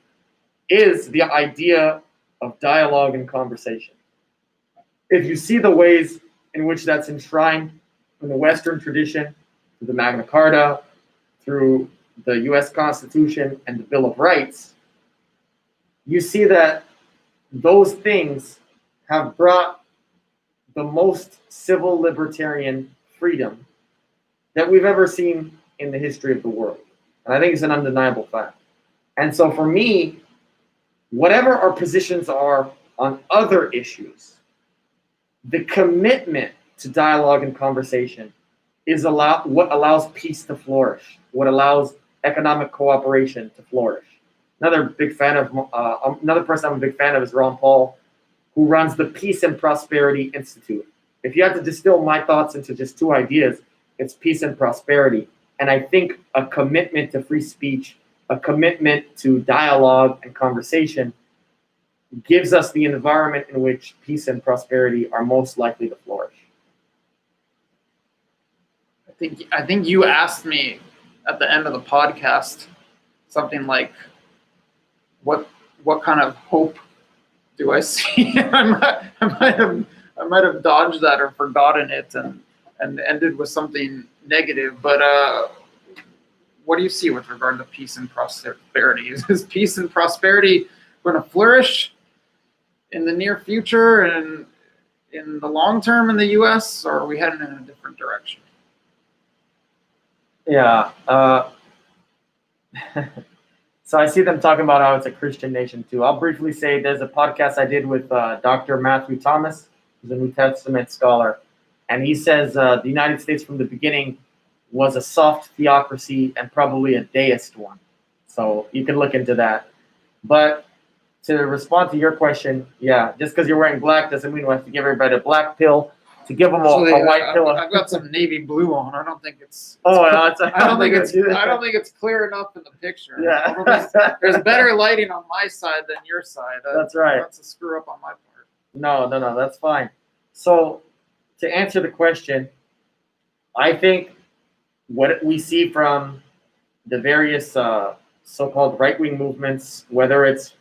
is the idea of dialogue and conversation. If you see the ways in which that's enshrined in the Western tradition, through the Magna Carta, through the US Constitution and the Bill of Rights, you see that those things have brought the most civil libertarian freedom that we've ever seen in the history of the world. And I think it's an undeniable fact. And so for me, whatever our positions are on other issues, the commitment to dialogue and conversation is what allows peace to flourish, what allows economic cooperation to flourish. Another person I'm a big fan of is Ron Paul, who runs the Peace and Prosperity Institute. If you had to distill my thoughts into just two ideas, it's peace and prosperity. And I think a commitment to free speech, a commitment to dialogue and conversation gives us the environment in which peace and prosperity are most likely to flourish. I think you asked me at the end of the podcast something like, what kind of hope do I see? I might have dodged that or forgotten it and ended with something negative. But what do you see with regard to peace and prosperity? Is peace and prosperity going to flourish in the near future and in the long term in the U.S., or are we heading in a different direction? Yeah. So I see them talking about how it's a Christian nation too. I'll briefly say there's a podcast I did with Dr. Matthew Thomas, who's a New Testament scholar, and he says the United States from the beginning was a soft theocracy and probably a deist one. So you can look into that. But to respond to your question, yeah, just because you're wearing black doesn't mean we have to give everybody a black pill. To give them a white pill. I've got some navy blue on. I don't think it's. I don't think it's clear enough in the picture. Yeah. There's better lighting on my side than your side. That's right. That's a screw up on my part. No, that's fine. So to answer the question, I think what we see from the various so-called right-wing movements, whether it's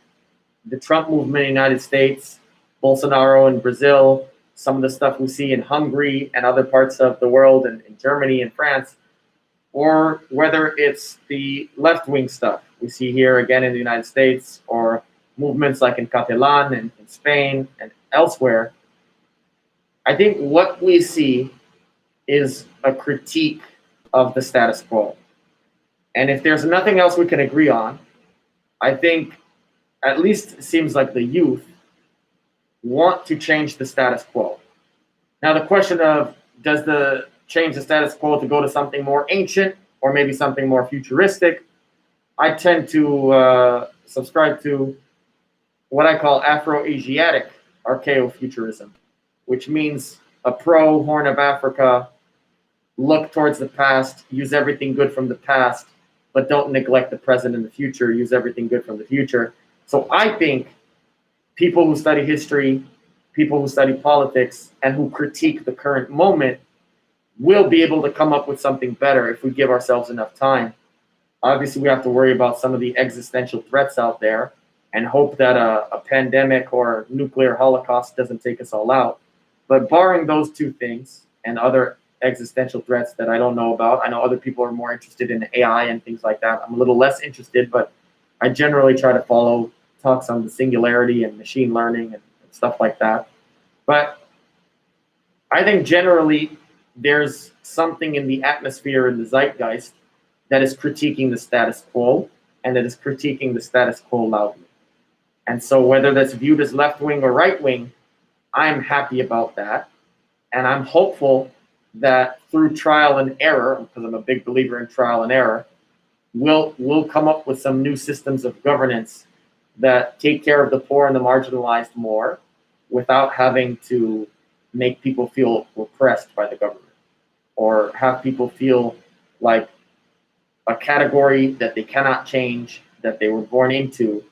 the Trump movement in the United States, Bolsonaro in Brazil, some of the stuff we see in Hungary and other parts of the world, and in Germany and France, or whether it's the left-wing stuff we see here again in the United States, or movements like in Catalan and in Spain and elsewhere, I think what we see is a critique of the status quo. And if there's nothing else we can agree on, I think at least it seems like the youth want to change the status quo. Now the question of does the change the status quo to go to something more ancient or maybe something more futuristic, I tend to subscribe to what I call Afro-Asiatic archaeofuturism, which means a pro-Horn of Africa, look towards the past, use everything good from the past, but don't neglect the present and the future, use everything good from the future. So I think people who study history, people who study politics, and who critique the current moment will be able to come up with something better if we give ourselves enough time. Obviously, we have to worry about some of the existential threats out there and hope that a pandemic or nuclear holocaust doesn't take us all out. But barring those two things and other existential threats that I don't know about, I know other people are more interested in AI and things like that. I'm a little less interested, but I generally try to follow talks on the singularity and machine learning and stuff like that. But I think generally there's something in the atmosphere and the zeitgeist that is critiquing the status quo, and that is critiquing the status quo loudly. And so whether that's viewed as left-wing or right-wing, I'm happy about that. And I'm hopeful that through trial and error, because I'm a big believer in trial and error, we'll come up with some new systems of governance that take care of the poor and the marginalized more without having to make people feel oppressed by the government or have people feel like a category that they cannot change, that they were born into,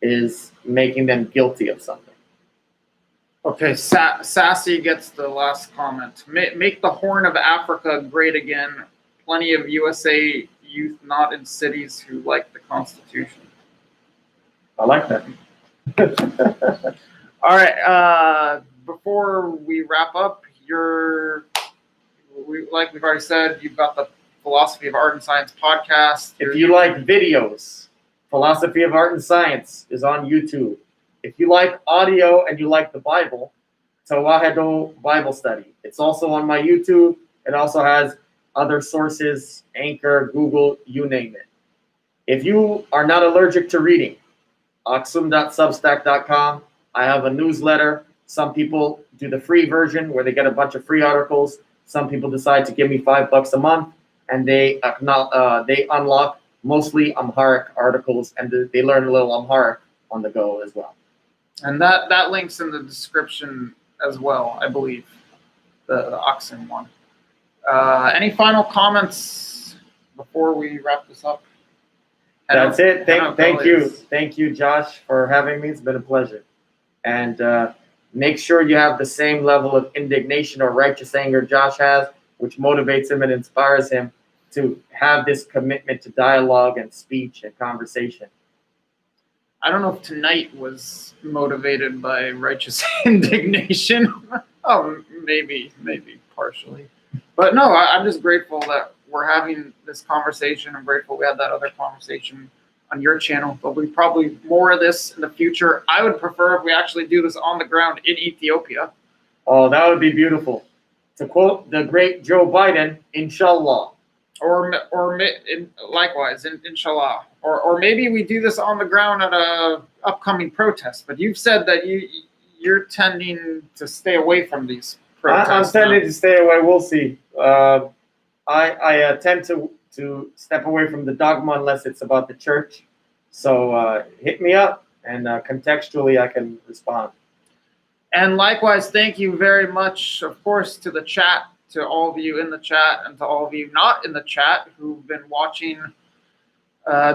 is making them guilty of something. Okay, Sassy gets the last comment. Make the Horn of Africa great again. Plenty of USA youth not in cities who like the Constitution. I like that. All right, before we wrap up, like we've already said, you've got the Philosophy of Art and Science podcast. If you like videos, Philosophy of Art and Science is on YouTube. If you like audio and you like the Bible, Tawahedo Bible Study. It's also on my YouTube. It also has other sources, Anchor, Google, you name it. If you are not allergic to reading, aksum.substack.com. I have a newsletter. Some people do the free version where they get a bunch of free articles. Some people decide to give me $5 a month, and they unlock mostly Amharic articles, and they learn a little Amharic on the go as well. And that link's in the description as well, I believe, the Aksum one. Any final comments before we wrap this up? That's it. Thank you, Josh, for having me. It's been a pleasure. And make sure you have the same level of indignation or righteous anger Josh has, which motivates him and inspires him to have this commitment to dialogue and speech and conversation. I don't know if tonight was motivated by righteous indignation. Oh, maybe partially. But no, I'm just grateful that we're having this conversation. I'm grateful we had that other conversation on your channel. There'll be probably more of this in the future. I would prefer if we actually do this on the ground in Ethiopia. Oh, that would be beautiful. To quote the great Joe Biden, inshallah. Or likewise, inshallah. Or maybe we do this on the ground at a upcoming protest. But you've said that you're tending to stay away from these protests. I'm tending to stay away. We'll see. I tend to step away from the dogma unless it's about the church. So hit me up, and contextually I can respond. And likewise, thank you very much, of course, to the chat, to all of you in the chat, and to all of you not in the chat who've been watching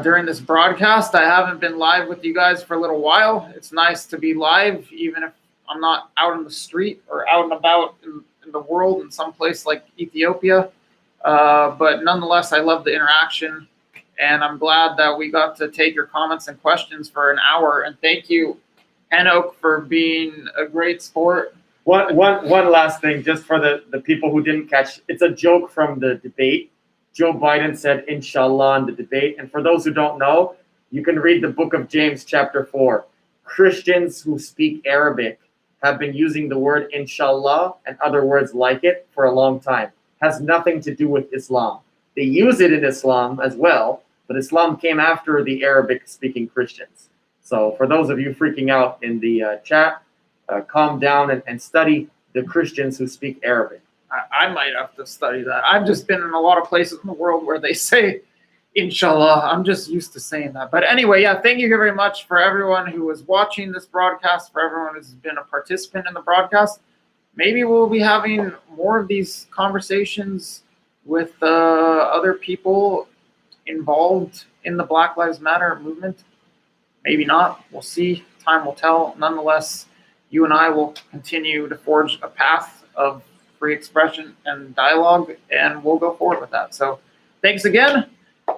during this broadcast. I haven't been live with you guys for a little while. It's nice to be live, even if I'm not out in the street or out and about in the world in some place like Ethiopia. But nonetheless, I love the interaction, and I'm glad that we got to take your comments and questions for an hour. And thank you, Henok, for being a great sport. One last thing, just for the people who didn't catch, it's a joke from the debate. Joe Biden said, inshallah, in the debate. And for those who don't know, you can read the book of James, chapter 4. Christians who speak Arabic have been using the word inshallah and other words like it for a long time. Has nothing to do with Islam. They use it in Islam as well, but Islam came after the Arabic-speaking Christians. So for those of you freaking out in the chat, calm down and study the Christians who speak Arabic. I might have to study that. I've just been in a lot of places in the world where they say, inshallah. I'm just used to saying that. But anyway, yeah, thank you very much for everyone who was watching this broadcast, for everyone who's been a participant in the broadcast. Maybe we'll be having more of these conversations with other people involved in the Black Lives Matter movement. Maybe not. We'll see. Time will tell. Nonetheless, you and I will continue to forge a path of free expression and dialogue, and we'll go forward with that. So thanks again.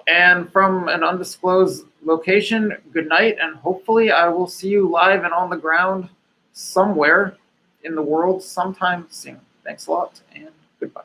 And from an undisclosed location, good night, and hopefully I will see you live and on the ground somewhere in the world sometime soon. Thanks a lot, and goodbye.